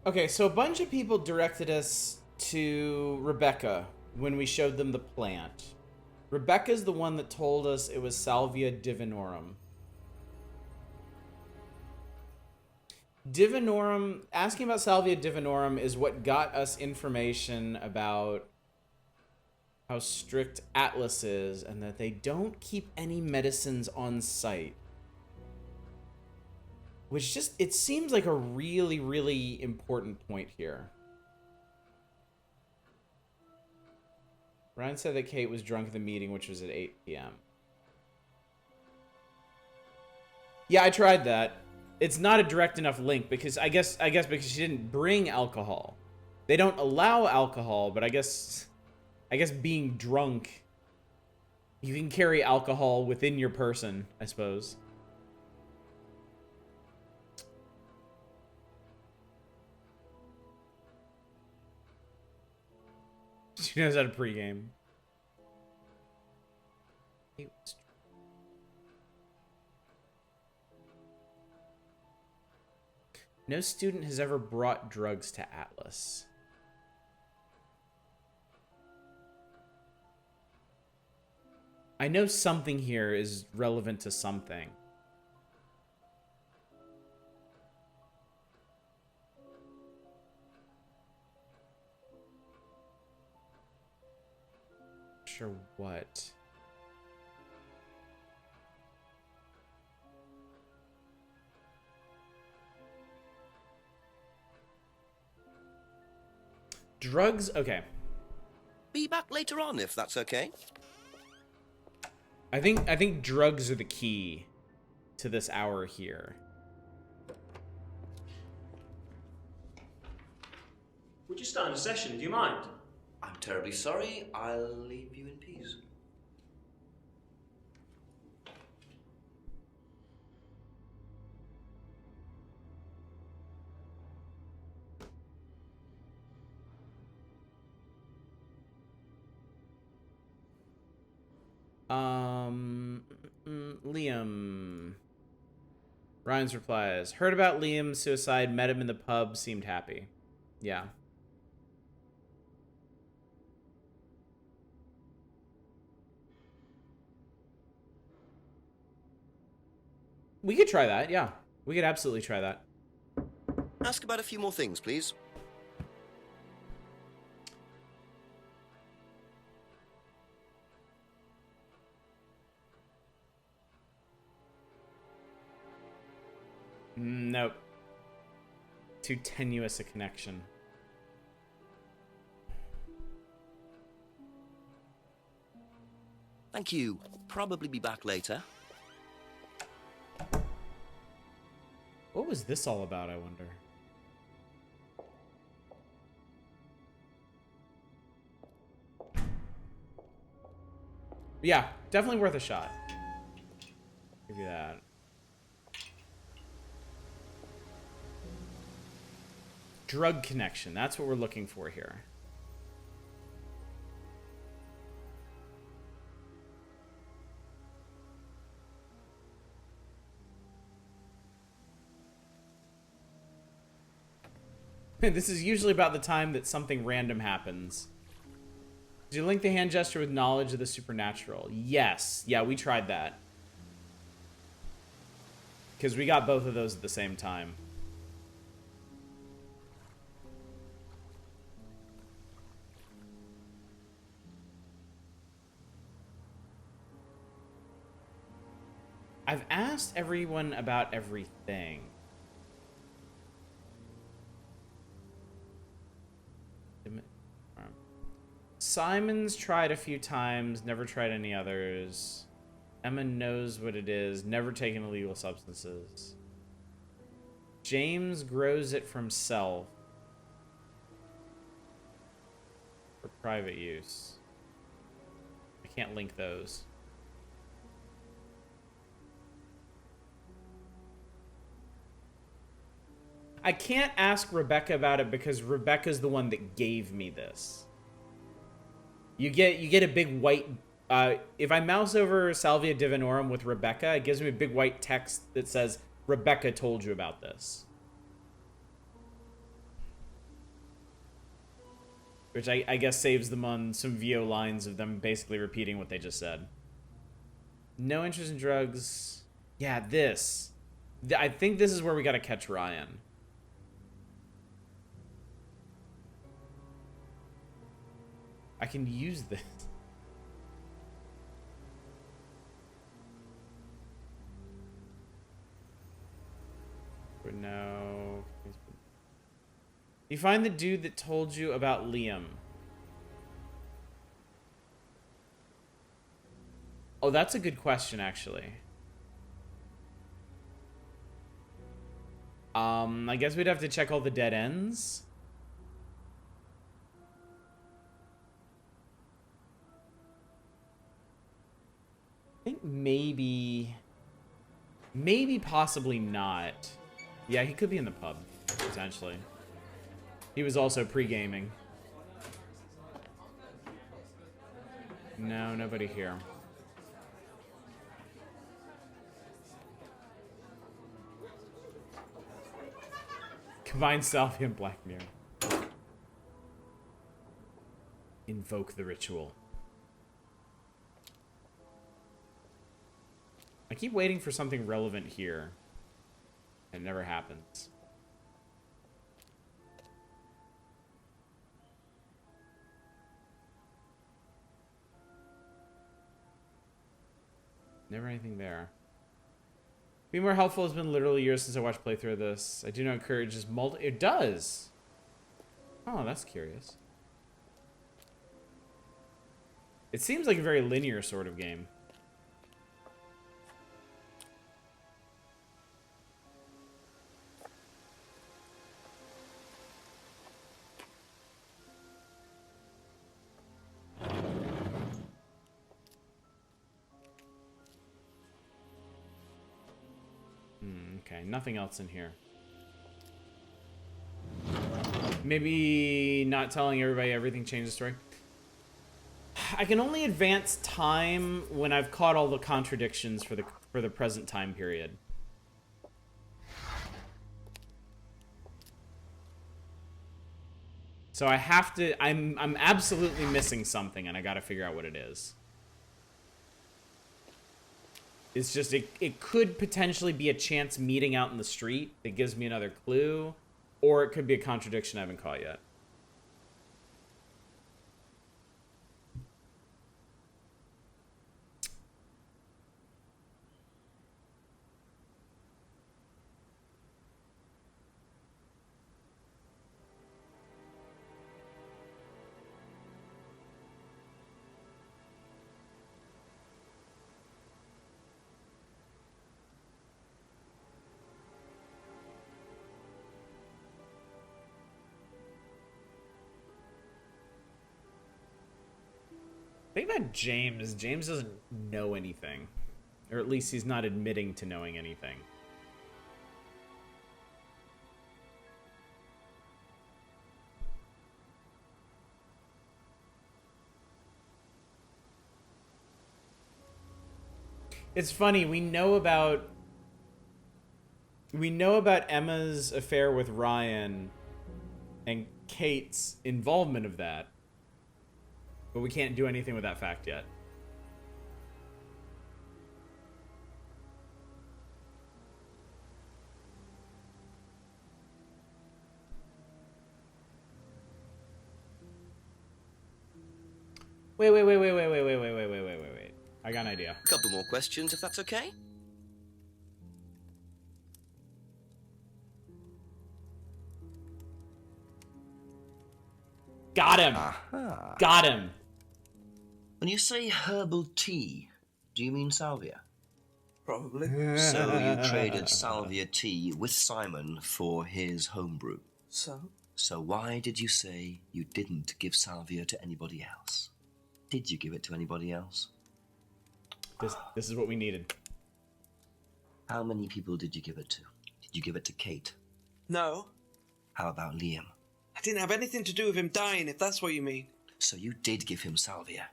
Okay, so a bunch of people directed us to Rebecca when we showed them the plant. Rebecca's the one that told us it was Salvia divinorum. Divinorum, asking about Salvia divinorum is what got us information about how strict Atlas is and that they don't keep any medicines on site. Which just, it seems like a really, really important point here. Ryan said that Kate was drunk at the meeting, which was at 8 p.m. Yeah, I tried that. It's not a direct enough link because I guess because she didn't bring alcohol. They don't allow alcohol, but I guess being drunk, you can carry alcohol within your person, I suppose. She knows how to pregame. No student has ever brought drugs to Atlas. I know something here is relevant to something. Sure what? Drugs? Okay. Be back later on, if that's okay. I think drugs are the key to this hour here. We're just starting a session, do you mind? I'm terribly sorry. I'll leave you in peace. Liam. Ryan's replies, heard about Liam's suicide, met him in the pub, seemed happy. Yeah. We could try that, yeah. We could absolutely try that. Ask about a few more things, please. Nope. Too tenuous a connection. Thank you. Probably be back later. What was this all about, I wonder? Yeah, definitely worth a shot. Give you that. Drug connection. That's what we're looking for here. This is usually about the time that something random happens. Did you link the hand gesture with knowledge of the supernatural? Yes. Yeah, we tried that. Because we got both of those at the same time. I've asked everyone about everything. Simon's tried a few times, never tried any others. Emma knows what it is, never taken illegal substances. James grows it from self for private use. I can't link those. I can't ask Rebecca about it because Rebecca's the one that gave me this. You get a big white. If I mouse over Salvia Divinorum with Rebecca, it gives me a big white text that says Rebecca told you about this, which I guess saves them on some VO lines of them basically repeating what they just said. No interest in drugs. Yeah, this. I think this is where we gotta catch Ryan. I can use this. No. You find the dude that told you about Liam. Oh, that's a good question, actually. I guess we'd have to check all the dead ends. I think maybe possibly not. Yeah, he could be in the pub, potentially. He was also pre-gaming. No, nobody here. Combine salvia and Black Mirror. Invoke the ritual. I keep waiting for something relevant here. It never happens. Never anything there. Be more helpful has been literally years since I watched playthrough of this. I do not encourage this It does! Oh, that's curious. It seems like a very linear sort of game. Okay, nothing else in here. Maybe not telling everybody everything changes the story. I can only advance time when I've caught all the contradictions for the present time period. So I have to. I'm absolutely missing something, and I got to figure out what it is. It's just, it could potentially be a chance meeting out in the street that gives me another clue, or it could be a contradiction I haven't caught yet. I think that James doesn't know anything. Or at least he's not admitting to knowing anything. It's funny, we know about Emma's affair with Ryan and Kate's involvement of that. But we can't do anything with that fact yet. Wait. I got an idea. Couple more questions, if that's okay? Got him! Aha. Got him! When you say herbal tea, do you mean salvia? Probably. So you traded salvia tea with Simon for his homebrew. So? So why did you say you didn't give salvia to anybody else? Did you give it to anybody else? This is what we needed. How many people did you give it to? Did you give it to Kate? No. How about Liam? I didn't have anything to do with him dying, if that's what you mean. So you did give him salvia?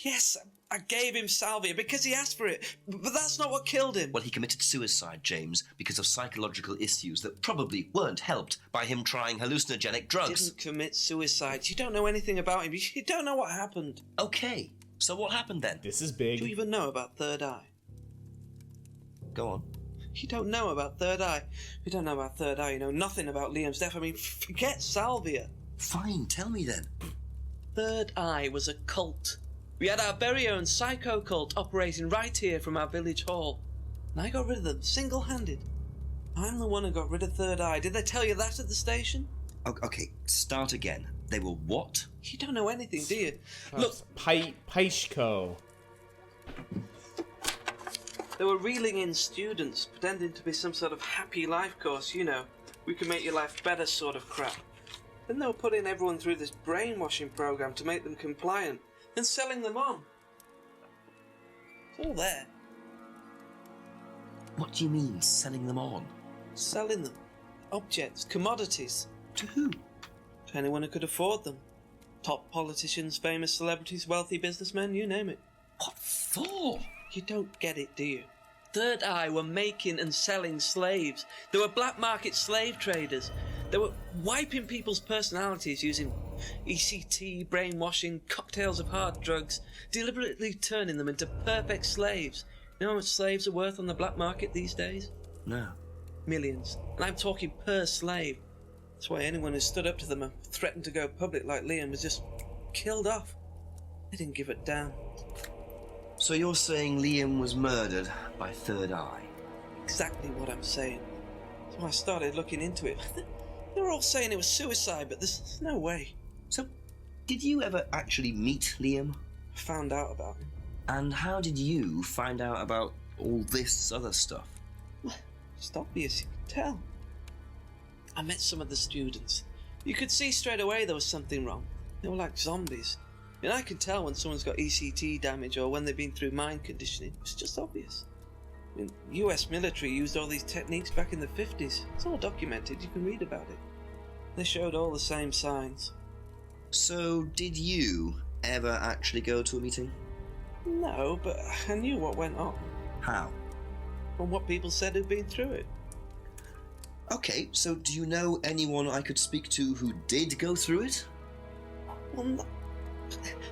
Yes, I gave him salvia because he asked for it, but that's not what killed him. Well, he committed suicide, James, because of psychological issues that probably weren't helped by him trying hallucinogenic drugs. He didn't commit suicide. You don't know anything about him. You don't know what happened. Okay, so what happened then? This is big. Do you even know about Third Eye? Go on. You don't know about Third Eye. You don't know about Third Eye. You know nothing about Liam's death. I mean, forget salvia. Fine, tell me then. Third Eye was a cult. We had our very own psycho cult operating right here from our village hall. And I got rid of them single-handed. I'm the one who got rid of Third Eye. Did they tell you that at the station? Okay, start again. They were what? You don't know anything, do you? Look, Paishko. they were reeling in students, pretending to be some sort of happy life course, you know. We can make your life better sort of crap. Then they were putting everyone through this brainwashing program to make them compliant, and selling them on. It's all there. What do you mean, selling them on? Selling them. Objects, commodities. To who? To anyone who could afford them. Top politicians, famous celebrities, wealthy businessmen, you name it. What for? You don't get it, do you? Third Eye were making and selling slaves. They were black market slave traders. They were wiping people's personalities using ECT, brainwashing, cocktails of hard drugs, deliberately turning them into perfect slaves. You know how much slaves are worth on the black market these days? No. Millions. And I'm talking per slave. That's why anyone who stood up to them and threatened to go public like Liam was just killed off. They didn't give a damn. So you're saying Liam was murdered by Third Eye? Exactly what I'm saying. So I started looking into it. They were all saying it was suicide, but there's no way. So, did you ever actually meet Liam? I found out about him. And how did you find out about all this other stuff? It's obvious, you can tell. I met some of the students. You could see straight away there was something wrong. They were like zombies. And I can tell when someone's got ECT damage or when they've been through mind conditioning. It's just obvious. I mean, US military used all these techniques back in the 50s. It's all documented, you can read about it. They showed all the same signs. So, did you ever actually go to a meeting? No, but I knew what went on. How? From what people said who'd been through it. Okay, so do you know anyone I could speak to who did go through it? Well, no.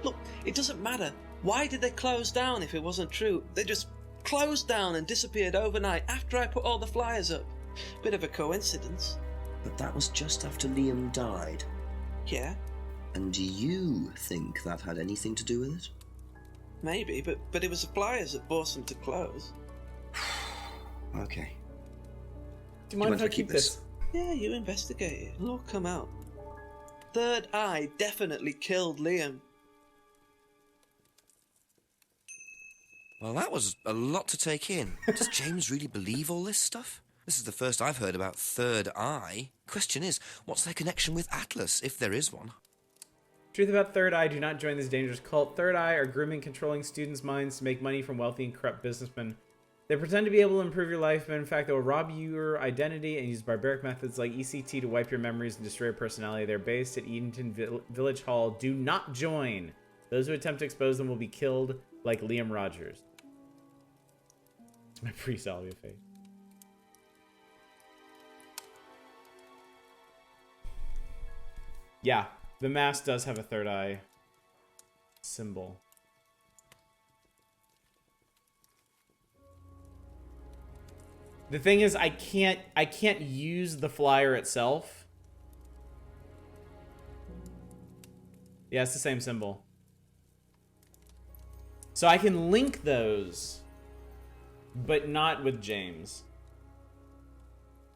Look, it doesn't matter. Why did they close down if it wasn't true? They just closed down and disappeared overnight after I put all the flyers up. Bit of a coincidence. But that was just after Liam died. Yeah, And do you think that had anything to do with it? maybe, but it was the flyers that forced them to close. Okay. Do you mind if I keep this? Yeah, you investigate it. It'll all come out. Third Eye definitely killed Liam. Well, that was a lot to take in. Does James really believe all this stuff? This is the first I've heard about Third Eye. Question is, what's their connection with Atlas, if there is one? Truth about Third Eye, do not join this dangerous cult. Third Eye are grooming, controlling students' minds to make money from wealthy and corrupt businessmen. They pretend to be able to improve your life, but in fact they will rob your identity and use barbaric methods like ECT to wipe your memories and destroy your personality. They're based at Edenton Village Hall. Do not join. Those who attempt to expose them will be killed like Liam Rogers. It's my pre-salvia face. Yeah, the mask does have a third eye symbol. The thing is, I can't use the flyer itself. Yeah, it's the same symbol. So I can link those, but not with James.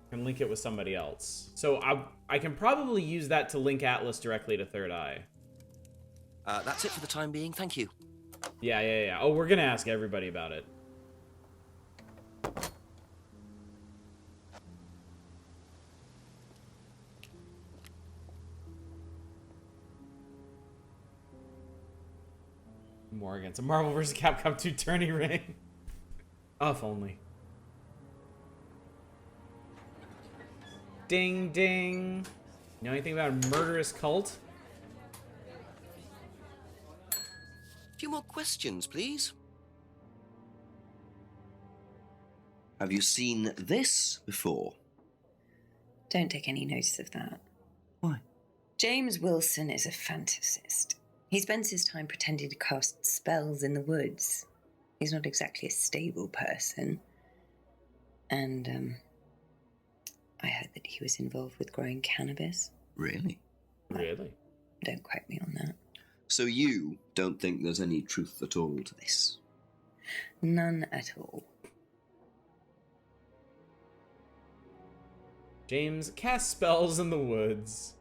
I can link it with somebody else. So I can probably use that to link Atlas directly to Third Eye. That's it for the time being. Thank you. Yeah. Oh, we're gonna ask everybody about it. More against a Marvel vs. Capcom 2 tourney ring. Oh, if only. Ding, ding. You know anything about a murderous cult? A few more questions, please. Have you seen this before? Don't take any notice of that. Why? James Wilson is a fantasist. He spends his time pretending to cast spells in the woods. He's not exactly a stable person. And, I heard that he was involved with growing cannabis. Really? Really? Don't quote me on that. So you don't think there's any truth at all to this? None at all. James casts spells in the woods.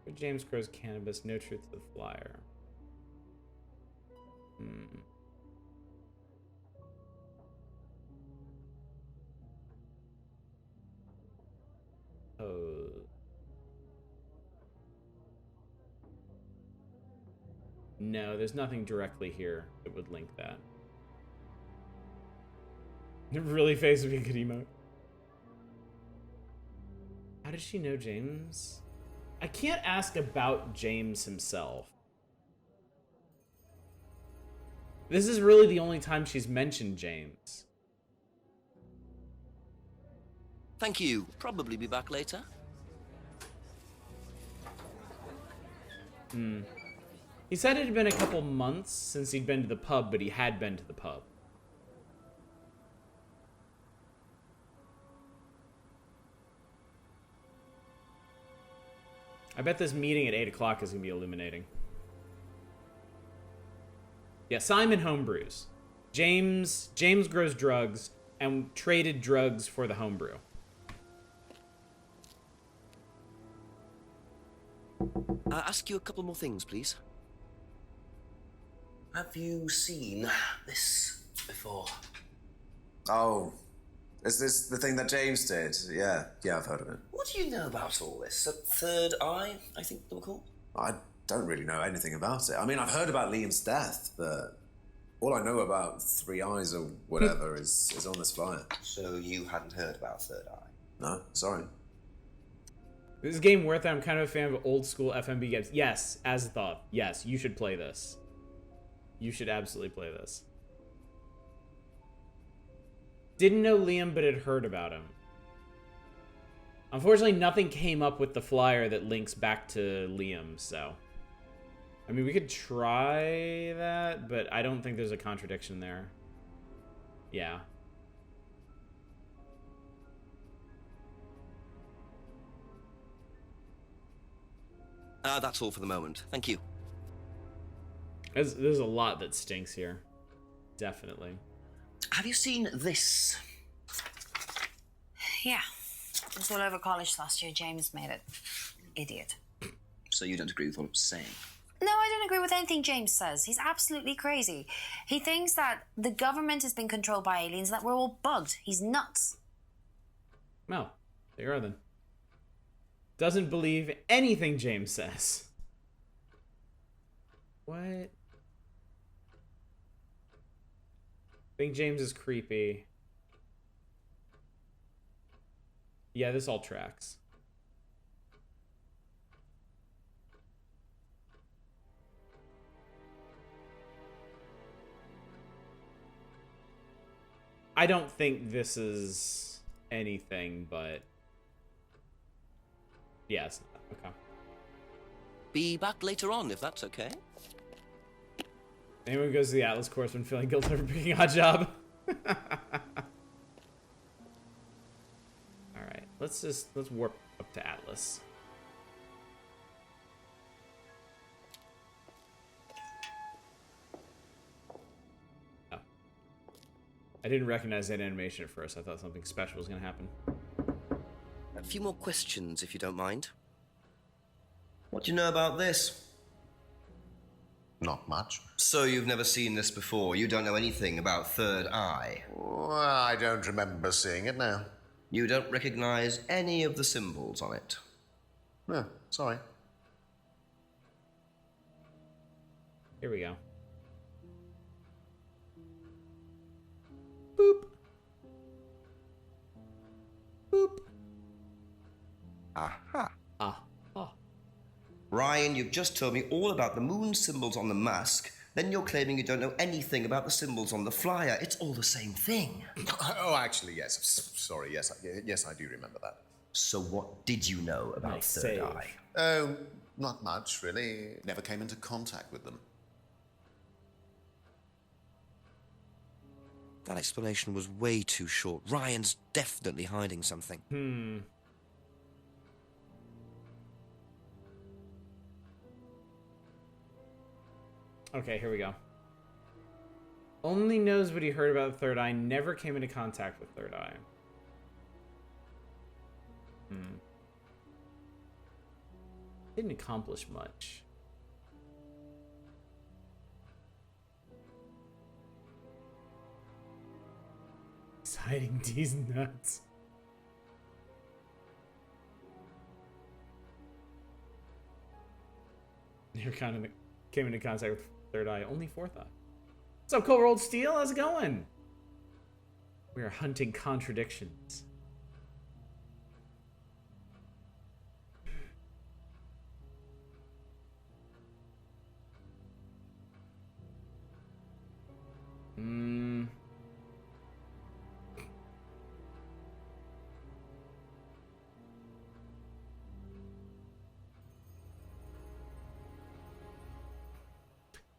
But James grows cannabis. No truth to the flyer. Oh. No, there's nothing directly here that would link that. It really face would be a good emote. How did she know James? I can't ask about James himself. This is really the only time she's mentioned James. Thank you. Probably be back later. He said it had been a couple months since he'd been to the pub, but he had been to the pub. I bet this meeting at 8 o'clock is going to be illuminating. Yeah, Simon homebrews. James grows drugs and traded drugs for the homebrew. Ask you a couple more things, please. Have you seen this before? Oh, is this the thing that James did? Yeah, I've heard of it. What do you know about all this? A third eye, I think they were called? I don't really know anything about it. I mean, I've heard about Liam's death, but all I know about Three Eyes or whatever is on this flyer. So you hadn't heard about Third Eye? No, sorry. This is a game worth it. I'm kind of a fan of old school FMB games. Yes, as a thought. Yes, you should play this. You should absolutely play this. Didn't know Liam, but had heard about him. Unfortunately, nothing came up with the flyer that links back to Liam, so... I mean, we could try that, but I don't think there's a contradiction there. Yeah. That's all for the moment. Thank you. There's a lot that stinks here. Definitely. Have you seen this? Yeah. It was all over college last year. James made it. Idiot. So you don't agree with what I'm saying? No, I don't agree with anything James says. He's absolutely crazy. He thinks that the government has been controlled by aliens and that we're all bugged. He's nuts. Well, there you are then. Doesn't believe anything James says. What? Think James is creepy. Yeah, this all tracks. I don't think this is anything, but... Yeah, it's not. Okay. Be back later on, if that's okay. Anyone who goes to the Atlas course when feeling guilty for picking a odd job. Alright, let's warp up to Atlas. Oh. I didn't recognize that animation at first. I thought something special was going to happen. A few more questions, if you don't mind. What do you know about this? Not much. So you've never seen this before? You don't know anything about Third Eye? Well, I don't remember seeing it now. You don't recognize any of the symbols on it? No, sorry. Here we go. Boop. Boop. Aha. Ah. Ryan, you've just told me all about the moon symbols on the mask. Then you're claiming you don't know anything about the symbols on the flyer. It's all the same thing. Oh, actually, yes. Sorry, yes, I do remember that. So what did you know about Third Eye? Oh, not much, really. Never came into contact with them. That explanation was way too short. Ryan's definitely hiding something. Okay, here we go. Only knows what he heard about Third Eye, never came into contact with Third Eye. Didn't accomplish much. He's hiding these nuts. Never came into contact with Third Eye, only Fourth Eye. What's up, Cold Rolled Steel? How's it going? We are hunting contradictions.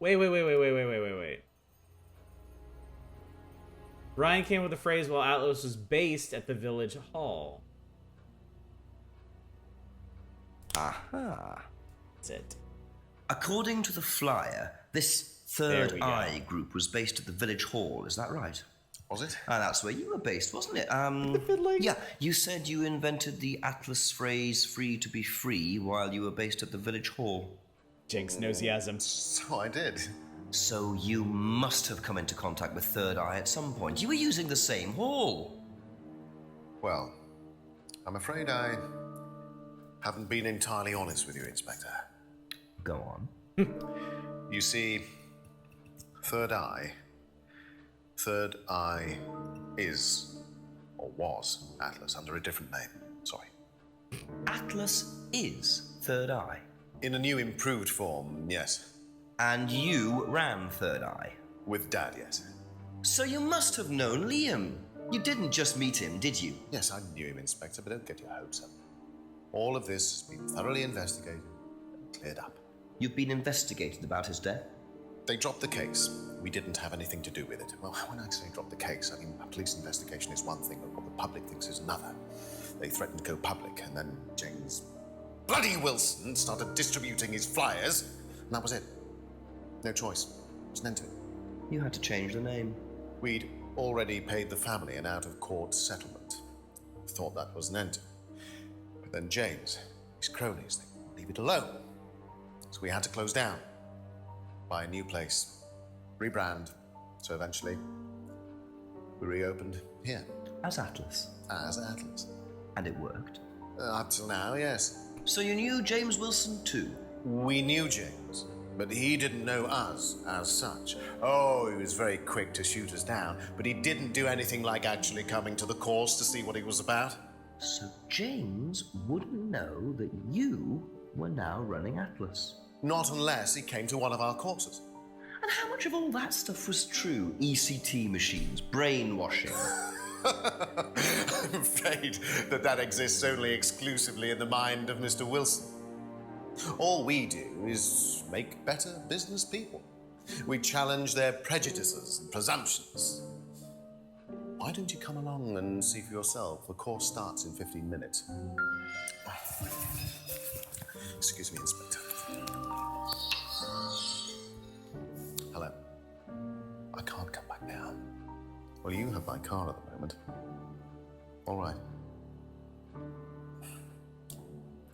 Wait. Ryan came with the phrase while Atlas was based at the village hall. Aha. That's it. According to the flyer, this Third Eye group was based at the village hall, is that right? Was it? That's where you were based, wasn't it? Yeah, you said you invented the Atlas phrase free to be free while you were based at the village hall. Jinx nosyiasm. So I did. So you must have come into contact with Third Eye at some point. You were using the same hall. Well, I'm afraid I haven't been entirely honest with you, Inspector. Go on. You see, Third Eye is, or was, Atlas under a different name. Sorry. Atlas is Third Eye? In a new improved form, yes. And you ran Third Eye? With Dad, yes. So you must have known Liam. You didn't just meet him, did you? Yes, I knew him, Inspector, but don't get your hopes up. All of this has been thoroughly investigated and cleared up. You've been investigated about his death? They dropped the case. We didn't have anything to do with it. Well, when I say drop the case, I mean a police investigation is one thing, but what the public thinks is another. They threatened to go public, and then James bloody Wilson started distributing his flyers, and that was it. No choice. There's an end to it. You had to change the name. We'd already paid the family an out-of-court settlement. Thought that was an end to it. But then James, his cronies, they wouldn't leave it alone. So we had to close down. Buy a new place. Rebrand. So eventually, we reopened here. As Atlas? As Atlas. And it worked? Up till now, yes. So you knew James Wilson too? We knew James, but he didn't know us as such. Oh, he was very quick to shoot us down, but he didn't do anything like actually coming to the course to see what he was about. So James wouldn't know that you were now running Atlas? Not unless he came to one of our courses. And how much of all that stuff was true? ECT machines, brainwashing? I'm afraid that exists only exclusively in the mind of Mr. Wilson. All we do is make better business people. We challenge their prejudices and presumptions. Why don't you come along and see for yourself? The course starts in 15 minutes. Excuse me, Inspector. Hello. I can't come back now. Well, you have my car at the moment. All right.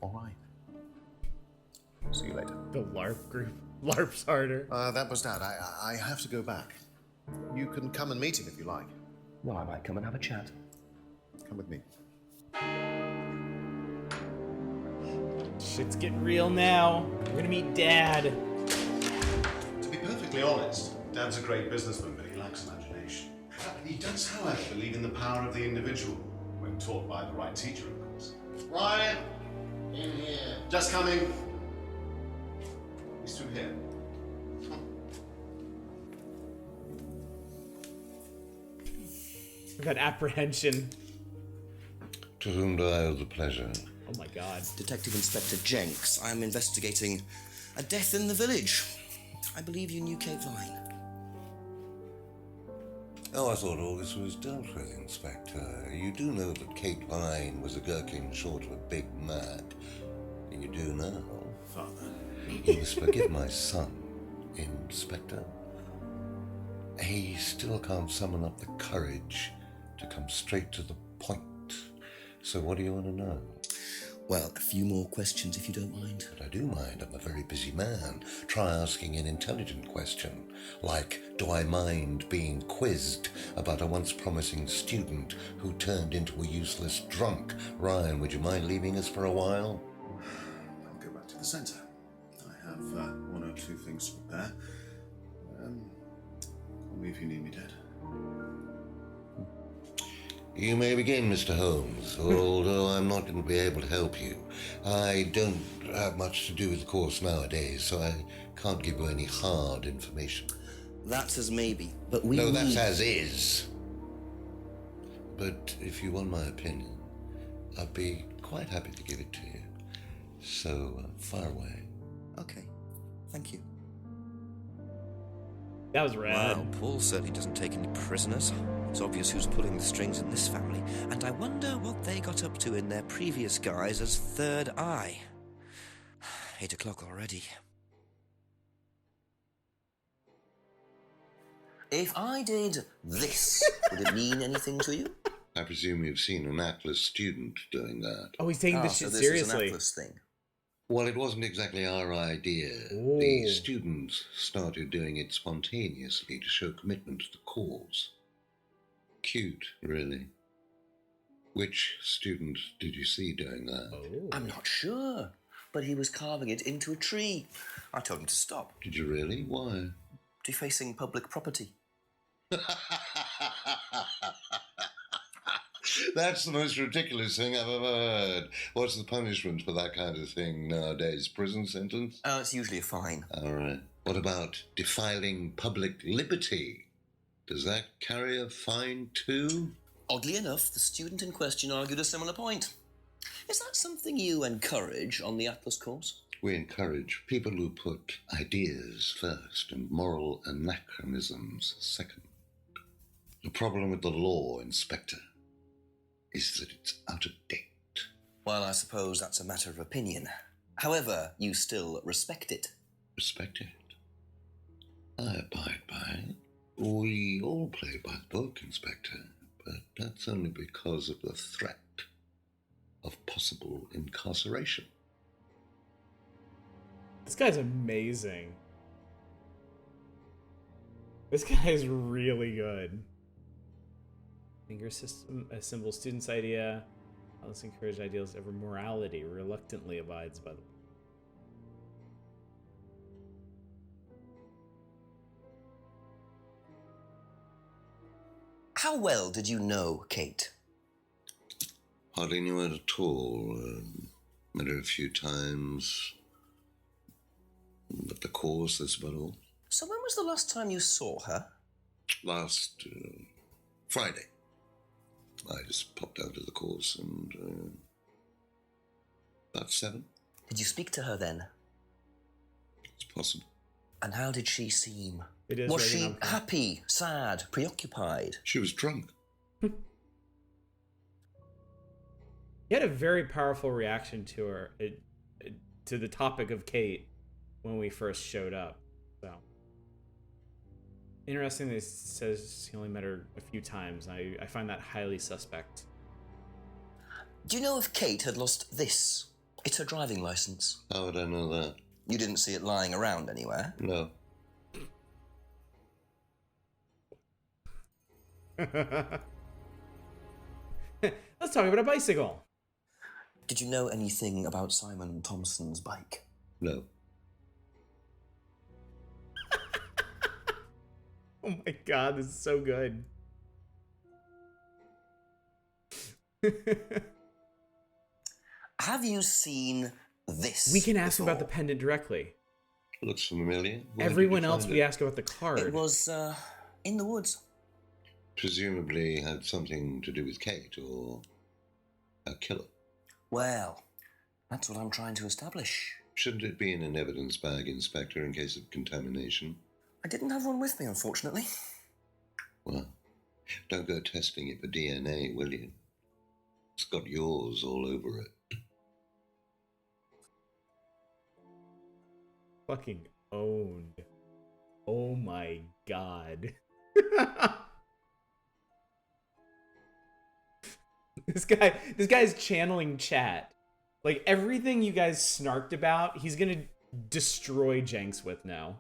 All right. See you later. The LARP group. LARP's harder. That was Dad. I have to go back. You can come and meet him if you like. Well, I might come and have a chat. Come with me. Shit's getting real now. We're gonna meet Dad. To be perfectly honest, Dad's a great businessman, but he lacks imagination. He does, however, believe in the power of the individual, when taught by the right teacher, of course. Ryan! In here. Just coming. He's through here. That apprehension. To whom do I owe the pleasure? Oh my god. Detective Inspector Jenks. I am investigating a death in the village. I believe you knew Kate Vine. Oh, I thought all this was dealt with, Inspector. You do know that Kate Vine was a gherkin short of a Big Mac. You do now. Father. You must forgive my son, Inspector. He still can't summon up the courage to come straight to the point. So what do you want to know? Well, a few more questions if you don't mind. But I do mind. I'm a very busy man. Try asking an intelligent question, like, do I mind being quizzed about a once promising student who turned into a useless drunk? Ryan, would you mind leaving us for a while? I'll go back to the centre. I have one or two things to prepare. Call me if you need me, Dad. You may begin, Mr. Holmes, although I'm not going to be able to help you. I don't have much to do with the course nowadays, so I can't give you any hard information. That's as maybe, but we No, that's need... as is. But if you want my opinion, I'd be quite happy to give it to you. So, far away. Okay, thank you. That was rad. Wow, Paul certainly doesn't take any prisoners. It's obvious who's pulling the strings in this family, and I wonder what they got up to in their previous guise as Third Eye. 8 o'clock already. If I did this, would it mean anything to you? I presume you've seen an Atlas student doing that. Oh, he's taking this shit seriously. Is an Atlas thing. Well, it wasn't exactly our idea. Ooh. The students started doing it spontaneously to show commitment to the cause. Cute, really. Which student did you see doing that? Oh. I'm not sure, but he was carving it into a tree. I told him to stop. Did you really? Why? Defacing public property. That's the most ridiculous thing I've ever heard. What's the punishment for that kind of thing nowadays? Prison sentence? It's usually a fine. All right. What about defiling public liberty? Does that carry a fine too? Oddly enough, the student in question argued a similar point. Is that something you encourage on the Atlas course? We encourage people who put ideas first and moral anachronisms second. The problem with the law, Inspector, is that it's out of date. Well, I suppose that's a matter of opinion. However, you still respect it. Respect it? I abide by it. We all play by the book, Inspector, but that's only because of the threat of possible incarceration. This guy's amazing. This guy is really good. Finger system, a simple student's idea. Let's encourage ideals ever morality reluctantly abides by the. How well did you know Kate? Hardly knew her at all. Met her a few times. At the course, that's about all. So when was the last time you saw her? Last Friday. I just popped out of the course and about 7. Did you speak to her then? It's possible. And how did she seem? Was she happy, sad, preoccupied? She was drunk. He had a very powerful reaction to her, to the topic of Kate when we first showed up. So interestingly, it says he only met her a few times. I find that highly suspect. Do you know if Kate had lost this? It's her driving license. How would I know that? You didn't see it lying around anywhere? No. Let's talk about a bicycle. Did you know anything about Simon Thompson's bike? No. Oh my god, this is so good. Have you seen this? We can ask about the pendant directly. Looks familiar. Where Everyone else we ask about the card. It was in the woods. Presumably had something to do with Kate or a killer. Well, that's what I'm trying to establish. Shouldn't it be in an evidence bag, Inspector, in case of contamination? I didn't have one with me, unfortunately. Well, don't go testing it for DNA, will you? It's got yours all over it. Fucking owned. Oh my god. This guy's channeling chat. Like, everything you guys snarked about, he's gonna destroy Jenks with now.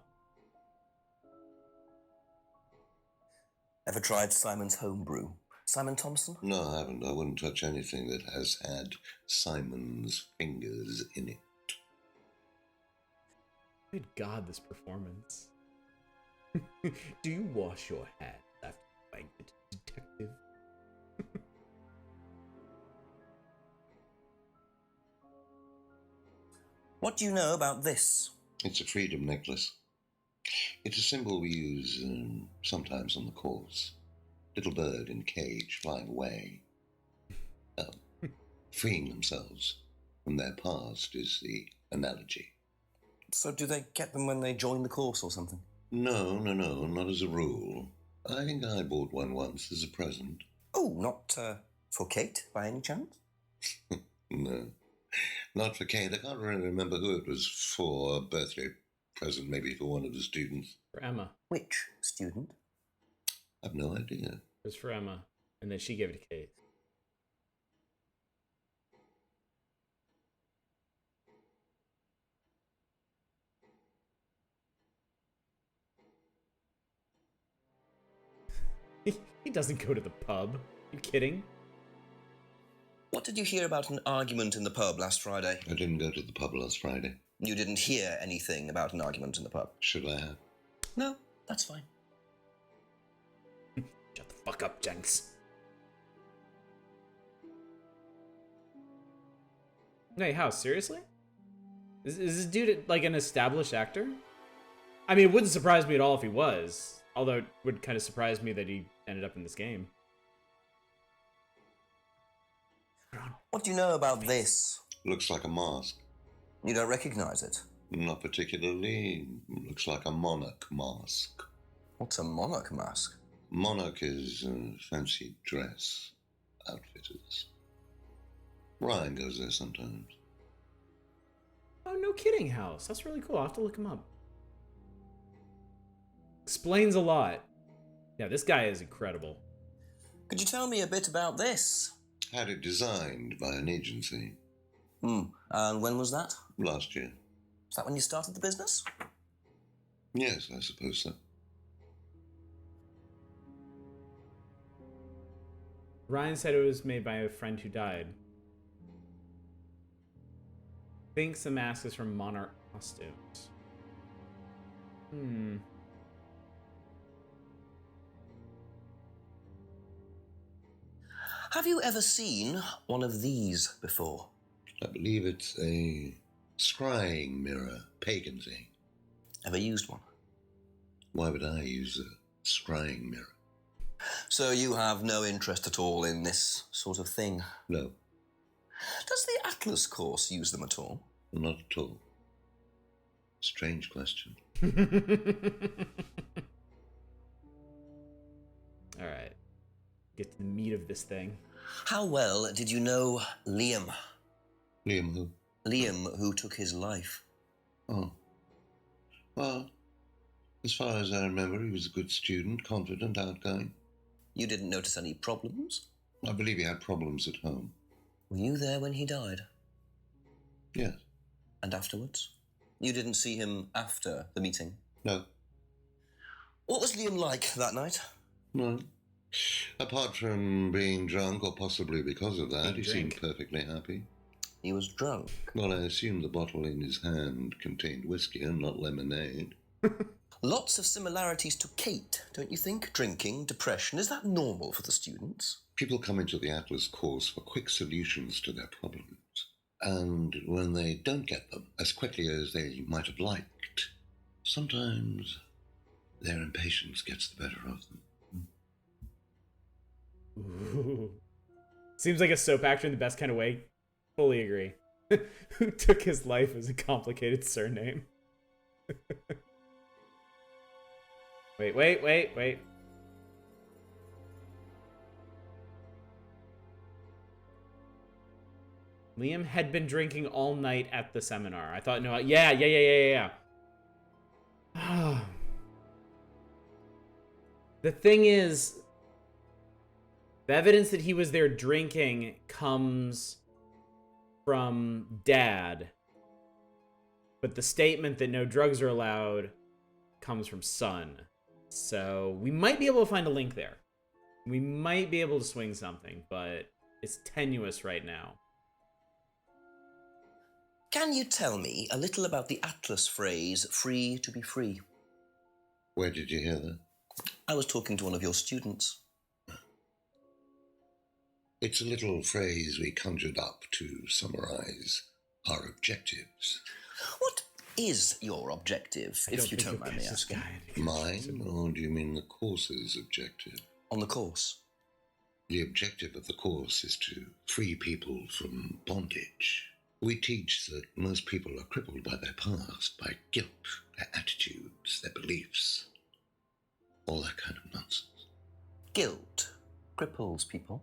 Ever tried Simon's homebrew? Simon Thompson? No, I haven't. I wouldn't touch anything that has had Simon's fingers in it. Good God, this performance. Do you wash your hands after you find it, detective? What do you know about this? It's a freedom necklace. It's a symbol we use sometimes on the course. Little bird in cage flying away. Freeing themselves from their past is the analogy. So do they get them when they join the course or something? No, not as a rule. I think I bought one once as a present. Oh, not for Kate, by any chance? No, not for Kate. I can't really remember who it was for. A birthday present, maybe for one of the students. For Emma. Which student? I've no idea. It was for Emma, and then she gave it to Kate. He doesn't go to the pub. You kidding? What did you hear about an argument in the pub last Friday? I didn't go to the pub last Friday. You didn't hear anything about an argument in the pub? Should I have? No, that's fine. Shut the fuck up, Jenks. Hey, how? Seriously? Is this dude like an established actor? I mean, it wouldn't surprise me at all if he was. Although it would kind of surprise me that he ended up in this game. What do you know about this? Looks like a mask. You don't recognize it? Not particularly. Looks like a monarch mask. What's a monarch mask? Monarch is fancy dress outfitters. Ryan goes there sometimes. Oh, no kidding, House. That's really cool. I'll have to look him up. Explains a lot. Yeah, this guy is incredible. Could you tell me a bit about this? Had it designed by an agency. And when was that? Last year. Is that when you started the business? Yes, I suppose so. Ryan said it was made by a friend who died. Thinks the mask is from Monarch Costumes. Have you ever seen one of these before? I believe it's a scrying mirror, pagan thing. Ever used one? Why would I use a scrying mirror? So you have no interest at all in this sort of thing? No. Does the Atlas course use them at all? Not at all. Strange question. Alright. Get to the meat of this thing. How well did you know Liam? Liam who? Liam, who took his life. Oh. Well, as far as I remember, he was a good student, confident, outgoing. You didn't notice any problems? I believe he had problems at home. Were you there when he died? Yes. And afterwards? You didn't see him after the meeting? No. What was Liam like that night? No. Apart from being drunk, or possibly because of that, he seemed perfectly happy. He was drunk? Well, I assume the bottle in his hand contained whiskey and not lemonade. Lots of similarities to Kate, don't you think? Drinking, depression, is that normal for the students? People come into the Atlas course for quick solutions to their problems. And when they don't get them as quickly as they might have liked, sometimes their impatience gets the better of them. Ooh. Seems like a soap actor in the best kind of way. Fully agree. Who took his life as a complicated surname? Wait. Liam had been drinking all night at the seminar. I thought, no, yeah. The thing is, the evidence that he was there drinking comes from Dad, but the statement that no drugs are allowed comes from Son. So we might be able to find a link there. We might be able to swing something, but it's tenuous right now. Can you tell me a little about the Atlas phrase, free to be free? Where did you hear that? I was talking to one of your students. It's a little phrase we conjured up to summarize our objectives. What is your objective, if you don't mind me asking? Mine, or do you mean the course's objective? On the course? The objective of the course is to free people from bondage. We teach that most people are crippled by their past, by guilt, their attitudes, their beliefs. All that kind of nonsense. Guilt cripples people?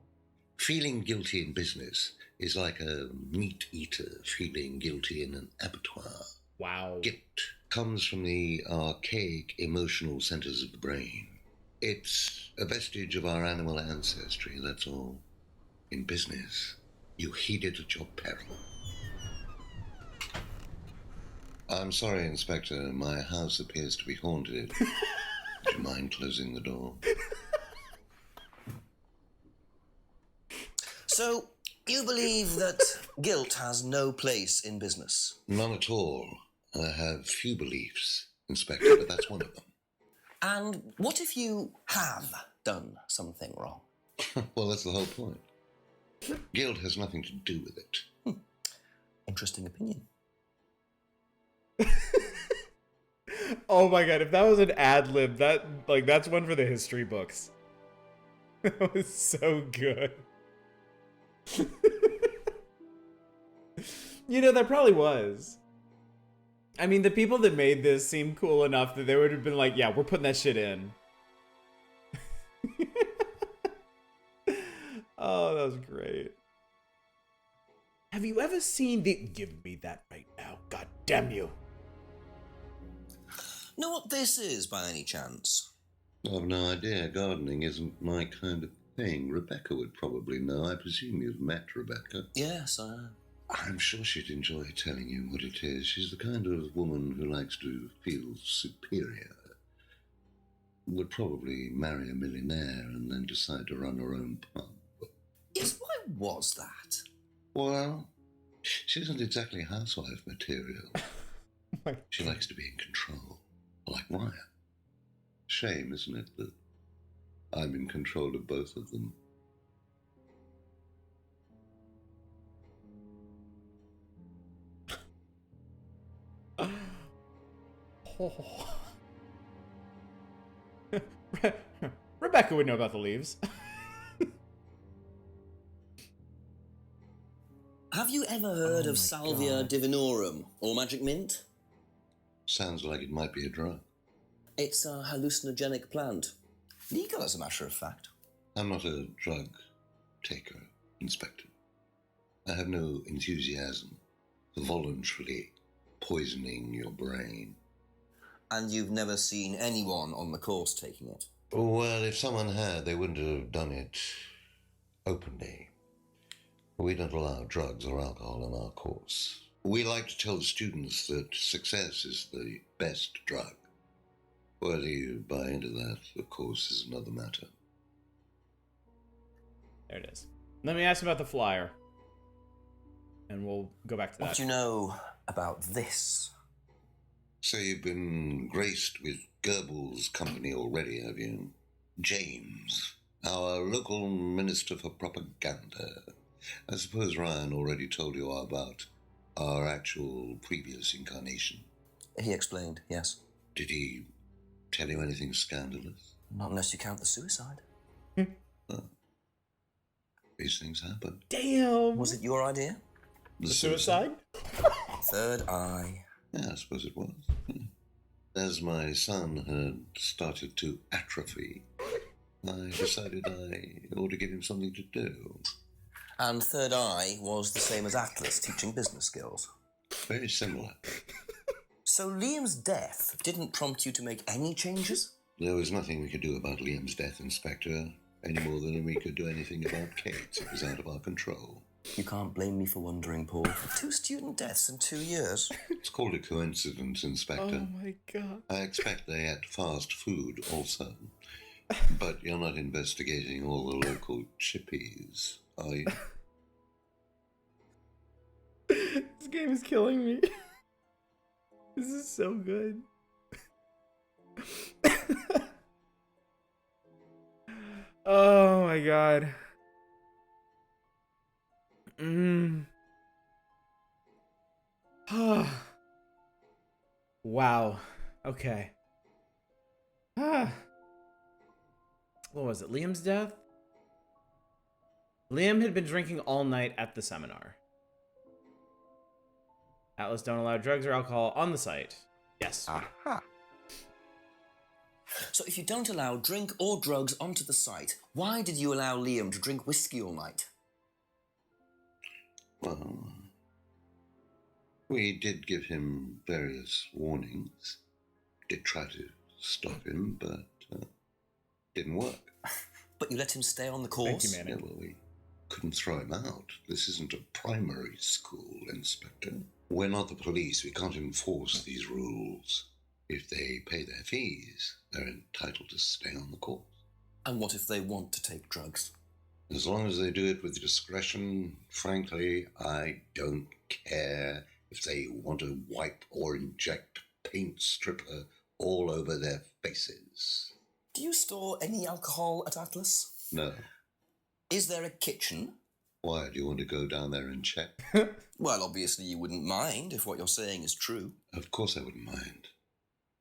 Feeling guilty in business is like a meat eater feeling guilty in an abattoir. Wow. Guilt comes from the archaic emotional centers of the brain. It's a vestige of our animal ancestry, that's all. In business, you heed it at your peril. I'm sorry, Inspector. My house appears to be haunted. Would you mind closing the door? So, you believe that guilt has no place in business? None at all. I have few beliefs, Inspector, but that's one of them. And what if you have done something wrong? Well, that's the whole point. Guilt has nothing to do with it. Interesting opinion. Oh my god, if that was an ad-lib, that's one for the history books. That was so good. That probably was. I mean, the people that made this seem cool enough that they would have been like, yeah, we're putting that shit in. Oh, that was great. Have you ever seen the... Give me that right now, god damn you. Know what this is, by any chance? I've no idea. Gardening isn't my kind of thing. Rebecca would probably know. I presume you've met Rebecca. Yes, I'm sure she'd enjoy telling you what it is. She's the kind of woman who likes to feel superior. Would probably marry a millionaire and then decide to run her own pub. Yes, why was that? Well, she isn't exactly housewife material. She likes to be in control, like Riot. Shame, isn't it, that I'm in control of both of them? Oh. Rebecca would know about the leaves. Have you ever heard of Salvia divinorum, or magic mint? Sounds like it might be a drug. It's a hallucinogenic plant. Legal, as a matter of fact. I'm not a drug taker, Inspector. I have no enthusiasm for voluntarily poisoning your brain. And you've never seen anyone on the course taking it? Well, if someone had, they wouldn't have done it openly. We don't allow drugs or alcohol in our course. We like to tell the students that success is the best drug. Whether you buy into that, of course, is another matter. There it is. Let me ask about the flyer. And we'll go back to that. What do you know about this? So you've been graced with Goebbels' company already, have you? James, our local minister for propaganda. I suppose Ryan already told you about our actual previous incarnation. He explained, yes. Did he tell you anything scandalous? Not unless you count the suicide. Oh. These things happen. Damn! Was it your idea? The suicide? Third eye. Yeah, I suppose it was. As my son had started to atrophy, I decided I ought to give him something to do. And Third Eye was the same as Atlas, teaching business skills. Very similar. So Liam's death didn't prompt you to make any changes? There was nothing we could do about Liam's death, Inspector, any more than we could do anything about Kate's. It was out of our control. You can't blame me for wondering, Paul. 2 student deaths in 2 years. It's called a coincidence, Inspector. Oh my god. I expect they ate fast food also. But you're not investigating all the local chippies, are you? This game is killing me. This is so good. Oh my god. Wow. Okay. What was it? Liam's death? Liam had been drinking all night at the seminar. Atlas don't allow drugs or alcohol on the site. Yes. Aha. So if you don't allow drink or drugs onto the site, why did you allow Liam to drink whiskey all night? Well, we did give him various warnings. Did try to stop him, but didn't work. But you let him stay on the course? Thank you, Manny. Yeah, well, we couldn't throw him out. This isn't a primary school, Inspector. We're not the police. We can't enforce these rules. If they pay their fees, they're entitled to stay on the course. And what if they want to take drugs? As long as they do it with discretion, frankly, I don't care if they want to wipe or inject paint stripper all over their faces. Do you store any alcohol at Atlas? No. Is there a kitchen? Why, do you want to go down there and check? Well, obviously you wouldn't mind if what you're saying is true. Of course I wouldn't mind.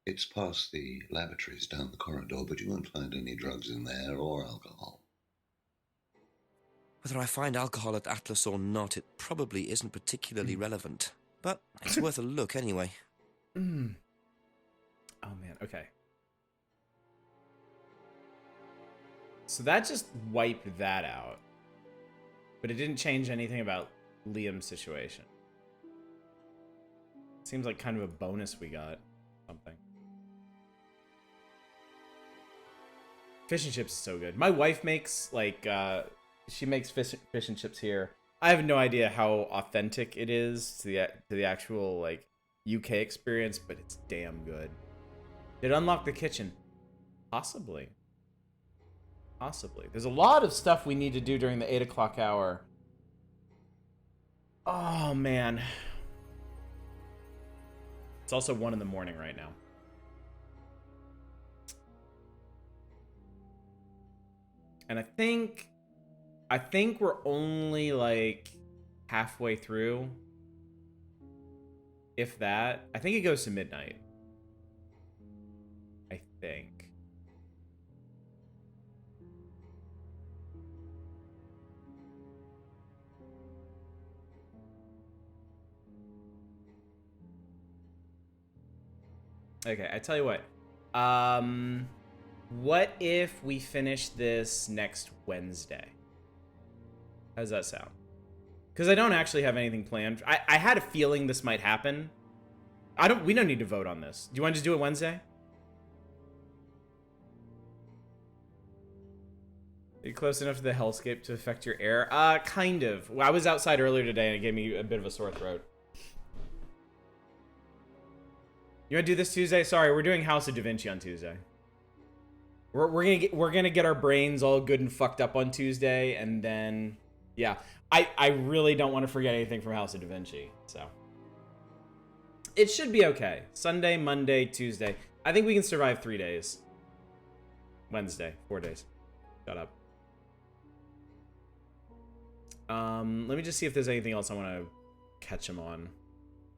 It's past the lavatories down the corridor, but you won't find any drugs in there or alcohol. Whether I find alcohol at Atlas or not, it probably isn't particularly relevant. But it's worth a look anyway. Oh man, okay. So that just wiped that out. But it didn't change anything about Liam's situation. Seems like kind of a bonus we got. Something. Fish and chips is so good. My wife makes, like, she makes fish and chips here. I have no idea how authentic it is to the actual, like, UK experience, but it's damn good. Did it unlock the kitchen? Possibly. Possibly. There's a lot of stuff we need to do during the 8 o'clock hour. Oh, man. It's also 1 in the morning right now. And I think we're only, like, halfway through. If that. I think it goes to midnight. I think. Okay, I tell you what. What if we finish this next Wednesday? How does that sound? Because I don't actually have anything planned. I had a feeling this might happen. We don't need to vote on this. Do you want to just do it Wednesday? Are you close enough to the hellscape to affect your air? Kind of. Well, I was outside earlier today and it gave me a bit of a sore throat. You want to do this Tuesday? Sorry, we're doing House of Da Vinci on Tuesday. We're gonna get our brains all good and fucked up on Tuesday, and then yeah, I really don't want to forget anything from House of Da Vinci, so it should be okay. Sunday, Monday, Tuesday. I think we can survive 3 days. Wednesday, 4 days. Shut up. Let me just see if there's anything else I want to catch him on.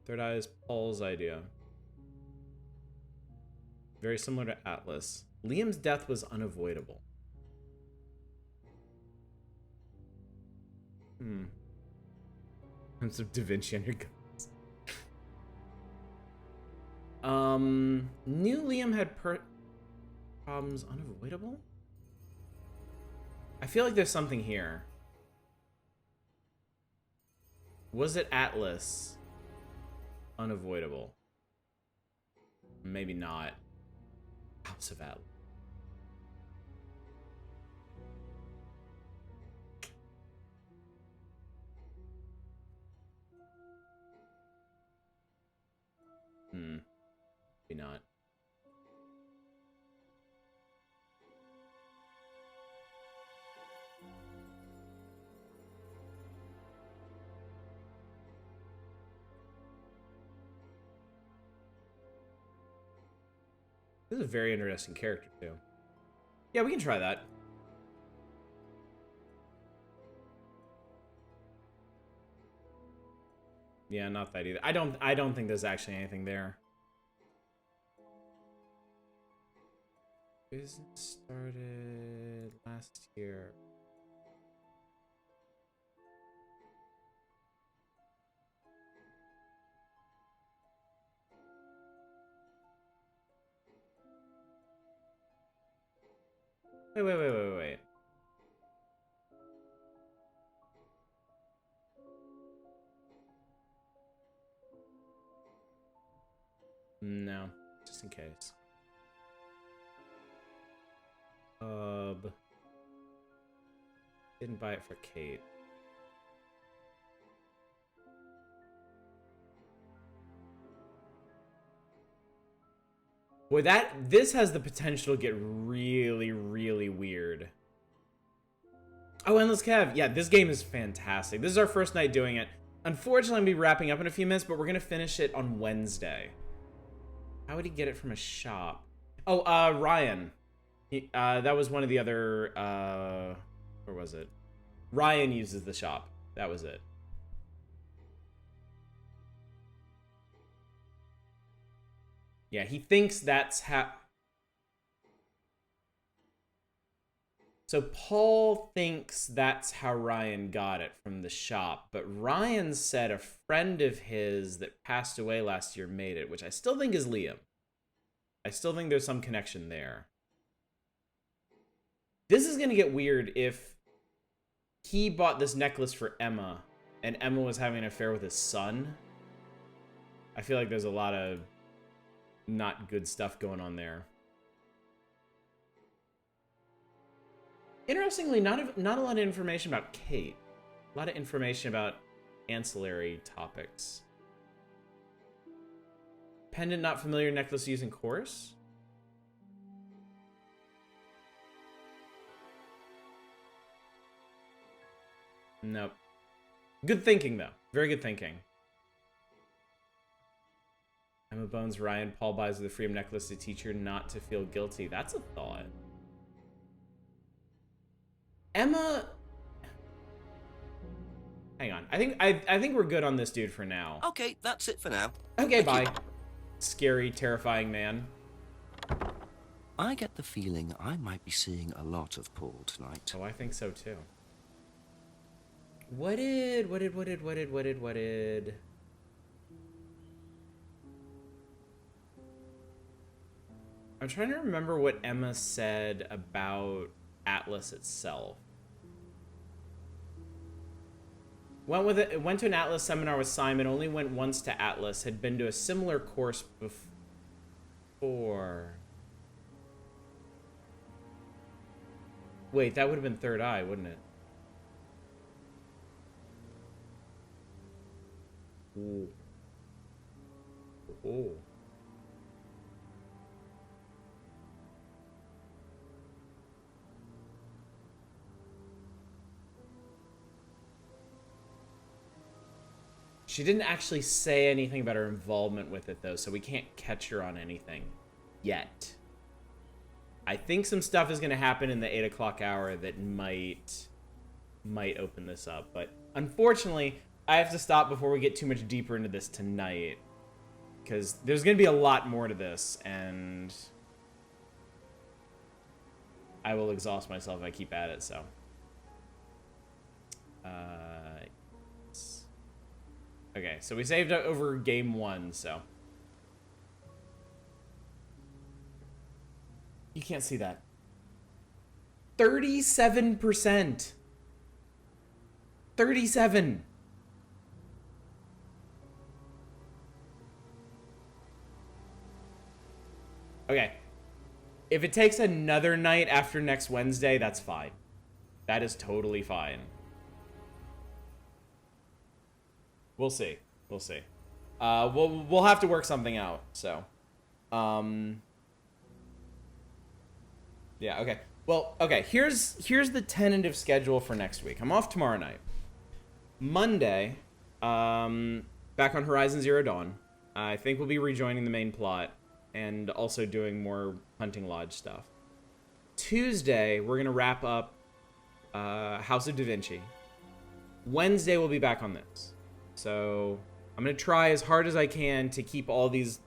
Third Eye is Paul's idea. Very similar to Atlas. Liam's death was unavoidable. Some Da Vinci on your guns. Knew Liam had problems unavoidable? I feel like there's something here. Was it Atlas unavoidable? Maybe not. House of Atlas. Maybe not. This is a very interesting character, too. Yeah, we can try that. Yeah, not that either. I don't think there's actually anything there. Business started last year. Wait. No, just in case. Didn't buy it for Kate. Boy, this has the potential to get really, really weird. Oh, Endless Kev. Yeah, this game is fantastic. This is our first night doing it. Unfortunately, I'm going to be wrapping up in a few minutes, but we're going to finish it on Wednesday. How would he get it from a shop? Oh, Ryan. That was one of the other, where was it? Ryan uses the shop. That was it. Yeah, he thinks that's how... So Paul thinks that's how Ryan got it from the shop, but Ryan said a friend of his that passed away last year made it, which I still think is Liam. I still think there's some connection there. This is going to get weird if he bought this necklace for Emma, and Emma was having an affair with his son. I feel like there's a lot of not good stuff going on there. Interestingly, not a lot of information about Kate. A lot of information about ancillary topics. Pendant not familiar, necklace using course? Nope. Good thinking, though. Very good thinking. Emma bones Ryan. Paul buys the Freedom necklace to teach her not to feel guilty. That's a thought. Emma... Hang on. I think we're good on this dude for now. Okay, that's it for now. Okay, bye. Scary, terrifying man. I get the feeling I might be seeing a lot of Paul tonight. Oh, I think so too. What did... I'm trying to remember what Emma said about Atlas itself. Went to an Atlas seminar with Simon, only went once to Atlas, had been to a similar course before. Wait, that would have been Third Eye, wouldn't it? Ooh. Ooh. She didn't actually say anything about her involvement with it, though, so we can't catch her on anything yet. I think some stuff is going to happen in the 8 o'clock hour that might open this up. But unfortunately, I have to stop before we get too much deeper into this tonight, because there's going to be a lot more to this, and I will exhaust myself if I keep at it, so. Okay, so we saved over game 1, so. You can't see that. 37%. 37. Okay. If it takes another night after next Wednesday, that's fine. That is totally fine. We'll see. We'll see. We'll have to work something out, so. Yeah, okay. Well, okay, here's the tentative schedule for next week. I'm off tomorrow night. Monday, back on Horizon Zero Dawn. I think we'll be rejoining the main plot and also doing more Hunting Lodge stuff. Tuesday, we're going to wrap up House of Da Vinci. Wednesday, we'll be back on this. So I'm going to try as hard as I can to keep all these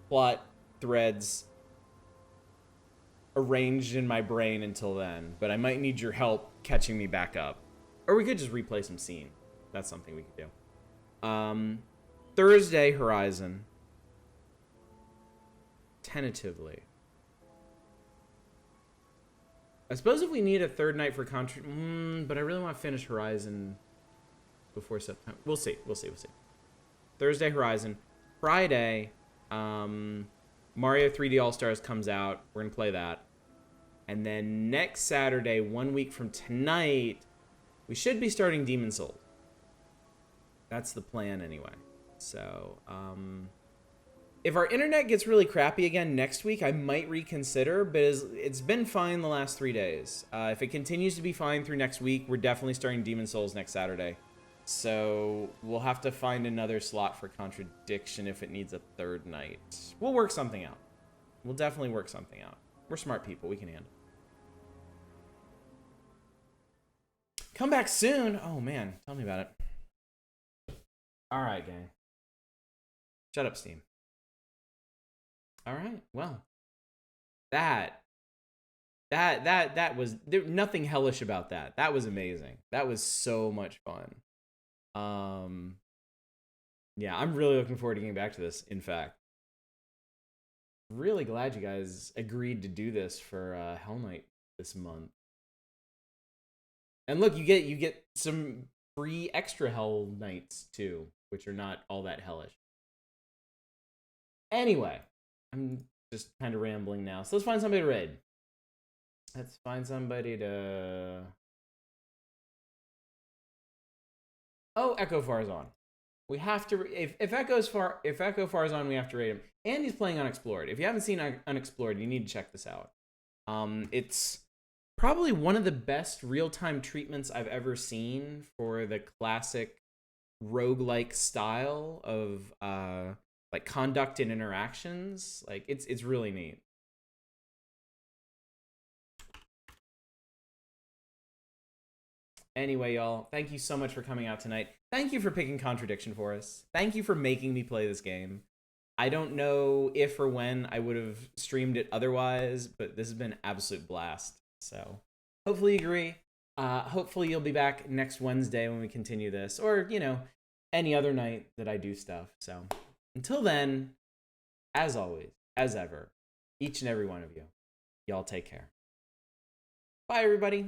plot threads arranged in my brain until then, but I might need your help catching me back up. Or we could just replay some scene. That's something we could do. Thursday, Horizon. Tentatively. I suppose if we need a third night for but I really want to finish Horizon before September. We'll see. Thursday, Horizon. Friday, Mario 3D All-Stars comes out. We're going to play that. And then next Saturday, 1 week from tonight, we should be starting Demon's Souls. That's the plan anyway. So, if our internet gets really crappy again next week, I might reconsider, but it's been fine the last 3 days. If it continues to be fine through next week, we're definitely starting Demon's Souls next Saturday. So, we'll have to find another slot for Contradiction if it needs a third night. We'll work something out. We'll definitely work something out. We're smart people. We can handle it. Come back soon. Oh, man. Tell me about it. All right, gang. Shut up, Steam. All right. Well, that was there, nothing hellish about that. That was amazing. That was so much fun. Yeah, I'm really looking forward to getting back to this. In fact, really glad you guys agreed to do this for Hell Night this month. And look, you get some free extra Hell Nights too, which are not all that hellish. Anyway, I'm just kind of rambling now. So let's find somebody to raid. Let's find somebody to... Oh, Echo Farzan. We have to... If Echo Farzan, we have to raid him. And he's playing Unexplored. If you haven't seen Unexplored, you need to check this out. It's probably one of the best real-time treatments I've ever seen for the classic roguelike style of like conduct and interactions. Like it's really neat. Anyway, y'all, thank you so much for coming out tonight. Thank you for picking Contradiction for us. Thank you for making me play this game. I don't know if or when I would have streamed it otherwise, but this has been an absolute blast. So hopefully you agree. Hopefully you'll be back next Wednesday when we continue this, or, you know, any other night that I do stuff. So until then, as always, as ever, each and every one of you, y'all take care. Bye, everybody.